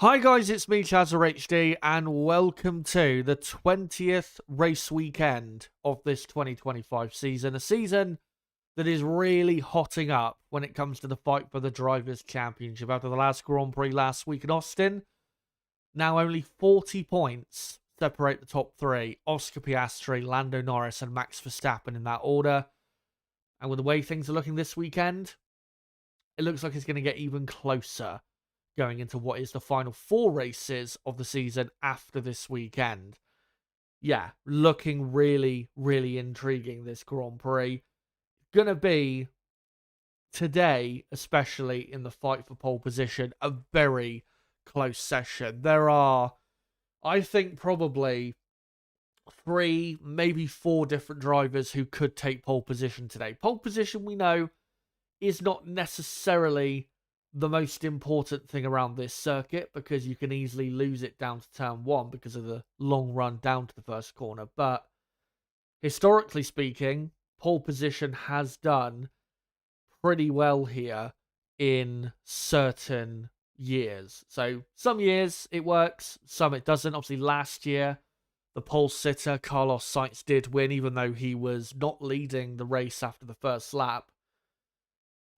Hi guys, it's me HD and welcome to the 20th race weekend of this 2025 season. A season that is really hotting up when it comes to the fight for the Drivers' Championship. After the last Grand Prix last week in Austin, now only 40 points separate the top three. Oscar Piastri, Lando Norris and Max Verstappen in that order. And with the way things are looking this weekend, it looks like it's going to get even closer going into what is the final four races of the season after this weekend. Yeah, looking really, really intriguing, this Grand Prix. Gonna be, today, especially in the fight for pole position, a very close session. There are, I think, probably three, maybe four different drivers who could take pole position today. Pole position, we know, is not necessarily the most important thing around this circuit because you can easily lose it down to turn one because of the long run down to the first corner. But historically speaking, pole position has done pretty well here in certain years. So some years it works, some it doesn't. Obviously last year, the pole sitter Carlos Sainz did win, even though he was not leading the race after the first lap.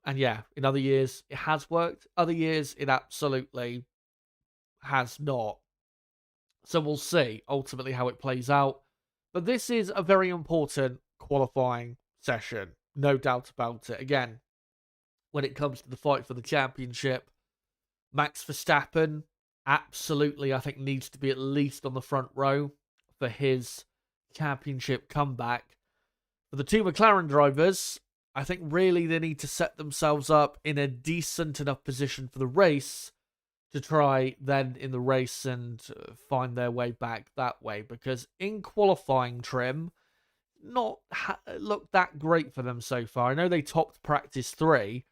And yeah, in other years, it has worked. Other years, it absolutely has not. So we'll see ultimately how it plays out. But this is a very important qualifying session. No doubt about it. Again, when it comes to the fight for the championship, Max Verstappen absolutely, I think, needs to be at least on the front row for his championship comeback. For the two McLaren drivers, I think really they need to set themselves up in a decent enough position for the race to try then in the race and find their way back that way. Because in qualifying trim, not looked that great for them so far. I know they topped practice 3,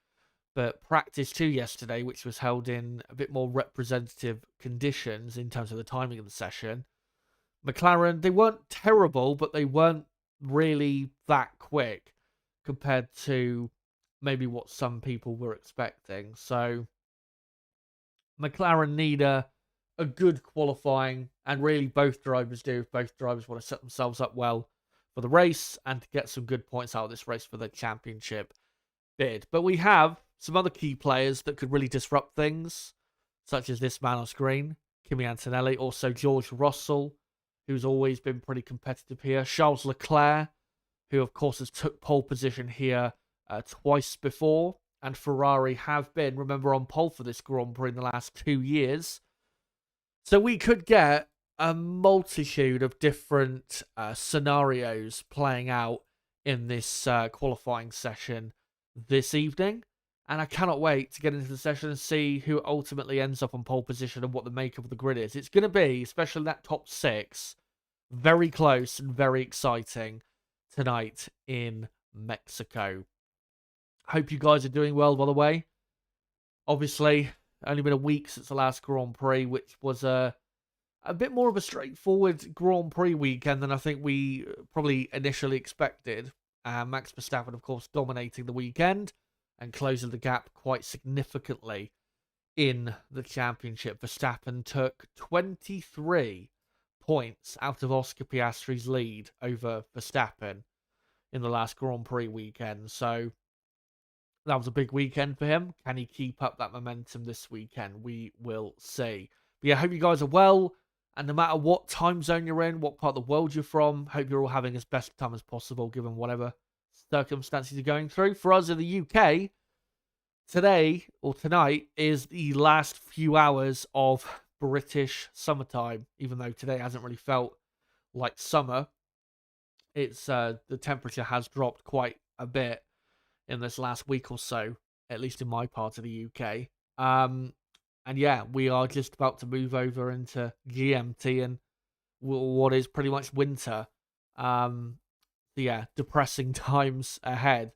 but practice 2 yesterday, which was held in a bit more representative conditions in terms of the timing of the session, McLaren, they weren't terrible, but they weren't really that quick compared to maybe what some people were expecting. So McLaren need a good qualifying, and really both drivers do. Both drivers want to set themselves up well for the race and to get some good points out of this race for the championship bid. But we have some other key players that could really disrupt things, such as this man on screen, Kimi Antonelli, also George Russell, who's always been pretty competitive here, Charles Leclerc, who of course has took pole position here twice before, and Ferrari have been, remember, on pole for this Grand Prix in the last 2 years. So we could get a multitude of different scenarios playing out in this qualifying session this evening, and I cannot wait to get into the session and see who ultimately ends up on pole position and what the makeup of the grid is. It's going to be, especially that top 6, very close and very exciting tonight in Mexico. Hope you guys are doing well, by the way. Obviously, only been a week since the last Grand Prix, which was a bit more of a straightforward Grand Prix weekend than I think we probably initially expected. Max Verstappen, of course, dominating the weekend and closing the gap quite significantly in the championship. Verstappen took 23 points out of Oscar Piastri's lead over Verstappen in the last Grand Prix weekend. So that was a big weekend for him. Can he keep up that momentum this weekend? We will see. But yeah, I hope you guys are well. And no matter what time zone you're in, what part of the world you're from, hope you're all having as best time as possible, given whatever circumstances you're going through. For us in the UK, today or tonight is the last few hours of British summertime, even though today hasn't really felt like summer. It's the temperature has dropped quite a bit in this last week or so, at least in my part of the UK. And yeah, we are just about to move over into GMT and what is pretty much winter. So yeah, depressing times ahead.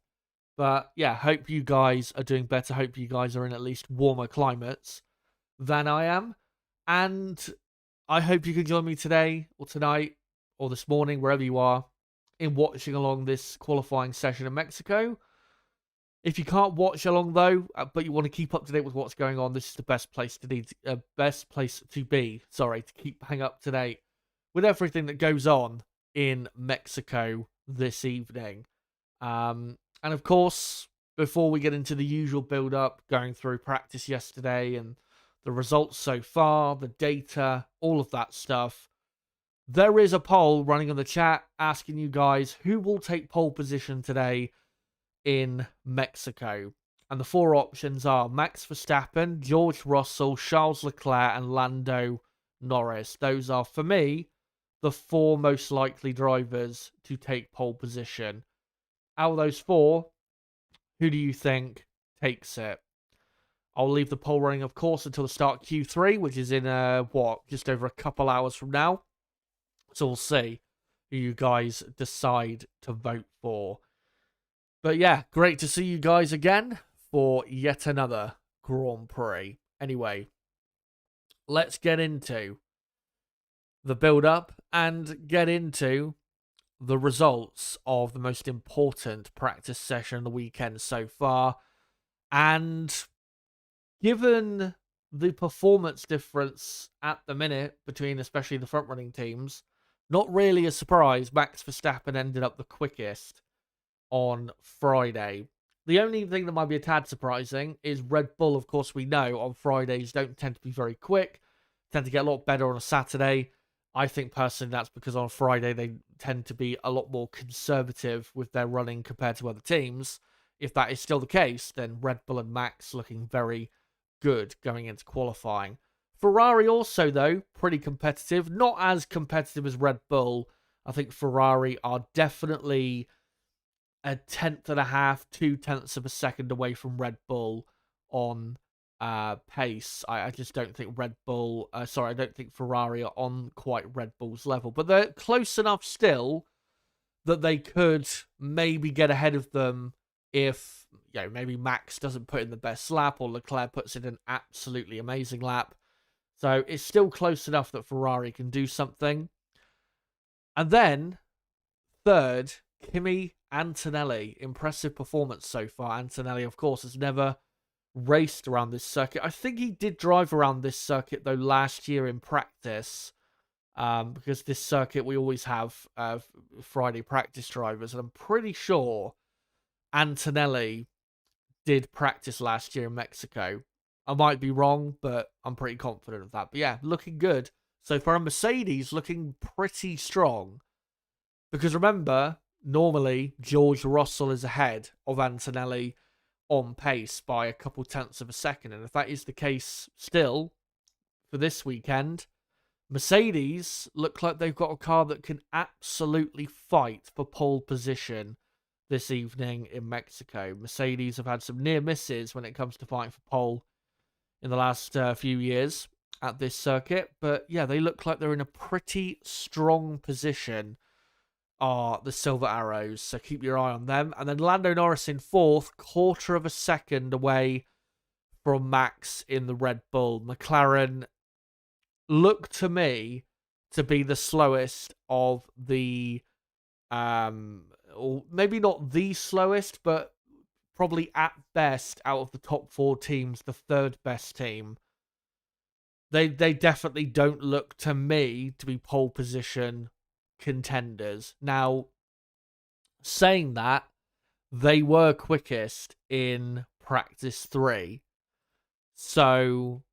But yeah, hope you guys are doing better. Hope you guys are in at least warmer climates than I am. And I hope you can join me today or tonight or this morning, wherever you are, in watching along this qualifying session in Mexico. If you can't watch along though, but you want to keep up to date with what's going on, this is the best place to be. Sorry, to keep hang up to date with everything that goes on in Mexico this evening. And of course, before we get into the usual build-up, going through practice yesterday and the results so far, the data, all of that stuff, there is a poll running on the chat asking you guys who will take pole position today in Mexico. And the four options are Max Verstappen, George Russell, Charles Leclerc, and Lando Norris. Those are, for me, the four most likely drivers to take pole position. Out of those four, who do you think takes it? I'll leave the poll running, of course, until the start of Q3, which is in, just over a couple hours from now. So we'll see who you guys decide to vote for. But yeah, great to see you guys again for yet another Grand Prix. Anyway, let's get into the build-up and get into the results of the most important practice session of the weekend so far. And given the performance difference at the minute between especially the front-running teams, not really a surprise Max Verstappen ended up the quickest on Friday. The only thing that might be a tad surprising is Red Bull, of course, we know on Fridays don't tend to be very quick, tend to get a lot better on a Saturday. I think personally that's because on Friday they tend to be a lot more conservative with their running compared to other teams. If that is still the case, then Red Bull and Max looking very good going into qualifying. Ferrari also, though, pretty competitive. Not as competitive as Red Bull. I think Ferrari are definitely a 1/10.5, 0.2 of a second away from Red Bull on pace. I just don't think I don't think Ferrari are on quite Red Bull's level. But they're close enough still that they could maybe get ahead of them if, maybe Max doesn't put in the best lap or Leclerc puts in an absolutely amazing lap. So it's still close enough that Ferrari can do something. And then, third, Kimi Antonelli. Impressive performance so far. Antonelli, of course, has never raced around this circuit. I think he did drive around this circuit, though, last year in practice. Because this circuit, we always have Friday practice drivers. And I'm pretty sure Antonelli did practice last year in Mexico. I might be wrong, but I'm pretty confident of that. But yeah, looking good. So for a Mercedes, looking pretty strong. Because remember, normally George Russell is ahead of Antonelli on pace by a couple tenths of a second. And if that is the case still for this weekend, Mercedes look like they've got a car that can absolutely fight for pole position this evening in Mexico. Mercedes have had some near misses when it comes to fighting for pole in the last few years at this circuit. But yeah, they look like they're in a pretty strong position, are the Silver Arrows. So keep your eye on them. And then Lando Norris in fourth, 1/4 of a second away from Max in the Red Bull. McLaren look to me to be the slowest of the, or maybe not the slowest, but probably at best out of the top four teams, the third best team. They definitely don't look to me to be pole position contenders. Now, saying that, they were quickest in practice 3. So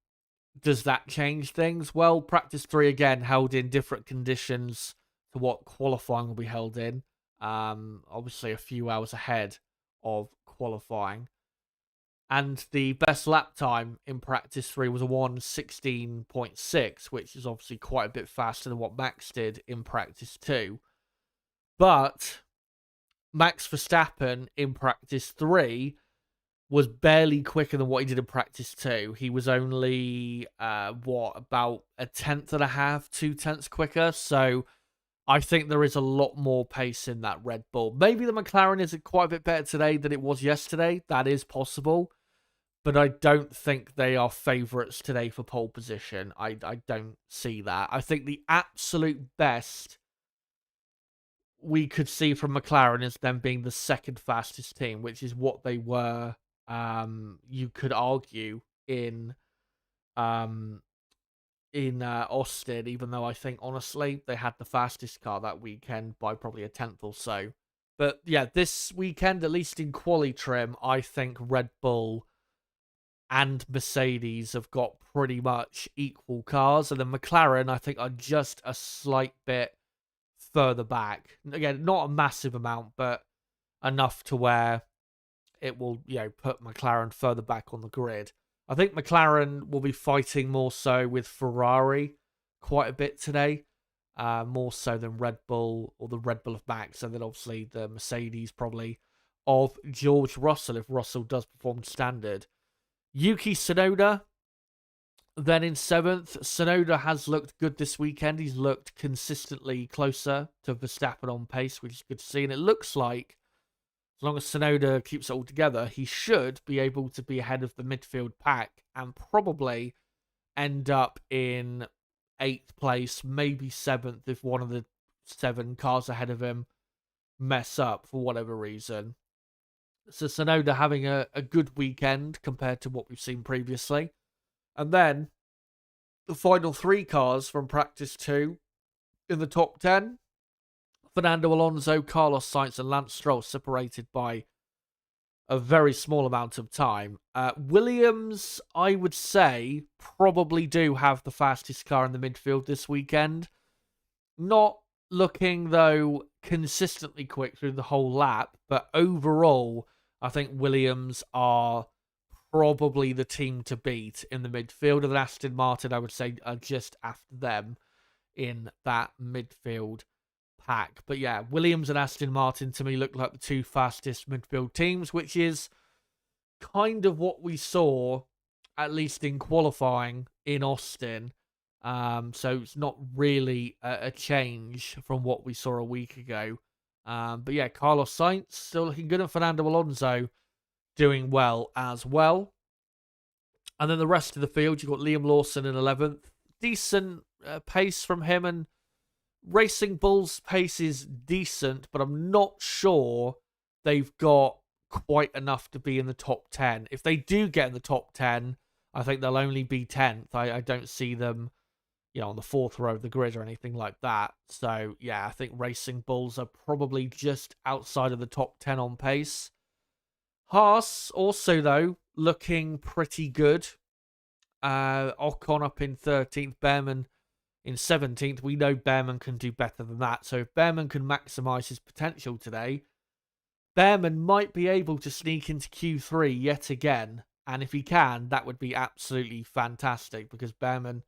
does that change things? Well, practice 3 again held in different conditions to what qualifying will be held in. Obviously a few hours ahead of qualifying. And the best lap time in practice 3 was a 1:16.6, which is obviously quite a bit faster than what Max did in practice 2. But Max Verstappen in practice 3 was barely quicker than what he did in practice 2. He was only, about 1/10.5, 0.2 quicker. So I think there is a lot more pace in that Red Bull. Maybe the McLaren is quite a bit better today than it was yesterday. That is possible. But I don't think they are favourites today for pole position. I don't see that. I think the absolute best we could see from McLaren as them being the second fastest team, which is what they were, you could argue, um, in Austin, even though I think, honestly, they had the fastest car that weekend by probably a tenth or so. But yeah, this weekend, at least in quali trim, I think Red Bull and Mercedes have got pretty much equal cars. And then McLaren, I think, are just a slight bit further back. Again, not a massive amount, but enough to where it will, put McLaren further back on the grid. I think McLaren will be fighting more so with Ferrari quite a bit today, more so than Red Bull or the Red Bull of Max, and then obviously the Mercedes probably of George Russell if Russell does perform standard. Yuki Tsunoda then in 7th. Tsunoda has looked good this weekend. He's looked consistently closer to Verstappen on pace, which is good to see, and it looks like as long as Tsunoda keeps it all together, he should be able to be ahead of the midfield pack and probably end up in 8th place, maybe 7th if one of the 7 cars ahead of him mess up for whatever reason. So Tsunoda having a good weekend compared to what we've seen previously. And then the final 3 cars from practice 2 in the top 10. Fernando Alonso, Carlos Sainz, and Lance Stroll separated by a very small amount of time. Williams, I would say, probably do have the fastest car in the midfield this weekend. Not looking, though, consistently quick through the whole lap, but overall, I think Williams are probably the team to beat in the midfield. And Aston Martin, I would say, are just after them in that midfield pack. But yeah, Williams and Aston Martin to me look like the 2 fastest midfield teams, which is kind of what we saw, at least in qualifying in Austin. So it's not really a change from what we saw a week ago. But yeah, Carlos Sainz still looking good, and Fernando Alonso doing well as well. And then the rest of the field, you've got Liam Lawson in 11th. Decent pace from him, and Racing Bull's pace is decent, but I'm not sure they've got quite enough to be in the top 10. If they do get in the top 10, I think they'll only be 10th. I don't see them, on the 4th row of the grid or anything like that. So, yeah, I think Racing Bulls are probably just outside of the top 10 on pace. Haas, also, though, looking pretty good. Ocon up in 13th, Behrman in 17th. We know Behrman can do better than that. So if Behrman can maximise his potential today, Behrman might be able to sneak into Q3 yet again. And if he can, that would be absolutely fantastic, because Behrman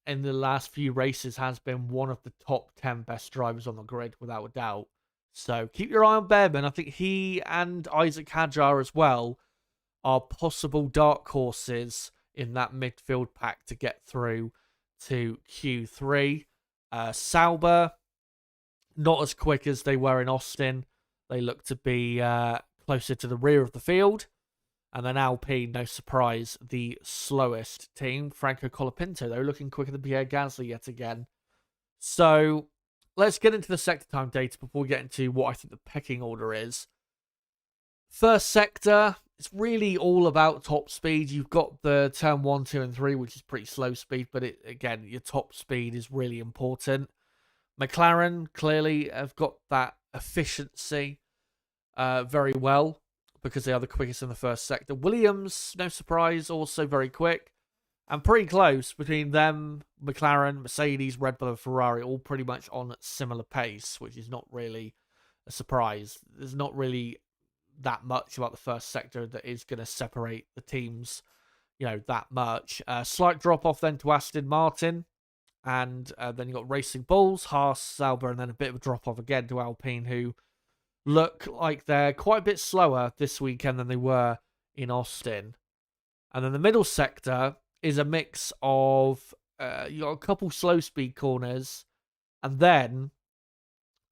in the last few races has been one of the top 10 best drivers on the grid, without a doubt. So keep your eye on Behrman. I think he and Isaac Hadjar as well are possible dark horses in that midfield pack to get through to Q3. Sauber, not as quick as they were in Austin. They look to be closer to the rear of the field. And then Alpine, no surprise, the slowest team. Franco Colapinto, though, looking quicker than Pierre Gasly yet again. So let's get into the sector time data before we get into what I think the pecking order is. First sector, it's really all about top speed. You've got the turn 1, 2, and 3, which is pretty slow speed, but again, your top speed is really important. McLaren clearly have got that efficiency very well, because they are the quickest in the first sector. Williams, no surprise, also very quick. And pretty close between them, McLaren, Mercedes, Red Bull, and Ferrari, all pretty much on similar pace, which is not really a surprise. There's not really that much about the first sector that is going to separate the teams, that much. Slight drop-off then to Aston Martin. And then you've got Racing Bulls, Haas, Sauber, and then a bit of a drop-off again to Alpine, who look like they're quite a bit slower this weekend than they were in Austin. And then the middle sector is a mix of you got a couple slow speed corners and then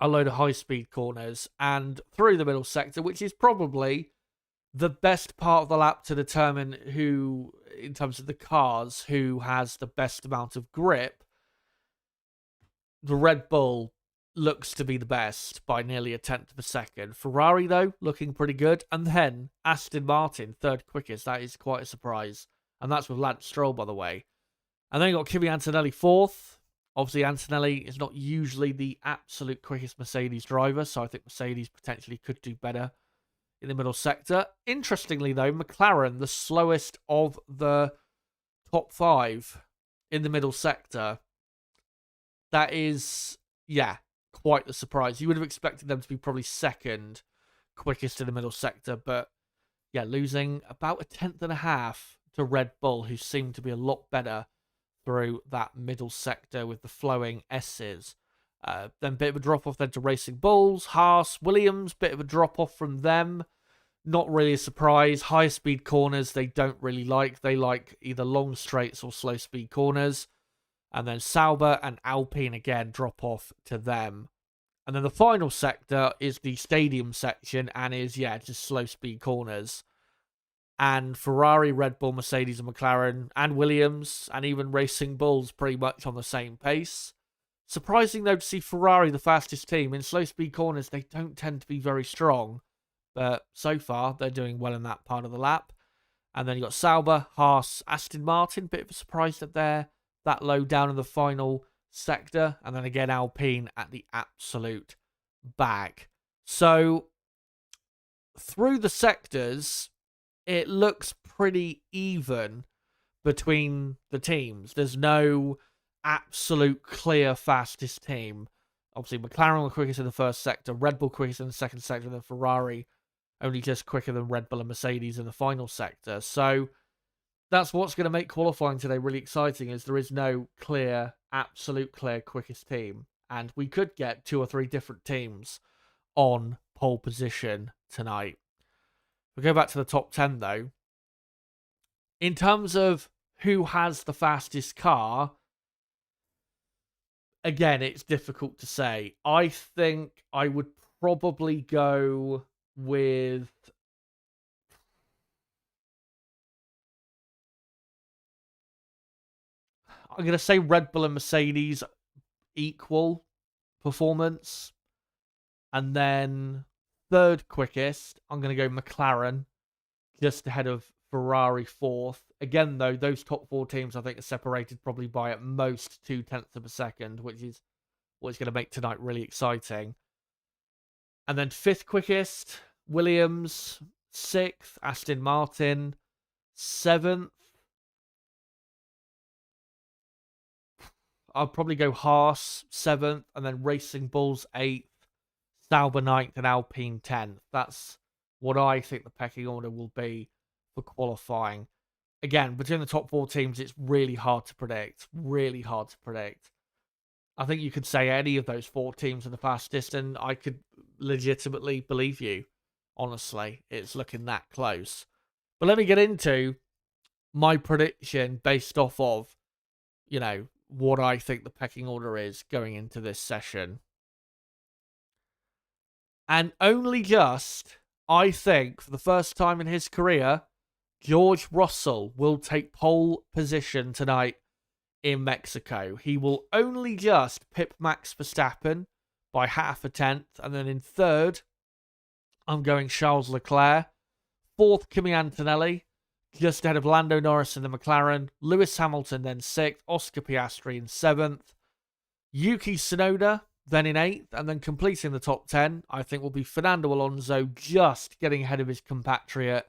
a load of high speed corners, and through the middle sector, which is probably the best part of the lap to determine who, in terms of the cars, who has the best amount of grip. The Red Bull looks to be the best by nearly a tenth of a second. Ferrari, though, looking pretty good. And then Aston Martin, third quickest. That is quite a surprise. And that's with Lance Stroll, by the way. And then you got Kimi Antonelli fourth. Obviously, Antonelli is not usually the absolute quickest Mercedes driver, so I think Mercedes potentially could do better in the middle sector. Interestingly, though, McLaren, the slowest of the top 5 in the middle sector. That is, yeah, quite the surprise. You would have expected them to be probably second quickest in the middle sector, but yeah, losing about a tenth and a half to Red Bull, who seem to be a lot better through that middle sector with the flowing S's. Then bit of a drop-off then to Racing Bulls. Haas, Williams, bit of a drop-off from them. Not really a surprise. Higher speed corners they don't really like. They like either long straights or slow speed corners. And then Sauber and Alpine again drop off to them. And then the final sector is the stadium section and is, yeah, just slow speed corners. And Ferrari, Red Bull, Mercedes and McLaren and Williams and even Racing Bulls pretty much on the same pace. Surprising though to see Ferrari the fastest team. In slow speed corners they don't tend to be very strong. But so far they're doing well in that part of the lap. And then you got Sauber, Haas, Aston Martin. Bit of a surprise that they're that low down in the final sector. And then again Alpine at the absolute back. So through the sectors, it looks pretty even between the teams. There's no absolute clear fastest team. Obviously, McLaren were quickest in the first sector, Red Bull quickest in the second sector, and then Ferrari only just quicker than Red Bull and Mercedes in the final sector. So that's what's going to make qualifying today really exciting, is there is no clear, absolute clear quickest team. And we could get 2 or 3 different teams on pole position tonight. We'll go back to the top 10, though. In terms of who has the fastest car, again, it's difficult to say. I think I would probably go with... I'm going to say Red Bull and Mercedes equal performance. And then third quickest, I'm going to go McLaren, just ahead of Ferrari fourth. Again, though, those top 4 teams, I think, are separated probably by at most 0.2 of a second, which is what's going to make tonight really exciting. And then fifth quickest, Williams. Sixth, Aston Martin. Seventh, I'll probably go Haas, 7th, and then Racing Bulls 8th, Sauber 9th, and Alpine 10th. That's what I think the pecking order will be for qualifying. Again, between the top 4 teams, it's really hard to predict. Really hard to predict. I think you could say any of those 4 teams are the fastest, and I could legitimately believe you. Honestly, it's looking that close. But let me get into my prediction based off of, what I think the pecking order is going into this session. And only just, I think, for the first time in his career, George Russell will take pole position tonight in Mexico. He will only just pip Max Verstappen by 0.5 tenth. And then in third, I'm going Charles Leclerc. Fourth, Kimi Antonelli, just ahead of Lando Norris in the McLaren. Lewis Hamilton then 6th. Oscar Piastri in 7th. Yuki Tsunoda then in 8th. And then completing the top 10, I think, will be Fernando Alonso, just getting ahead of his compatriot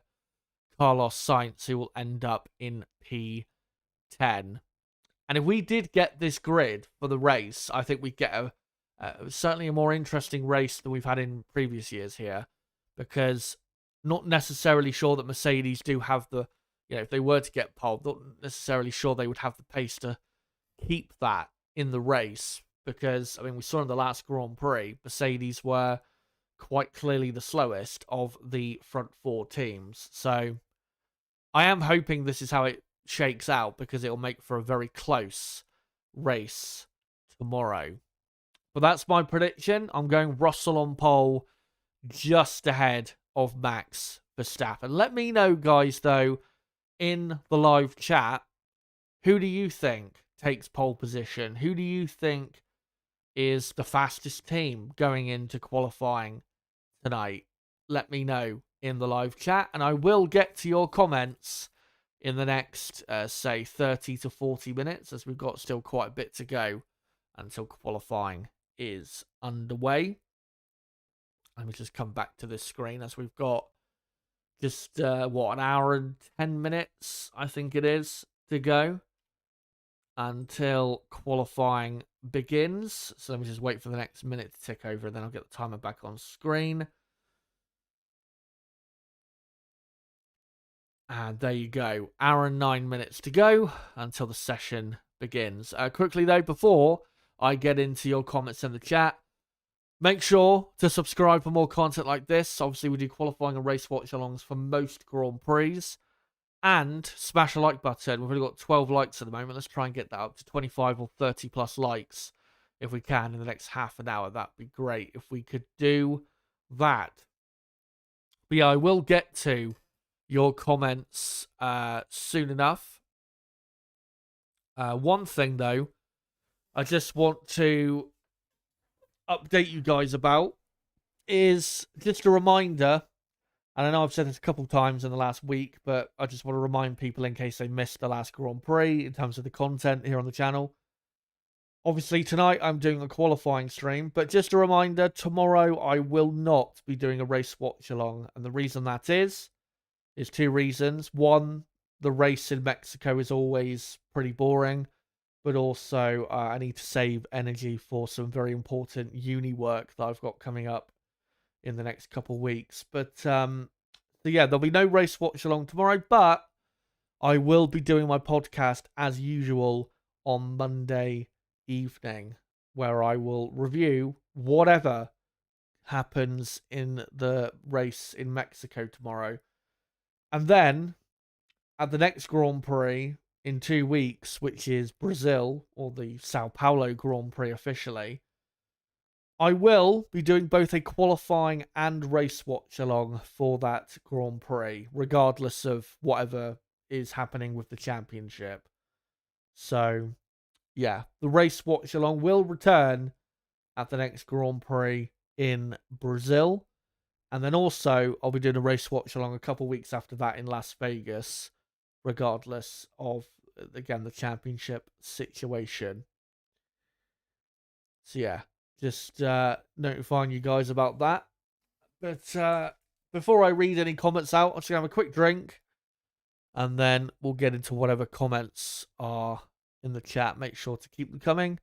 Carlos Sainz, who will end up in P10. And if we did get this grid for the race, I think we'd get certainly a more interesting race than we've had in previous years here. Because not necessarily sure that Mercedes do have the, if they were to get pole, not necessarily sure they would have the pace to keep that in the race. Because, we saw in the last Grand Prix, Mercedes were quite clearly the slowest of the front 4 teams. So, I am hoping this is how it shakes out, because it'll make for a very close race tomorrow. But that's my prediction. I'm going Russell on pole, just ahead of Max Verstappen. Let me know, guys, though, in the live chat, who do you think takes pole position? Who do you think is the fastest team going into qualifying tonight? Let me know in the live chat, and I will get to your comments in the next, say, 30 to 40 minutes, as we've got still quite a bit to go until qualifying is underway. Let me just come back to this screen, as we've got just, an hour and 10 minutes, I think it is, to go until qualifying begins. So let me just wait for the next minute to tick over, and then I'll get the timer back on screen. And there you go. Hour and 9 minutes to go until the session begins. Quickly, though, before I get into your comments in the chat, make sure to subscribe for more content like this. Obviously, we do qualifying and race watch-alongs for most Grand Prix. And smash a like button. We've only got 12 likes at the moment. Let's try and get that up to 25 or 30 plus likes if we can in the next half an hour. That'd be great if we could do that. But yeah, I will get to your comments soon enough. One thing, though, I just want to update you guys about is just a reminder, and I know I've said this a couple times in the last week, but I just want to remind people in case they missed the last Grand Prix in terms of the content here on the channel. Obviously, tonight I'm doing a qualifying stream, but just a reminder, tomorrow I will not be doing a race watch-along, and the reason that is two reasons. One, the race in Mexico is always pretty boring, but also I need to save energy for some very important uni work that I've got coming up in the next couple of weeks. But so yeah, there'll be no race watch along tomorrow, but I will be doing my podcast as usual on Monday evening, where I will review whatever happens in the race in Mexico tomorrow. And then at the next Grand Prix in 2 weeks, which is Brazil, or the Sao Paulo Grand Prix officially, I will be doing both a qualifying and race watch along for that Grand Prix, regardless of whatever is happening with the championship. So, yeah, the race watch along will return at the next Grand Prix in Brazil. And then also, I'll be doing a race watch along a couple weeks after that in Las Vegas, regardless of, again, the championship situation. So, yeah, just notifying you guys about that. But before I read any comments out, I'm just going to have a quick drink, and then we'll get into whatever comments are in the chat. Make sure to keep them coming,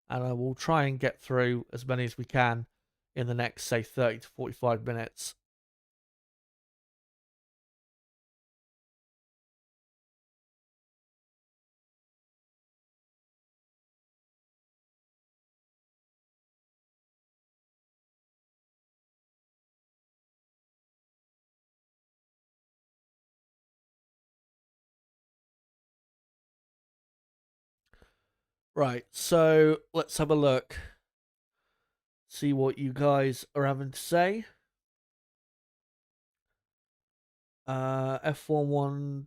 and I will try and get through as many as we can in the next, say, 30 to 45 minutes. Right, so let's have a look. See what you guys are having to say. F11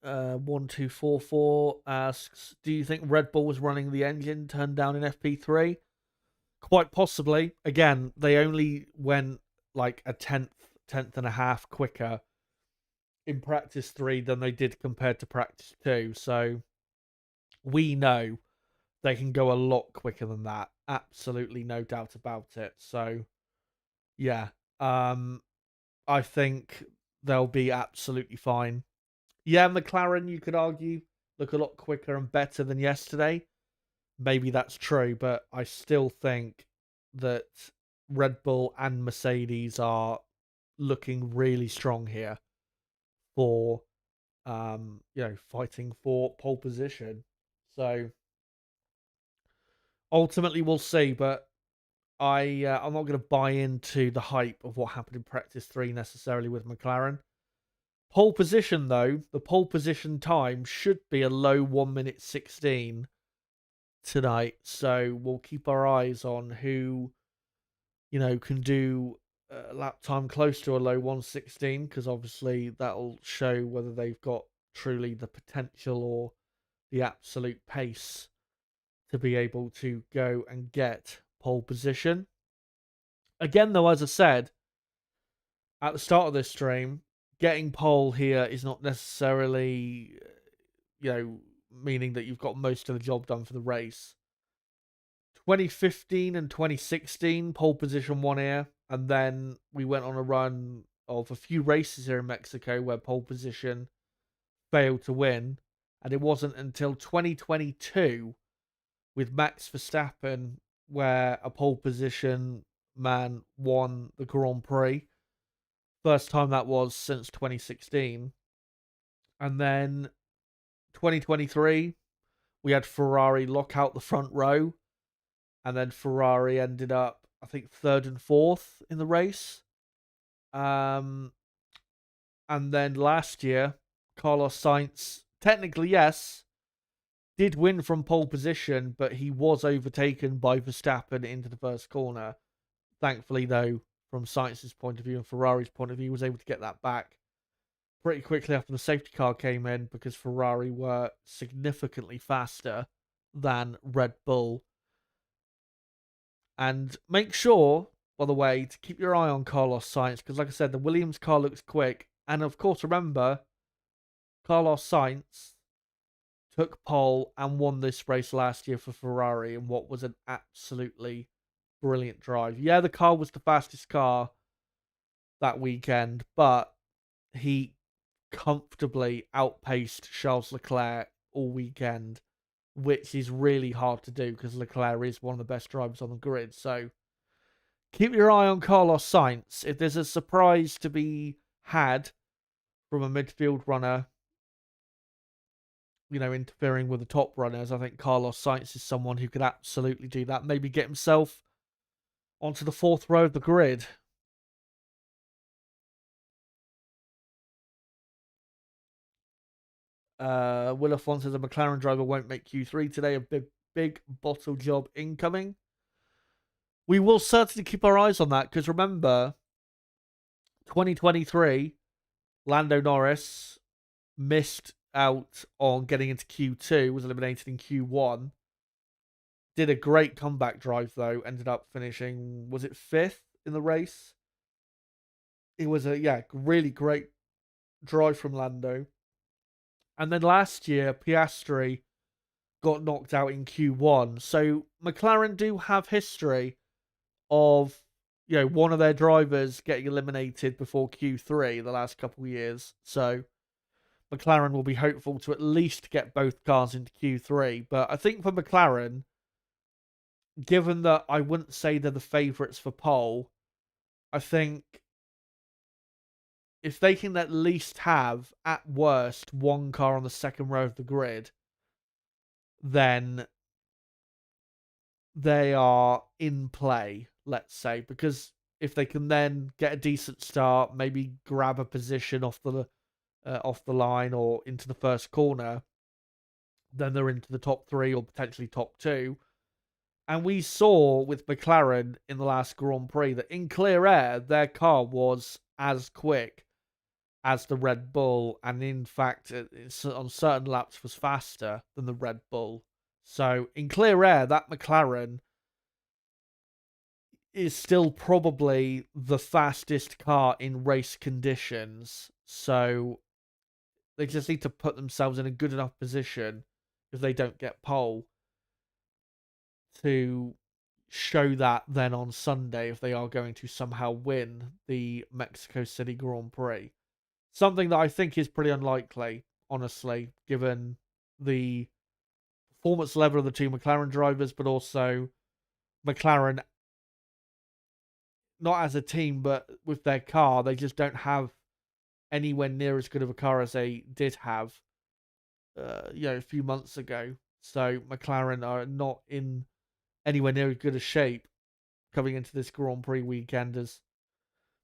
1244 asks, do you think Red Bull was running the engine turned down in FP3? Quite possibly. Again, they only went like a tenth and a half quicker in practice 3 than they did compared to practice 2. So we know they can go a lot quicker than that. Absolutely no doubt about it. So yeah, I think they'll be absolutely fine. Yeah, McLaren, you could argue, look a lot quicker and better than yesterday. Maybe that's true, but I still think that Red Bull and Mercedes are looking really strong here for, fighting for pole position. So ultimately, we'll see, but I'm not going to buy into the hype of what happened in practice 3 necessarily with McLaren. Pole position, though, the pole position time should be a low 1 minute 16 tonight. So we'll keep our eyes on who, can do lap time close to a low 1:16, because obviously that'll show whether they've got truly the potential or the absolute pace to be able to go and get pole position. Again, though, as I said at the start of this stream, getting pole here is not necessarily, meaning that you've got most of the job done for the race. 2015 and 2016, pole position one here, and then we went on a run of a few races here in Mexico where pole position failed to win, and it wasn't until 2022 with Max Verstappen where a pole position man won the Grand Prix. First time that was since 2016. And then 2023, we had Ferrari lock out the front row, and then Ferrari ended up, I think, third and fourth in the race. And then last year, Carlos Sainz, technically, yes, did win from pole position, but he was overtaken by Verstappen into the first corner. Thankfully, though, from Sainz's point of view and Ferrari's point of view, he was able to get that back pretty quickly after the safety car came in because Ferrari were significantly faster than Red Bull. And make sure, by the way, to keep your eye on Carlos Sainz because, like I said, the Williams car looks quick. And, of course, remember, Carlos Sainz took pole and won this race last year for Ferrari in what was an absolutely brilliant drive. Yeah, the car was the fastest car that weekend, but he comfortably outpaced Charles Leclerc all weekend, which is really hard to do because Leclerc is one of the best drivers on the grid. So keep your eye on Carlos Sainz. If there's a surprise to be had from a midfield runner, interfering with the top runners, I think Carlos Sainz is someone who could absolutely do that. Maybe get himself onto the fourth row of the grid. Will Afonso says a McLaren driver won't make Q3 today. A big bottle job incoming. We will certainly keep our eyes on that because remember, 2023, Lando Norris missed out on getting into Q2, was eliminated in Q1. Did a great comeback drive though, ended up finishing, was it 5th in the race? It was a really great drive from Lando. And then last year, Piastri got knocked out in Q1. So McLaren do have history of, one of their drivers getting eliminated before Q3 the last couple of years. So McLaren will be hopeful to at least get both cars into Q3. But I think for McLaren, given that I wouldn't say they're the favourites for pole, I think if they can at least have, at worst, one car on the second row of the grid, then they are in play, let's say. Because if they can then get a decent start, maybe grab a position off the line or into the first corner, then they're into the top 3 or potentially top 2. And we saw with McLaren in the last Grand Prix that in clear air, their car was as quick as the Red Bull, and in fact, on certain laps was faster than the Red Bull. So in clear air, that McLaren is still probably the fastest car in race conditions. So they just need to put themselves in a good enough position if they don't get pole to show that then on Sunday if they are going to somehow win the Mexico City Grand Prix. Something that I think is pretty unlikely, honestly, given the performance level of the two McLaren drivers, but also McLaren, not as a team, but with their car, they just don't have anywhere near as good of a car as they did have, a few months ago. So McLaren are not in anywhere near as good a shape coming into this Grand Prix weekend as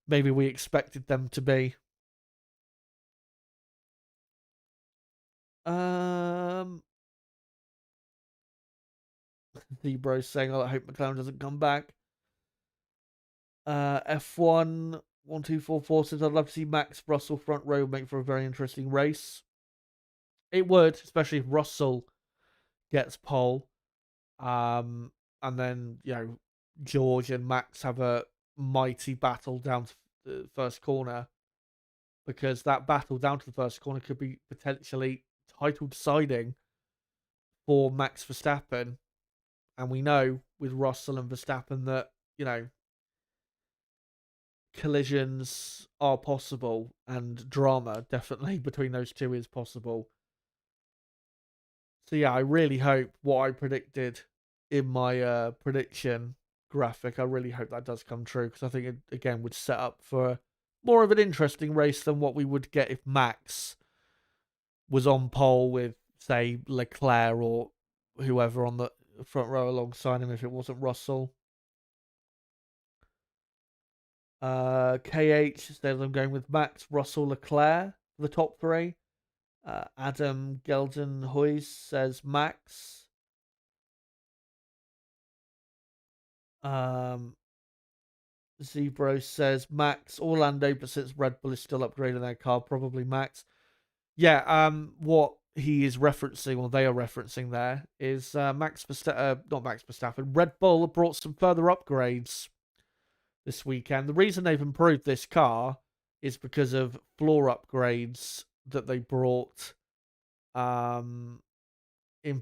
maybe we expected them to be. The bro saying, I hope McLaren doesn't come back. F1 1244 says, I'd love to see Max Russell front row, make for a very interesting race. It would, especially if Russell gets pole. And then, George and Max have a mighty battle down to the first corner, because that battle down to the first corner could be potentially title deciding for Max Verstappen. And we know with Russell and Verstappen that, collisions are possible, and drama definitely between those two is possible. So yeah, I really hope what I predicted in my prediction graphic, I really hope that does come true, because I think it, again, would set up for more of an interesting race than what we would get if Max was on pole with, say, Leclerc or whoever on the front row alongside him if it wasn't Russell. KH says I'm going with Max, Russell, Leclerc for the top three. Adam Gelden says Max. Zebro says Max, Orlando, but since Red Bull is still upgrading their car, probably Max. Yeah, what he is referencing, or they are referencing there, is not Max Verstappen. Red Bull have brought some further upgrades this weekend. The reason they've improved this car is because of floor upgrades that they brought in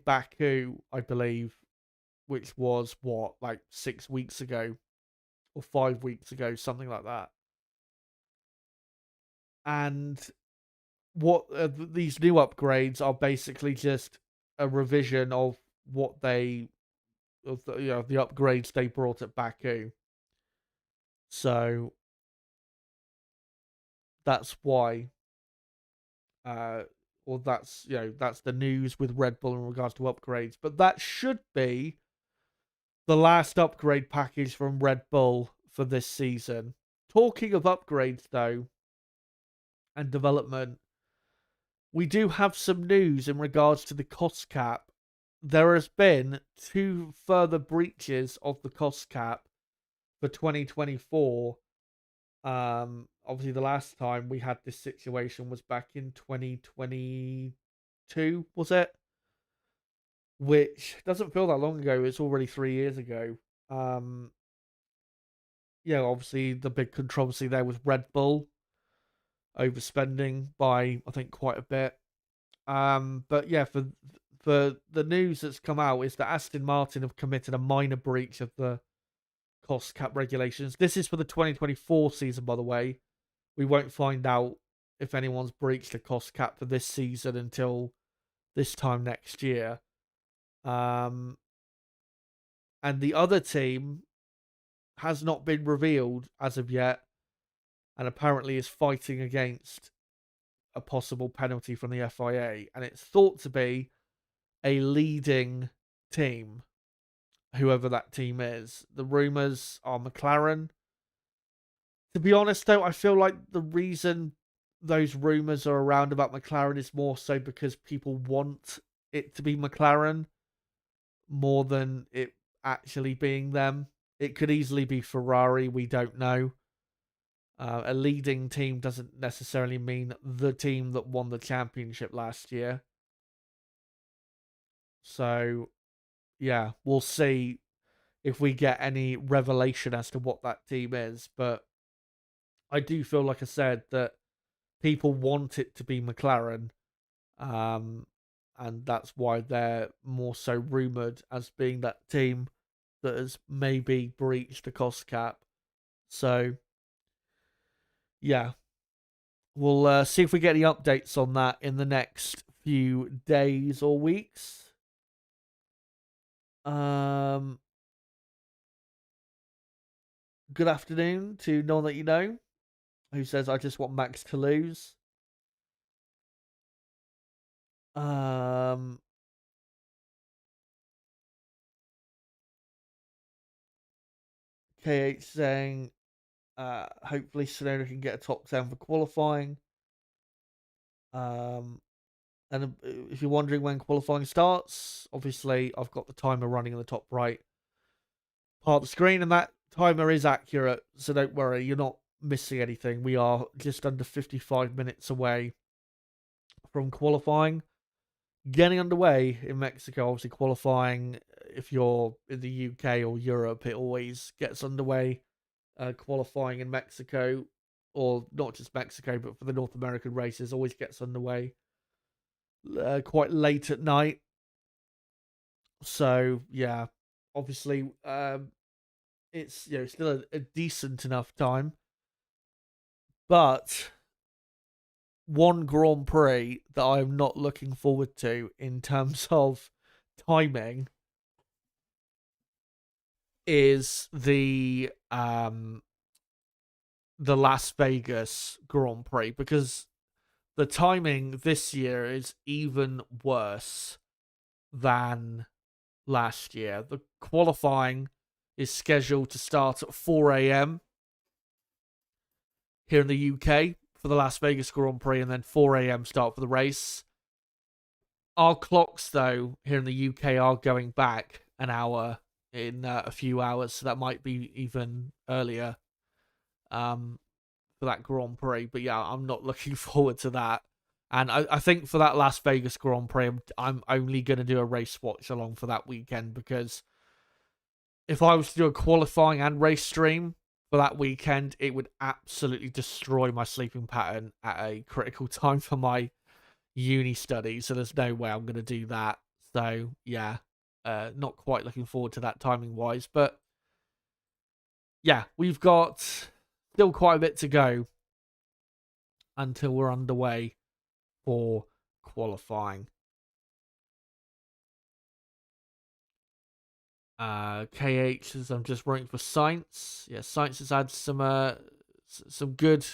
Baku, I believe, which was like 6 weeks ago or 5 weeks ago, something like that. And what these new upgrades are basically just a revision of what the upgrades they brought at Baku. So that's why, or that's the news with Red Bull in regards to upgrades. But that should be the last upgrade package from Red Bull for this season. Talking of upgrades, though, and development, we do have some news in regards to the cost cap. There has been 2 further breaches of the cost cap for 2024. Obviously, the last time we had this situation was back in 2022, was it? Which doesn't feel that long ago. It's already 3 years ago. Obviously the big controversy there with Red Bull overspending by, I think, quite a bit. But yeah, for the news that's come out is that Aston Martin have committed a minor breach of the cost cap regulations. This is for the 2024 season, by the way. We won't find out if anyone's breached the cost cap for this season until this time next year. And the other team has not been revealed as of yet, and apparently is fighting against a possible penalty from the FIA. And it's thought to be a leading team, whoever that team is. The rumours are McLaren. To be honest, though, I feel like the reason those rumours are around about McLaren is more so because people want it to be McLaren more than it actually being them. It could easily be Ferrari, we don't know. A leading team doesn't necessarily mean the team that won the championship last year. So, yeah, we'll see if we get any revelation as to what that team is. But I do feel, like I said, that people want it to be McLaren. And that's why they're more so rumoured as being that team that has maybe breached the cost cap. So, yeah, we'll see if we get any updates on that in the next few days or weeks. Good afternoon to no one that you know, who says, I just want Max to lose. KH saying, hopefully Sonoda can get a top 10 for qualifying. And if you're wondering when qualifying starts, obviously I've got the timer running in the top right part of the screen, and that timer is accurate, so don't worry, you're not missing anything. We are just under 55 minutes away from qualifying getting underway in Mexico. Obviously, qualifying if you're in the UK or Europe, it always gets underway. Qualifying in Mexico, or not just Mexico, but for the North American races, always gets underway quite late at night. So yeah, obviously, it's still a decent enough time, but one Grand Prix that I'm not looking forward to in terms of timing is the Las Vegas Grand Prix, because the timing this year is even worse than last year. The qualifying is scheduled to start at 4 a.m. here in the UK for the Las Vegas Grand Prix, and then 4 a.m. start for the race. Our clocks, though, here in the UK are going back an hour in a few hours, so that might be even earlier for that Grand Prix. But yeah, I'm not looking forward to that. And I think for that Las Vegas Grand Prix, I'm only going to do a race watch along for that weekend, because if I was to do a qualifying and race stream for that weekend, it would absolutely destroy my sleeping pattern at a critical time for my uni studies. So there's no way I'm going to do that. So yeah, not quite looking forward to that timing wise. But yeah, we've got still quite a bit to go until we're underway for qualifying. KH says, I'm just waiting for Sainz. Yeah, Sainz has had some good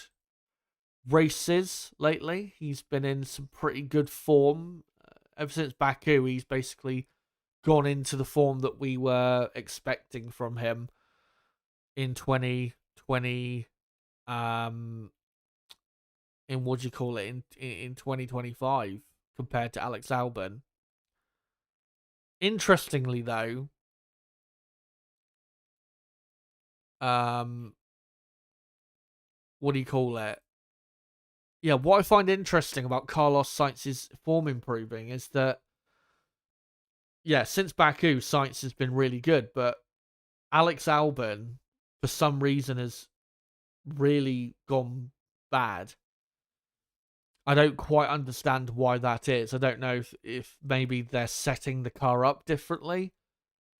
races lately. He's been in some pretty good form. Ever since Baku, he's basically gone into the form that we were expecting from him in 2020. In what do you call it, in 2025 compared to Alex Albon. Interestingly, though, what do you call it? Yeah, what I find interesting about Carlos Sainz's form improving is that, yeah, since Baku, Sainz has been really good, but Alex Albon, for some reason, has really gone bad. I don't quite understand why that is. I don't know if maybe they're setting the car up differently,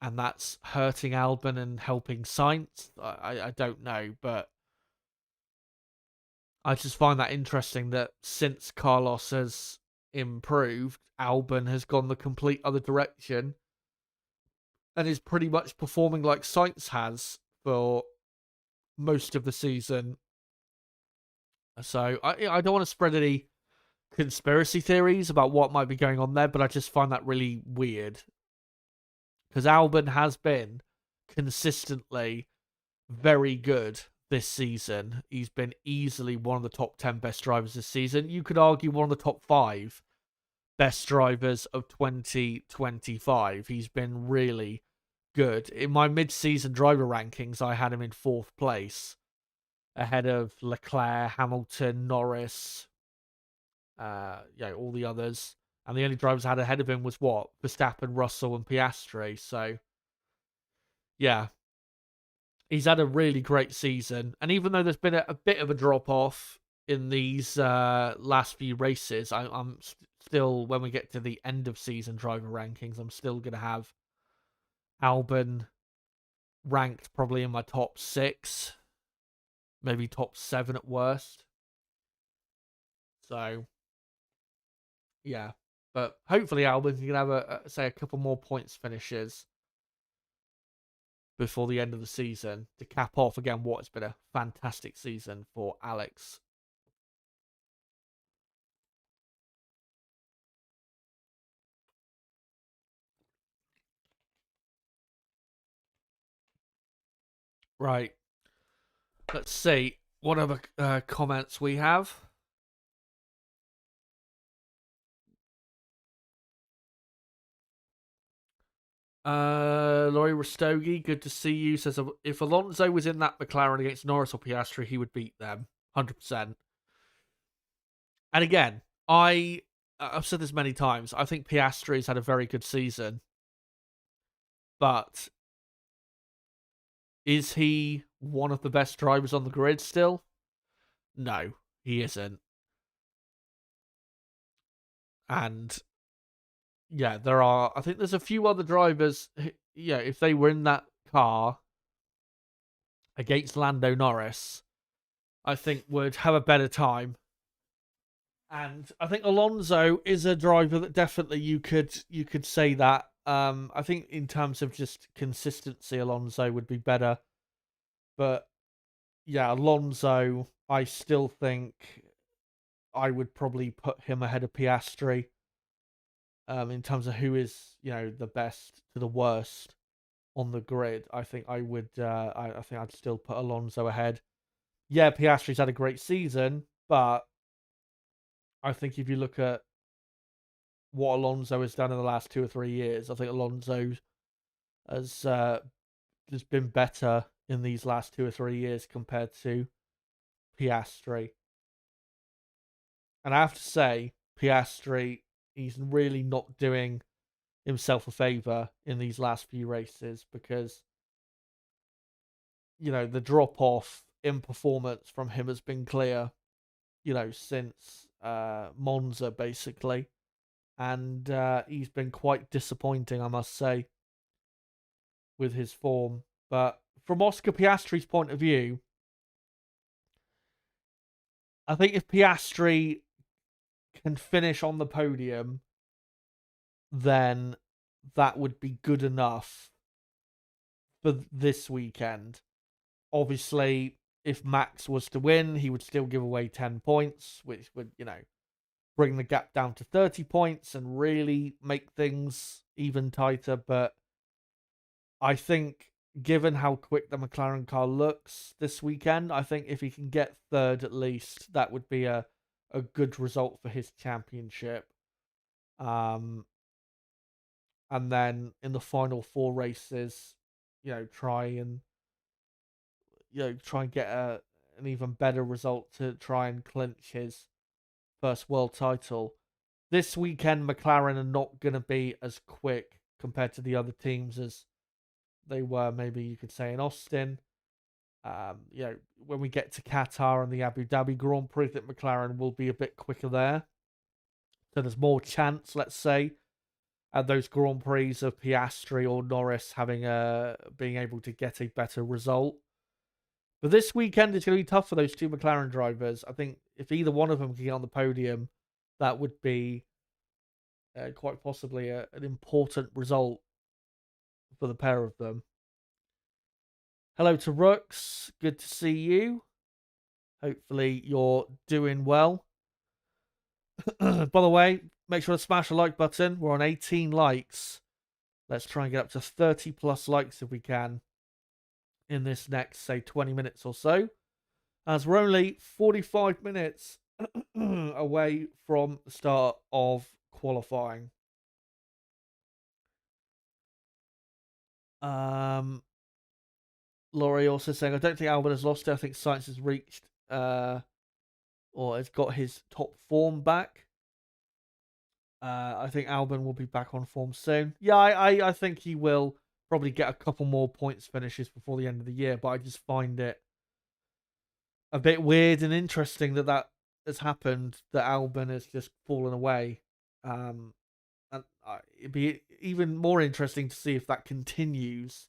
and that's hurting Albon and helping Sainz. I don't know, but I just find that interesting that since Carlos has improved, Albon has gone the complete other direction and is pretty much performing like Sainz has for most of the season. So I don't want to spread any conspiracy theories about what might be going on there, but I just find that really weird, because Albon has been consistently very good this season. He's been easily one of the top 10 best drivers this season. You could argue one of the top 5 best drivers of 2025. He's been really good. In my mid-season driver rankings, I had him in 4th place, ahead of Leclerc, Hamilton, Norris, all the others. And the only drivers I had ahead of him was what? Verstappen, Russell, and Piastri. So, yeah, he's had a really great season. And even though there's been a bit of a drop-off in these last few races, I'm still, when we get to the end of season driver rankings, I'm still going to have Albon ranked probably in my top 6, maybe top 7 at worst. So, yeah. But hopefully Albon can have a couple more points finishes before the end of the season to cap off again what has been a fantastic season for Alex. Right. Let's see what other comments we have. Laurie Rastogi, good to see you, says if Alonso was in that McLaren against Norris or Piastri, he would beat them 100%. And again, I've said this many times. I think Piastri's had a very good season, But is he one of the best drivers on the grid still? No, he isn't. And yeah, I think there's a few other drivers, yeah, if they were in that car against Lando Norris, I think would have a better time. And I think Alonso is a driver that definitely you could say that. I think in terms of just consistency, Alonso would be better. But yeah, Alonso, I still think I would probably put him ahead of Piastri. In terms of who is, the best to the worst on the grid, I think I would. I think I'd still put Alonso ahead. Yeah, Piastri's had a great season, but I think if you look at what Alonso has done in the last 2 or 3 years, I think Alonso has been better in these last 2 or 3 years compared to Piastri. And I have to say, Piastri, he's really not doing himself a favour in these last few races because, the drop off in performance from him has been clear, since Monza, basically. And he's been quite disappointing, I must say, with his form. But from Oscar Piastri's point of view, I think if Piastri can finish on the podium, then that would be good enough for this weekend. Obviously, if Max was to win, he would still give away 10 points, which would, bring the gap down to 30 points and really make things even tighter. But I think, given how quick the McLaren car looks this weekend, I think if he can get third at least, that would be a good result for his championship. And then in the final 4 races, try and get an even better result to try and clinch his first world title. This weekend, McLaren are not going to be as quick compared to the other teams as they were, maybe you could say, in Austin. When we get to Qatar and the Abu Dhabi Grand Prix, that McLaren will be a bit quicker there. So there's more chance, let's say, at those Grand Prix of Piastri or Norris being able to get a better result. But this weekend is going to be tough for those two McLaren drivers. I think if either one of them can get on the podium, that would be quite possibly an important result for the pair of them. Hello to Rooks. Good to see you. Hopefully you're doing well. By the way, make sure to smash the like button. We're on 18 likes. Let's try and get up to 30 plus likes if we can in this next, say, 20 minutes or so. As we're only 45 minutes away from the start of qualifying. Laurie also saying, I don't think Albon has lost it. I think Sainz has reached or has got his top form back. I think Albon will be back on form soon. Yeah, I think he will probably get a couple more points finishes before the end of the year, but I just find it a bit weird and interesting that has happened, that Albon has just fallen away. And it'd be even more interesting to see if that continues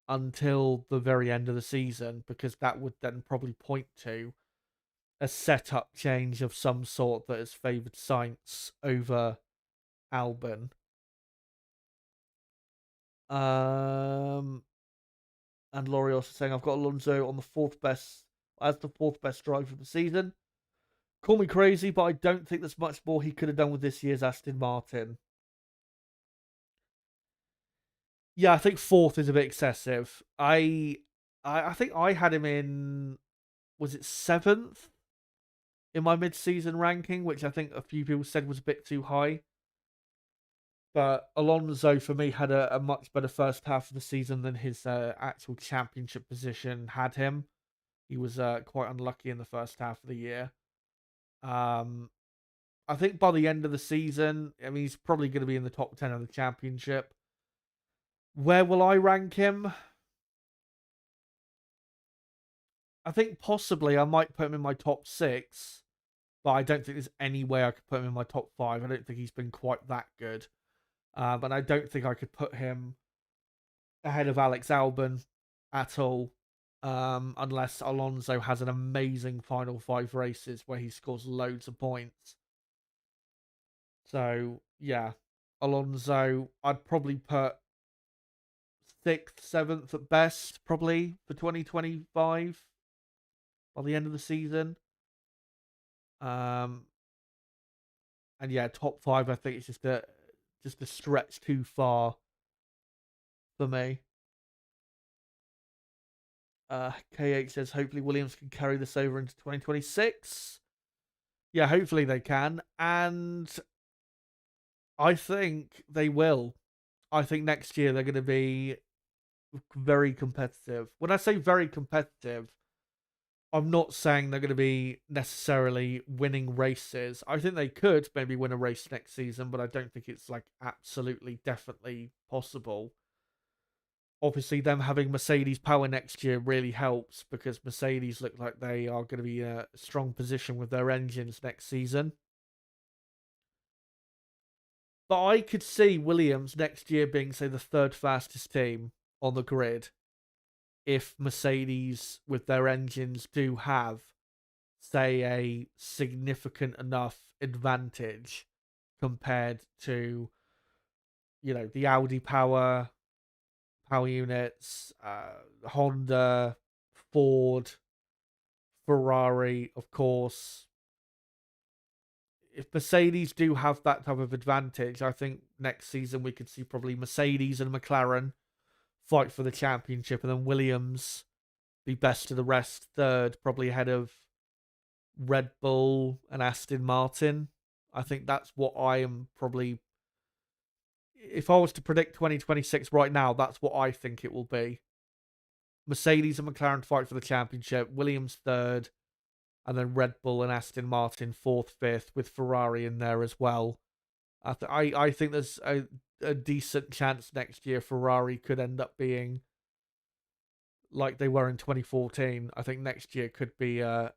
until the very end of the season, because that would then probably point to a setup change of some sort that has favoured Sainz over Albon. And Laurie also saying, I've got Alonso on the fourth best driver of the season. Call me crazy, but I don't think there's much more he could have done with this year's Aston Martin. Yeah, I think fourth is a bit excessive. I think I had him in, was it seventh in my mid-season ranking, which I think a few people said was a bit too high. But Alonso, for me, had a much better first half of the season than his actual championship position had him. He was quite unlucky in the first half of the year. I think by the end of the season, I mean, he's probably going to be in the top 10 of the championship. Where will I rank him? I think possibly I might put him in my top 6, but I don't think there's any way I could put him in my top 5. I don't think he's been quite that good. But I don't think I could put him ahead of Alex Albon at all, unless Alonso has an amazing final 5 races where he scores loads of points. So, yeah, Alonso, I'd probably put 6th, 7th at best, probably, for 2025 by the end of the season. And yeah, top 5, I think it's just a stretch too far for me. KH says hopefully Williams can carry this over into 2026. Yeah, hopefully they can. And I think they will. I think next year they're going to be very competitive. When I say very competitive, I'm not saying they're going to be necessarily winning races. I think they could maybe win a race next season, but I don't think it's like absolutely definitely possible. Obviously, them having Mercedes power next year really helps because Mercedes look like they are going to be in a strong position with their engines next season. But I could see Williams next year being, say, the 3rd fastest team on the grid if Mercedes, with their engines, do have, say, a significant enough advantage compared to, the Audi power units, Honda, Ford, Ferrari, of course. If Mercedes do have that type of advantage, I think next season we could see probably Mercedes and McLaren fight for the championship, and then Williams be best of the rest, 3rd, probably ahead of Red Bull and Aston Martin. I think that's what I am probably. If I was to predict 2026 right now, that's what I think it will be. Mercedes and McLaren fight for the championship, Williams 3rd, and then Red Bull and Aston Martin 4th, 5th, with Ferrari in there as well. I think there's a decent chance next year Ferrari could end up being like they were in 2014. I think next year could be a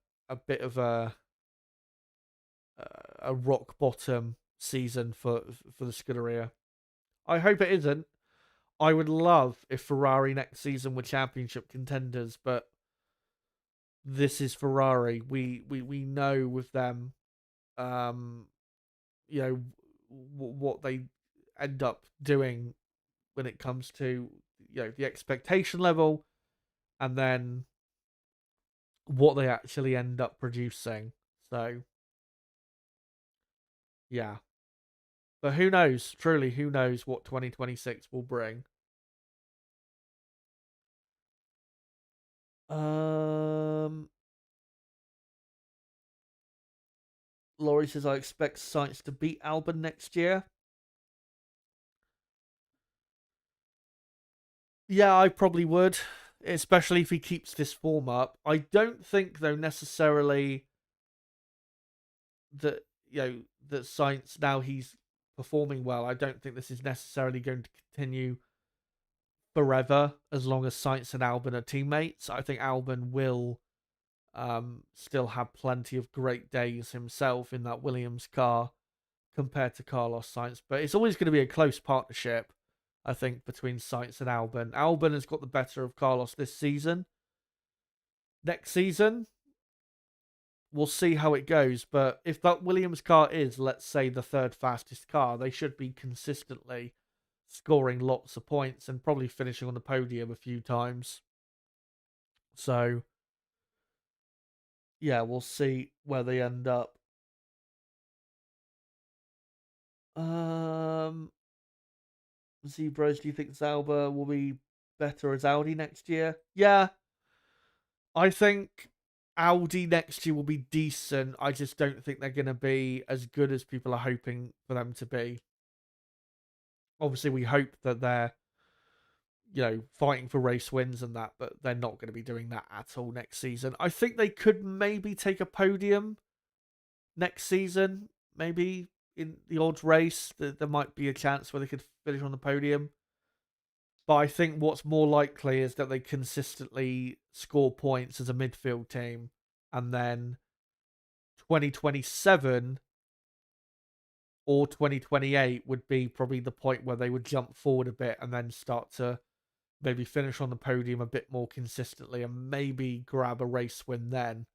bit of a rock bottom season for the Scuderia. I hope it isn't. I would love if Ferrari next season were championship contenders, but this is Ferrari. We know with them, um, what they end up doing when it comes to the expectation level, and then what they actually end up producing. So yeah, but who knows? Truly, who knows what 2026 will bring? Laurie says I expect Sainz to beat Albon next year. Yeah, I probably would, especially if he keeps this form up. I don't think, though, necessarily that that Sainz, now he's performing well, I don't think this is necessarily going to continue forever as long as Sainz and Albon are teammates. I think Albon will still have plenty of great days himself in that Williams car compared to Carlos Sainz, but it's always going to be a close partnership, I think, between Sainz and Albon. Albon has got the better of Carlos this season. Next season, we'll see how it goes, but if that Williams car is, let's say, the 3rd fastest car, they should be consistently scoring lots of points and probably finishing on the podium a few times. So yeah, we'll see where they end up. Zebras, do you think Zauber will be better as Audi next year? Yeah, I think Audi next year will be decent. I just don't think they're going to be as good as people are hoping for them to be. Obviously, we hope that they're, fighting for race wins and that, but they're not going to be doing that at all next season. I think they could maybe take a podium next season, maybe in the odds race. There might be a chance where they could finish on the podium. But I think what's more likely is that they consistently score points as a midfield team, and then 2027 or 2028 would be probably the point where they would jump forward a bit and then start to maybe finish on the podium a bit more consistently and maybe grab a race win then.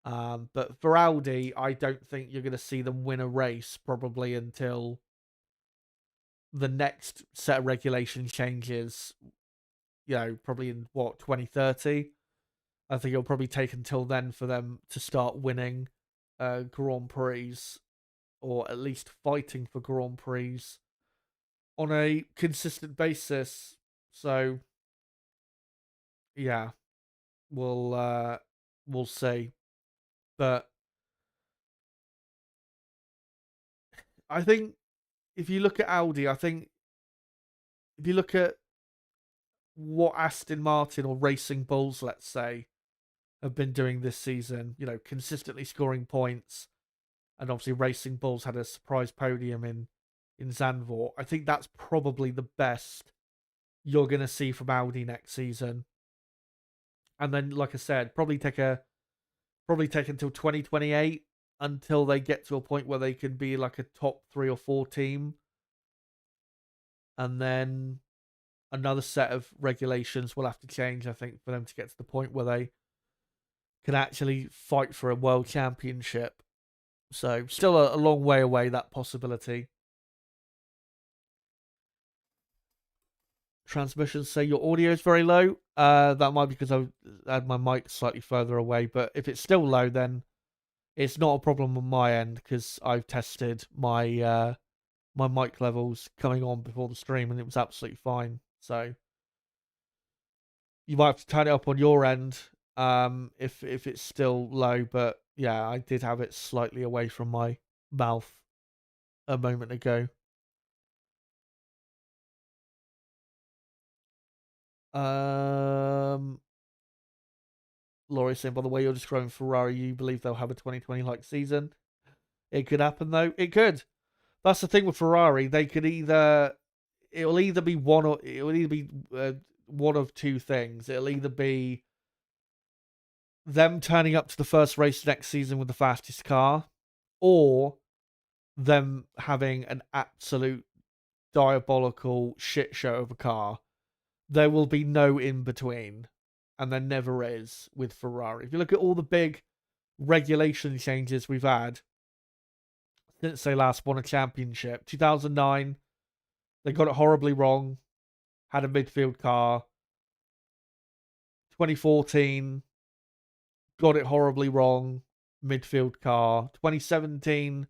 But for Audi, I don't think you're going to see them win a race probably until the next set of regulation changes, probably in 2030. I think it'll probably take until then for them to start winning Grand Prix, or at least fighting for Grand Prix on a consistent basis. So yeah, we'll see. But I think if you look at Audi, I think if you look at what Aston Martin or Racing Bulls, let's say, have been doing this season, consistently scoring points, and obviously Racing Bulls had a surprise podium in Zandvoort. I think that's probably the best you're going to see from Audi next season. And then, like I said, probably take until 2028 until they get to a point where they can be like a top 3 or 4 team. And then another set of regulations will have to change, I think, for them to get to the point where they can actually fight for a world championship. So still a long way away, that possibility. Transmissions say your audio is very low. That might be because I had my mic slightly further away, but if it's still low, then it's not a problem on my end because I've tested my my mic levels coming on before the stream and it was absolutely fine. So you might have to turn it up on your end if it's still low, but yeah, I did have it slightly away from my mouth a moment ago. Laurie saying, by the way you're describing Ferrari, you believe they'll have a 2020 like season? It could happen though. It could. That's the thing with Ferrari. They could it'll either be one of two things. It'll either be them turning up to the first race next season with the fastest car, or them having an absolute diabolical shit show of a car. There will be no in between, and there never is with Ferrari. If you look at all the big regulation changes we've had since they last won a championship, 2009, they got it horribly wrong, had a midfield car. 2014, got it horribly wrong, midfield car. 2017,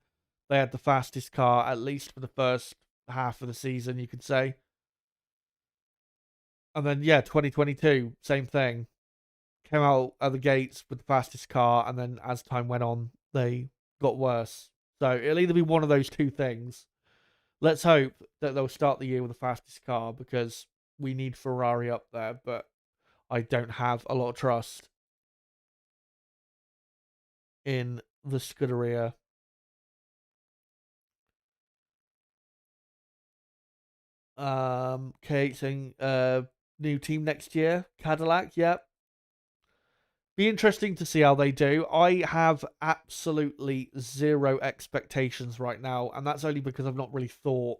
they had the fastest car, at least for the first half of the season, you could say. And then, 2022, same thing. Came out of the gates with the fastest car, and then as time went on, they got worse. So it'll either be one of those two things. Let's hope that they'll start the year with the fastest car because we need Ferrari up there, but I don't have a lot of trust in the Scuderia. Kate saying new team next year, Cadillac, yep. Be interesting to see how they do. I have absolutely zero expectations right now, and that's only because I've not really thought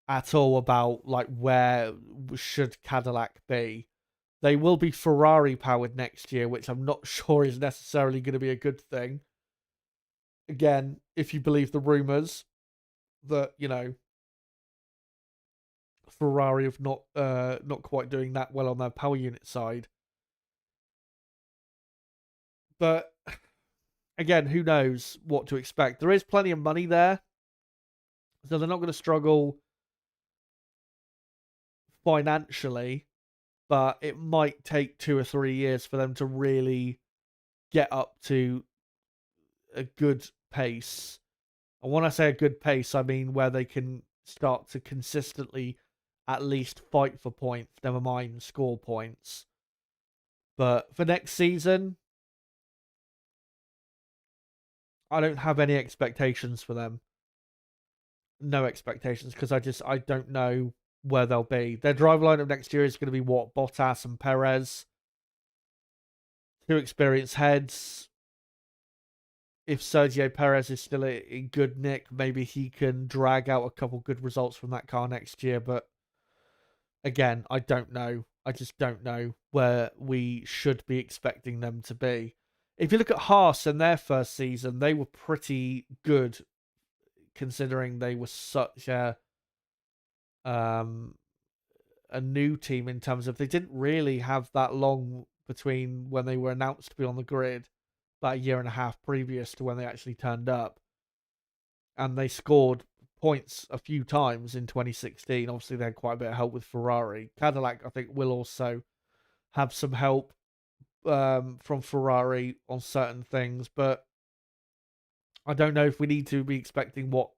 at all about like where should Cadillac be. They will be Ferrari powered next year, which I'm not sure is necessarily going to be a good thing. Again, if you believe the rumors that, Ferrari have not quite doing that well on their power unit side. But again, who knows what to expect. There is plenty of money there, so they're not going to struggle financially, but it might take 2 or 3 years for them to really get up to a good pace. And when I say a good pace, I mean where they can start to consistently at least fight for points, never mind score points. But for next season, I don't have any expectations for them. No expectations, because I don't know where they'll be. Their driver lineup next year is going to be what? Bottas and Perez. 2 experienced heads. If Sergio Perez is still in good nick, maybe he can drag out a couple good results from that car next year. But again, I don't know. I just don't know where we should be expecting them to be. If you look at Haas in their first season, they were pretty good considering they were such a new team in terms of they didn't really have that long between when they were announced to be on the grid, about a year and a half previous to when they actually turned up. And they scored points a few times in 2016. Obviously, they had quite a bit of help with Ferrari. Cadillac, I think, will also have some help from Ferrari on certain things. But I don't know if we need to be expecting what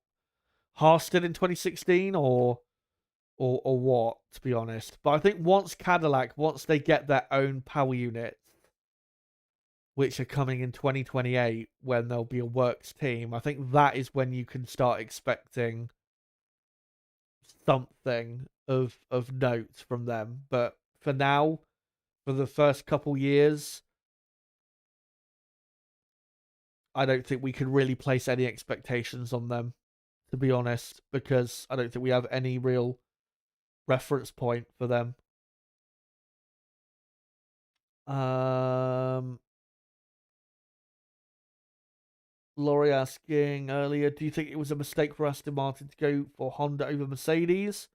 Haas did in 2016 or what, to be honest. But I think once they get their own power units, which are coming in 2028 when there'll be a works team, I think that is when you can start expecting something of note from them. But for now, for the first couple years, I don't think we can really place any expectations on them, to be honest, because I don't think we have any real reference point for them. Laurie asking earlier, do you think it was a mistake for Aston Martin to go for Honda over Mercedes?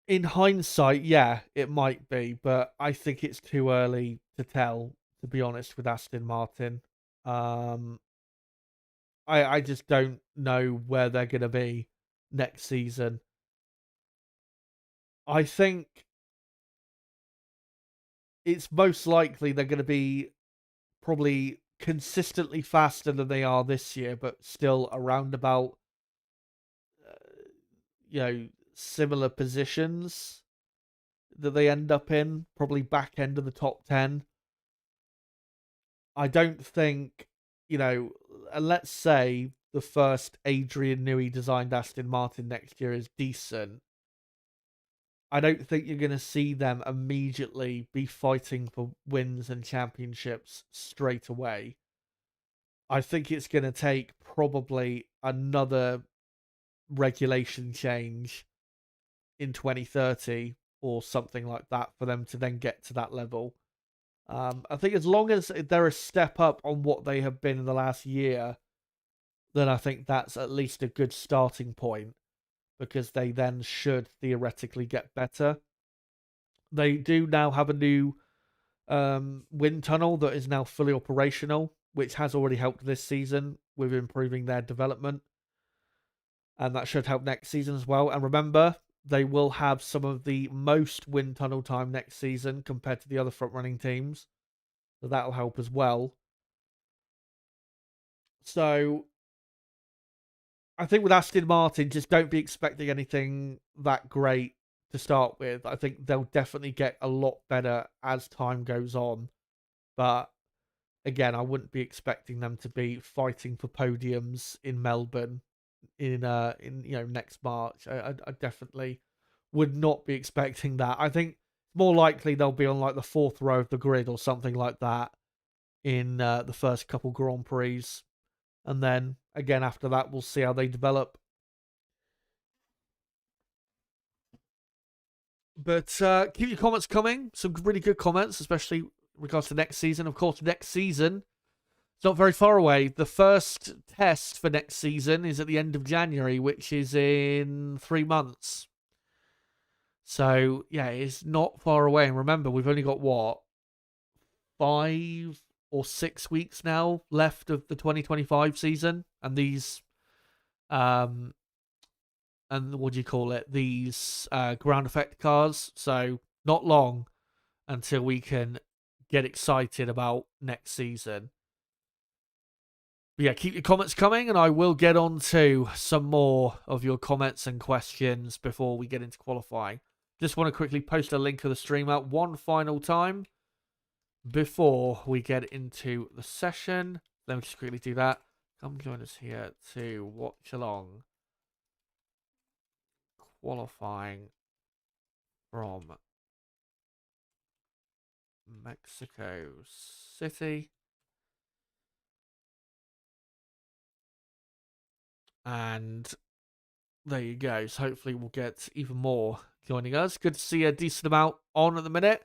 In hindsight, yeah, it might be, but I think it's too early to tell, to be honest, with Aston Martin. I just don't know where they're going to be next season. I think it's most likely they're going to be probably consistently faster than they are this year, but still around about, similar positions that they end up in, probably back end of the top 10. I don't think, and let's say the first Adrian Newey designed Aston Martin next year is decent. I don't think you're going to see them immediately be fighting for wins and championships straight away. I think it's going to take probably another regulation change in 2030 or something like that for them to then get to that level. I think as long as they're a step up on what they have been in the last year, then I think that's at least a good starting point, because they then should theoretically get better. They do now have a new wind tunnel that is now fully operational, which has already helped this season with improving their development. And that should help next season as well. And remember, they will have some of the most wind tunnel time next season compared to the other front-running teams. So that'll help as well. So I think with Aston Martin, just don't be expecting anything that great to start with. I think they'll definitely get a lot better as time goes on. But again, I wouldn't be expecting them to be fighting for podiums in Melbourne in next March. I definitely would not be expecting that. I think more likely they'll be on like the 4th row of the grid or something like that in the first couple Grand Prix. And then, again, after that, we'll see how they develop. But keep your comments coming. Some really good comments, especially in regards to next season. Of course, next season, it's not very far away. The first test for next season is at the end of January, which is in 3 months. So, yeah, it's not far away. And remember, we've only got, 5 or 6 weeks now left of the 2025 season, and these and what do you call it, these ground effect cars. So not long until we can get excited about next season. But yeah, keep your comments coming, and I will get on to some more of your comments and questions before we get into qualifying. Just want to quickly post a link of the stream out one final time before we get into the session. Let me just quickly do that. come join us here to watch along qualifying from Mexico City. And there you go. So hopefully we'll get even more joining us. Good to see a decent amount on at the minute.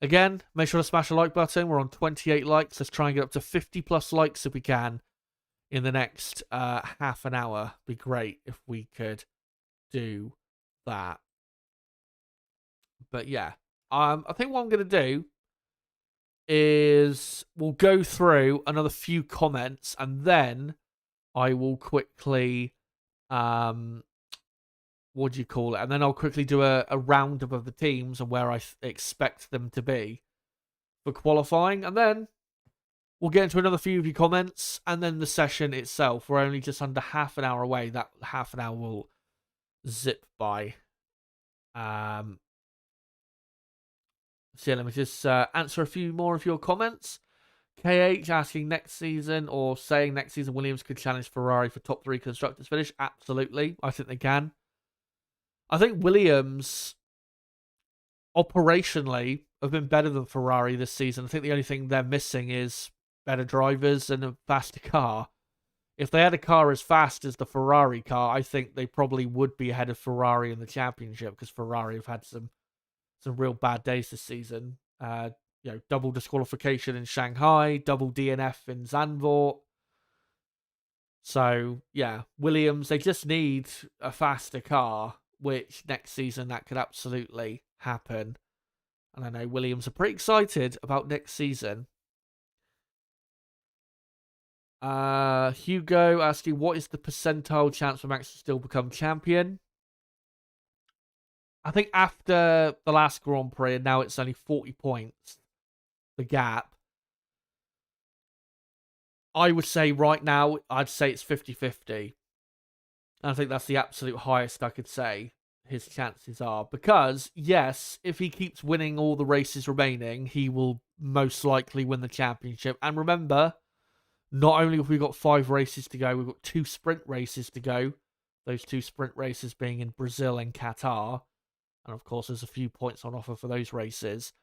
Again, make sure to smash the like button. We're on 28 likes. Let's try and get up to 50 plus likes if we can in the next half an hour. Be great if we could do that. But yeah, I think what I'm going to do is we'll go through another few comments and then I will quickly what do you call it? And then I'll quickly do a roundup of the teams and where I expect them to be for qualifying. And then we'll get into another few of your comments. And then the session itself. We're only just under half an hour away. That half an hour will zip by. So yeah, let me just answer a few more of your comments. KH asking next season or saying next season Williams could challenge Ferrari for top 3 constructors finish. Absolutely. I think they can. I think Williams, operationally, have been better than Ferrari this season. I think the only thing they're missing is better drivers and a faster car. If they had a car as fast as the Ferrari car, I think they probably would be ahead of Ferrari in the championship because Ferrari have had some real bad days this season. Double disqualification in Shanghai, double DNF in Zandvoort. So, yeah, Williams, they just need a faster car, which next season that could absolutely happen. And I know Williams are pretty excited about next season. Hugo asking, what is the percentile chance for Max to still become champion? I think after the last Grand Prix, and now it's only 40 points, the gap. I would say right now, I'd say it's 50-50. And I think that's the absolute highest I could say his chances are. Because, yes, if he keeps winning all the races remaining, he will most likely win the championship. And remember, not only have we got 5 races to go, we've got 2 sprint races to go. Those 2 sprint races being in Brazil and Qatar. And of course, there's a few points on offer for those races.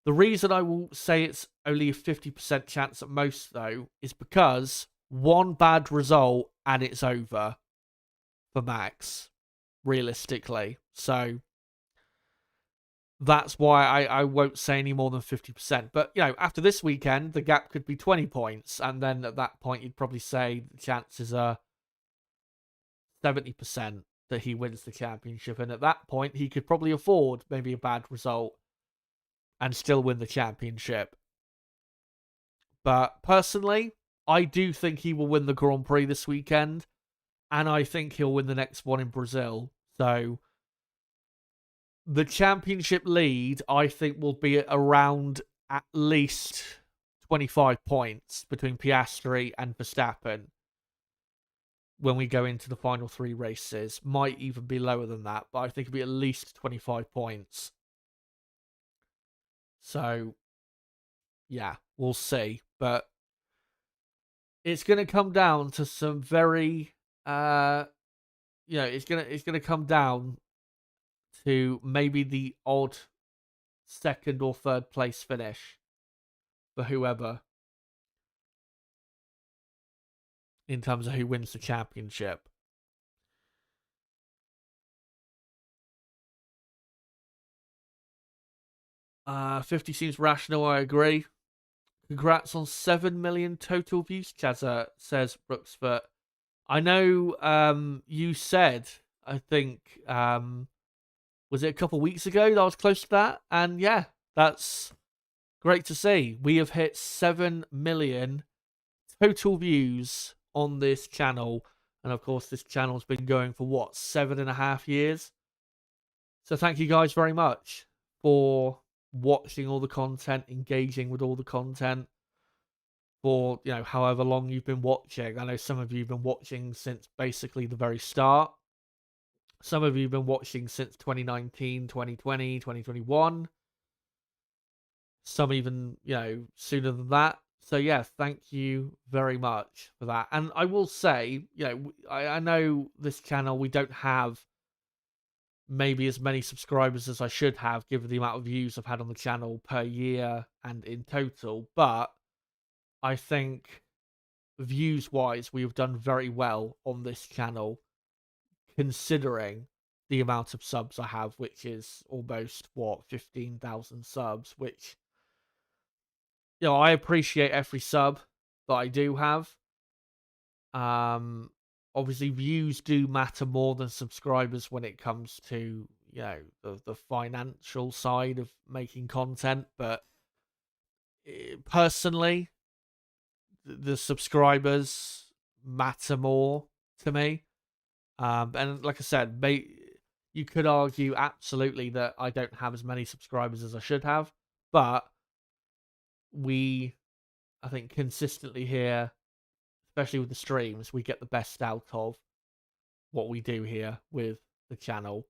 The reason I will say it's only a 50% chance at most, though, is because one bad result and it's over for Max, realistically. So that's why I won't say any more than 50%. But, after this weekend, the gap could be 20 points. And then at that point, you'd probably say the chances are 70% that he wins the championship. And at that point, he could probably afford maybe a bad result and still win the championship. But personally, I do think he will win the Grand Prix this weekend. And I think he'll win the next one in Brazil. So the championship lead, I think, will be around at least 25 points between Piastri and Verstappen when we go into the final 3 races. Might even be lower than that, but I think it'll be at least 25 points. So, yeah, we'll see. But it's going to come down to some very, it's going to come down to maybe the odd 2nd or 3rd place finish for whoever in terms of who wins the championship. 50 seems rational, I agree. Congrats on 7 million total views, Chazza, says Brooksfoot. I know you said, I think, was it a couple weeks ago that I was close to that? And yeah, that's great to see. We have hit 7 million total views on this channel. And of course, this channel's been going for 7.5 years? So thank you guys very much for watching all the content, engaging with all the content for, however long you've been watching. I know some of you have been watching since basically the very start. Some of you have been watching since 2019, 2020, 2021. Some even, sooner than that. So yeah, thank you very much for that. And I will say, I know this channel, we don't have maybe as many subscribers as I should have, given the amount of views I've had on the channel per year and in total. But I think views-wise, we have done very well on this channel, considering the amount of subs I have, which is almost, 15,000 subs, which, I appreciate every sub that I do have. Obviously, views do matter more than subscribers when it comes to, the financial side of making content. But personally, the subscribers matter more to me. And like I said, you could argue absolutely that I don't have as many subscribers as I should have, but I think consistently here, especially with the streams, we get the best out of what we do here with the channel.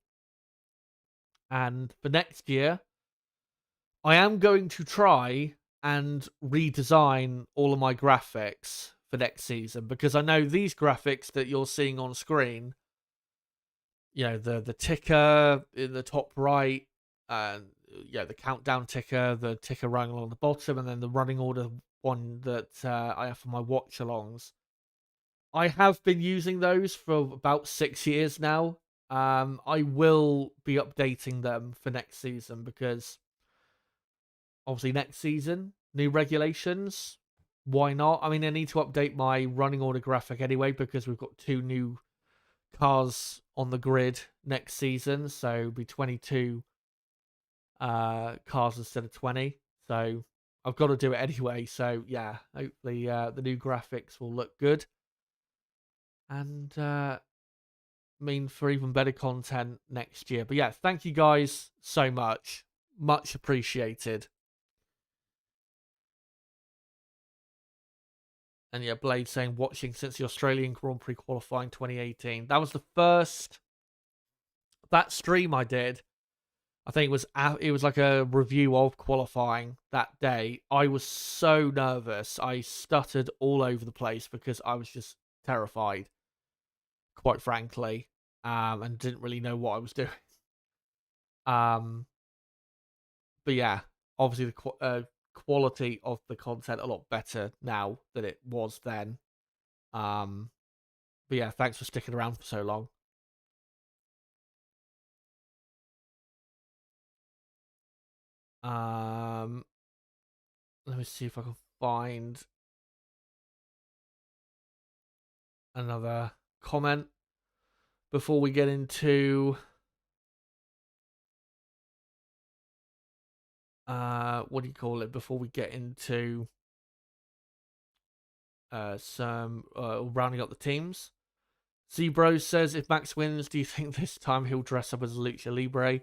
And for next year, I am going to try and redesign all of my graphics for next season, because I know these graphics that you're seeing on screen, the ticker in the top right, and the countdown ticker, the ticker running along the bottom, and then the running order one that I have for my watch-alongs. I have been using those for about 6 years now. I will be updating them for next season, because obviously next season, new regulations. Why not? I mean, I need to update my running order graphic anyway, because we've got 2 new cars on the grid next season. So it'll be 22 cars instead of 20. So I've got to do it anyway. So yeah, hopefully the new graphics will look good. And mean for even better content next year. But yeah, thank you guys so much. Much appreciated. And yeah, Blade saying, watching since the Australian Grand Prix qualifying 2018. That was the first, that stream I did, I think it was like a review of qualifying that day. I was so nervous. I stuttered all over the place because I was just terrified, quite frankly, and didn't really know what I was doing. But yeah, obviously the quality of the content a lot better now than it was then. But yeah, thanks for sticking around for so long. Let me see if I can find another comment before we get into what do you call it? Before we get into some rounding up the teams. Zebro says, if Max wins, do you think this time he'll dress up as Lucha Libre?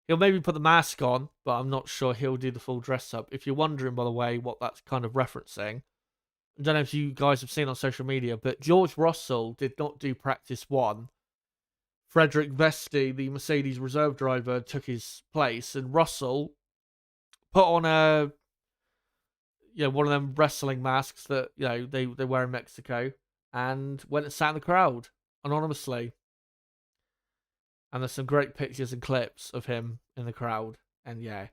He'll maybe put the mask on, but I'm not sure he'll do the full dress up. If you're wondering, by the way, what that's kind of referencing, I don't know if you guys have seen on social media, but George Russell did not do practice 1. Frederick Vesti, the Mercedes reserve driver, took his place, and Russell put on one of them wrestling masks that they wear in Mexico, and went and sat in the crowd anonymously. And there's some great pictures and clips of him in the crowd. And yeah,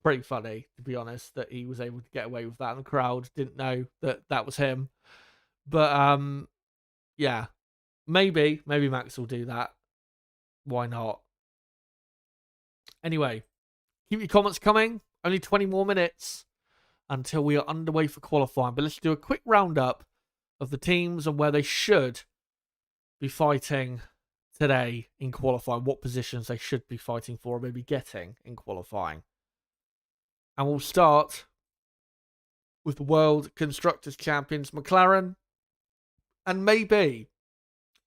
pretty funny, to be honest, that he was able to get away with that. And the crowd didn't know that that was him. But yeah, maybe Max will do that. Why not? Anyway, keep your comments coming. Only 20 more minutes until we are underway for qualifying. But let's do a quick roundup of the teams and where they should be fighting today in qualifying, what positions they should be fighting for or maybe getting in qualifying. And we'll start with the World Constructors Champions McLaren. And maybe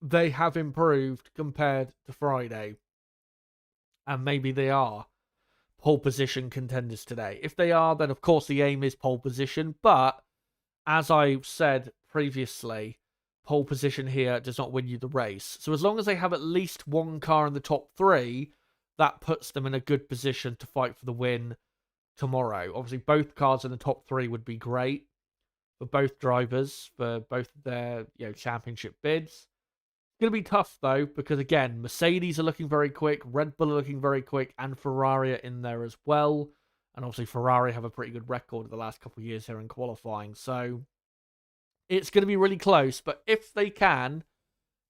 they have improved compared to Friday. And maybe they are pole position contenders today. If they are, then of course the aim is pole position. But as I've said previously, pole position here does not win you the race. So as long as they have at least one car in the top 3, that puts them in a good position to fight for the win tomorrow. Obviously, both cars in the top 3 would be great for both drivers, for both of their championship bids. It's going to be tough, though, because, again, Mercedes are looking very quick, Red Bull are looking very quick, and Ferrari are in there as well. And obviously, Ferrari have a pretty good record the last couple of years here in qualifying. So it's going to be really close. But if they can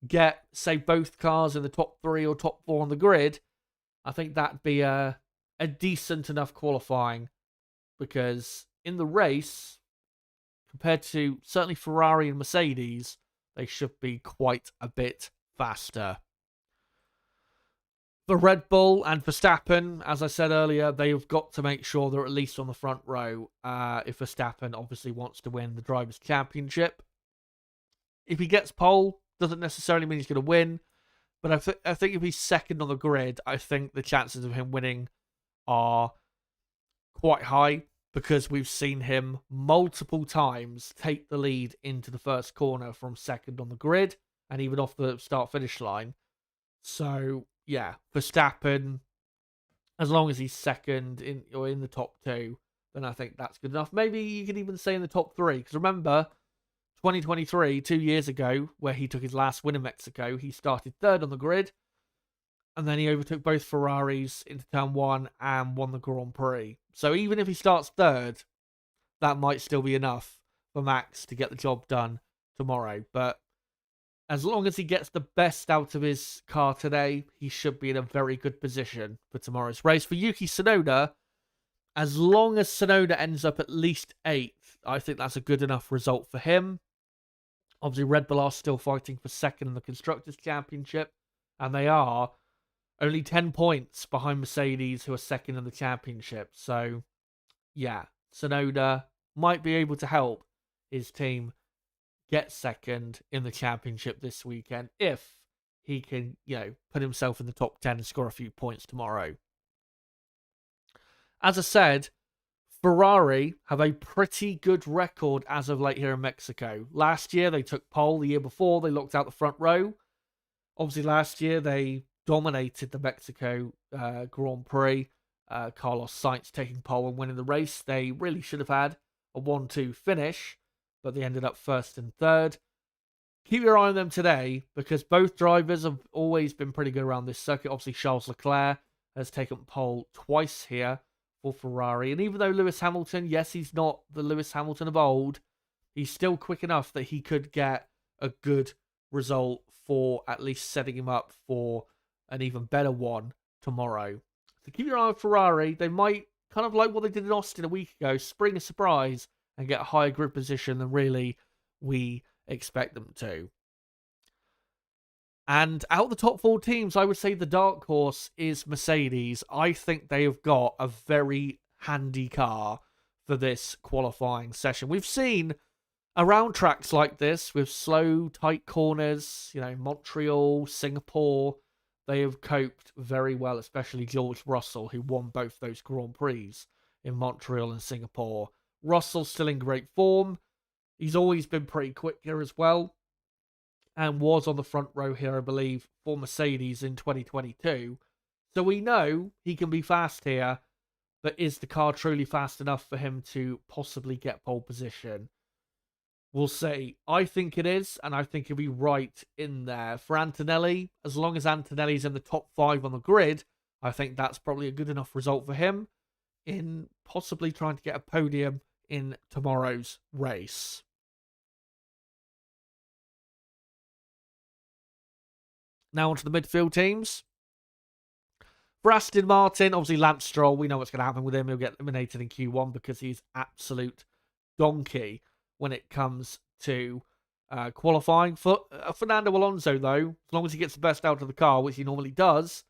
get, say, both cars in the top 3 or top 4 on the grid, I think that'd be a decent enough qualifying. Because in the race, compared to certainly Ferrari and Mercedes, they should be quite a bit faster. For Red Bull and Verstappen, as I said earlier, they've got to make sure they're at least on the front row if Verstappen obviously wants to win the Drivers' Championship. If he gets pole, doesn't necessarily mean he's going to win, but I think if he's second on the grid, I think the chances of him winning are quite high, because we've seen him multiple times take the lead into the first corner from second on the grid and even off the start-finish line. So, yeah, Verstappen, as long as he's second or in the top 2, then I think that's good enough. Maybe you could even say in the top 3, because remember, 2023, 2 years ago, where he took his last win in Mexico, he started third on the grid, and then he overtook both Ferraris into turn 1 and won the Grand Prix. So even if he starts third, that might still be enough for Max to get the job done tomorrow. But as long as he gets the best out of his car today, he should be in a very good position for tomorrow's race. For Yuki Tsunoda, as long as Tsunoda ends up at least 8th, I think that's a good enough result for him. Obviously, Red Bull are still fighting for second in the Constructors' Championship, and they are only 10 points behind Mercedes, who are second in the championship. So, yeah, Tsunoda might be able to help his team get second in the championship this weekend if he can, put himself in the top 10 and score a few points tomorrow. As I said, Ferrari have a pretty good record as of late here in Mexico. Last year, they took pole. The year before, they locked out the front row. Obviously, last year, they dominated the Mexico Grand Prix. Carlos Sainz taking pole and winning the race. They really should have had a 1-2 finish, but they ended up first and third. Keep your eye on them today, because both drivers have always been pretty good around this circuit. Obviously, Charles Leclerc has taken pole twice here for Ferrari. And even though Lewis Hamilton, yes, he's not the Lewis Hamilton of old, he's still quick enough that he could get a good result for at least setting him up for an even better one tomorrow. So keep your eye on Ferrari. They might, kind of like what they did in Austin a week ago, spring a surprise and get a higher grid position than really we expect them to. And out of the top 4 teams, I would say the dark horse is Mercedes. I think they have got a very handy car for this qualifying session. We've seen around tracks like this, with slow, tight corners, Montreal, Singapore, they have coped very well, especially George Russell, who won both those Grand Prix in Montreal and Singapore. Russell's still in great form. He's always been pretty quick here as well, and was on the front row here, I believe, for Mercedes in 2022. So we know he can be fast here, but is the car truly fast enough for him to possibly get pole position? We'll see. I think it is, and I think he'll be right in there. For Antonelli, as long as Antonelli's in the top 5 on the grid, I think that's probably a good enough result for him in possibly trying to get a podium in tomorrow's race. Now onto the midfield teams. For Aston Martin, obviously Lance Stroll, we know what's going to happen with him. He'll get eliminated in Q1 because he's absolute donkey when it comes to qualifying. For Fernando Alonso, though, as long as he gets the best out of the car, which he normally does,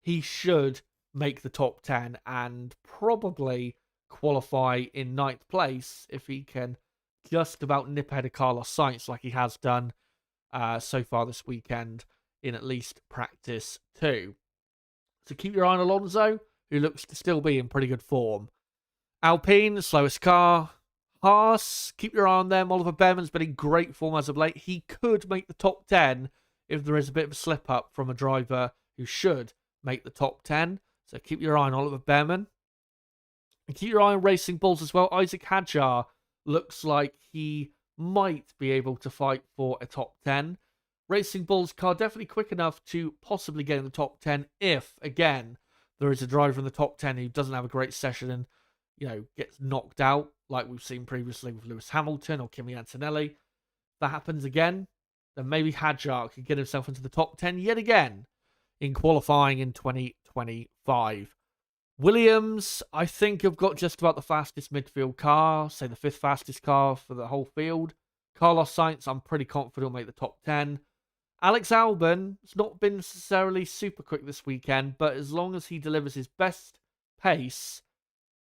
he should make the top 10 and probably qualify in 9th place if he can just about nip ahead of Carlos Sainz like he has done so far this weekend in at least practice 2. So keep your eye on Alonso, who looks to still be in pretty good form. Alpine, the slowest car. Haas, keep your eye on them. Oliver Behrman's been in great form as of late. He could make the top 10 if there is a bit of a slip-up from a driver who should make the top 10. So keep your eye on Oliver Behrman. And keep your eye on Racing Bulls as well. Isaac Hadjar looks like he might be able to fight for a top 10. Racing Bulls car definitely quick enough to possibly get in the top 10 if, again, there is a driver in the top 10 who doesn't have a great session and, gets knocked out like we've seen previously with Lewis Hamilton or Kimi Antonelli. If that happens again, then maybe Hadjar could get himself into the top 10 yet again in qualifying in 2025. Williams, I think, have got just about the fastest midfield car, say the 5th fastest car for the whole field. Carlos Sainz, I'm pretty confident will make the top 10. Alex Albon has not been necessarily super quick this weekend, but as long as he delivers his best pace,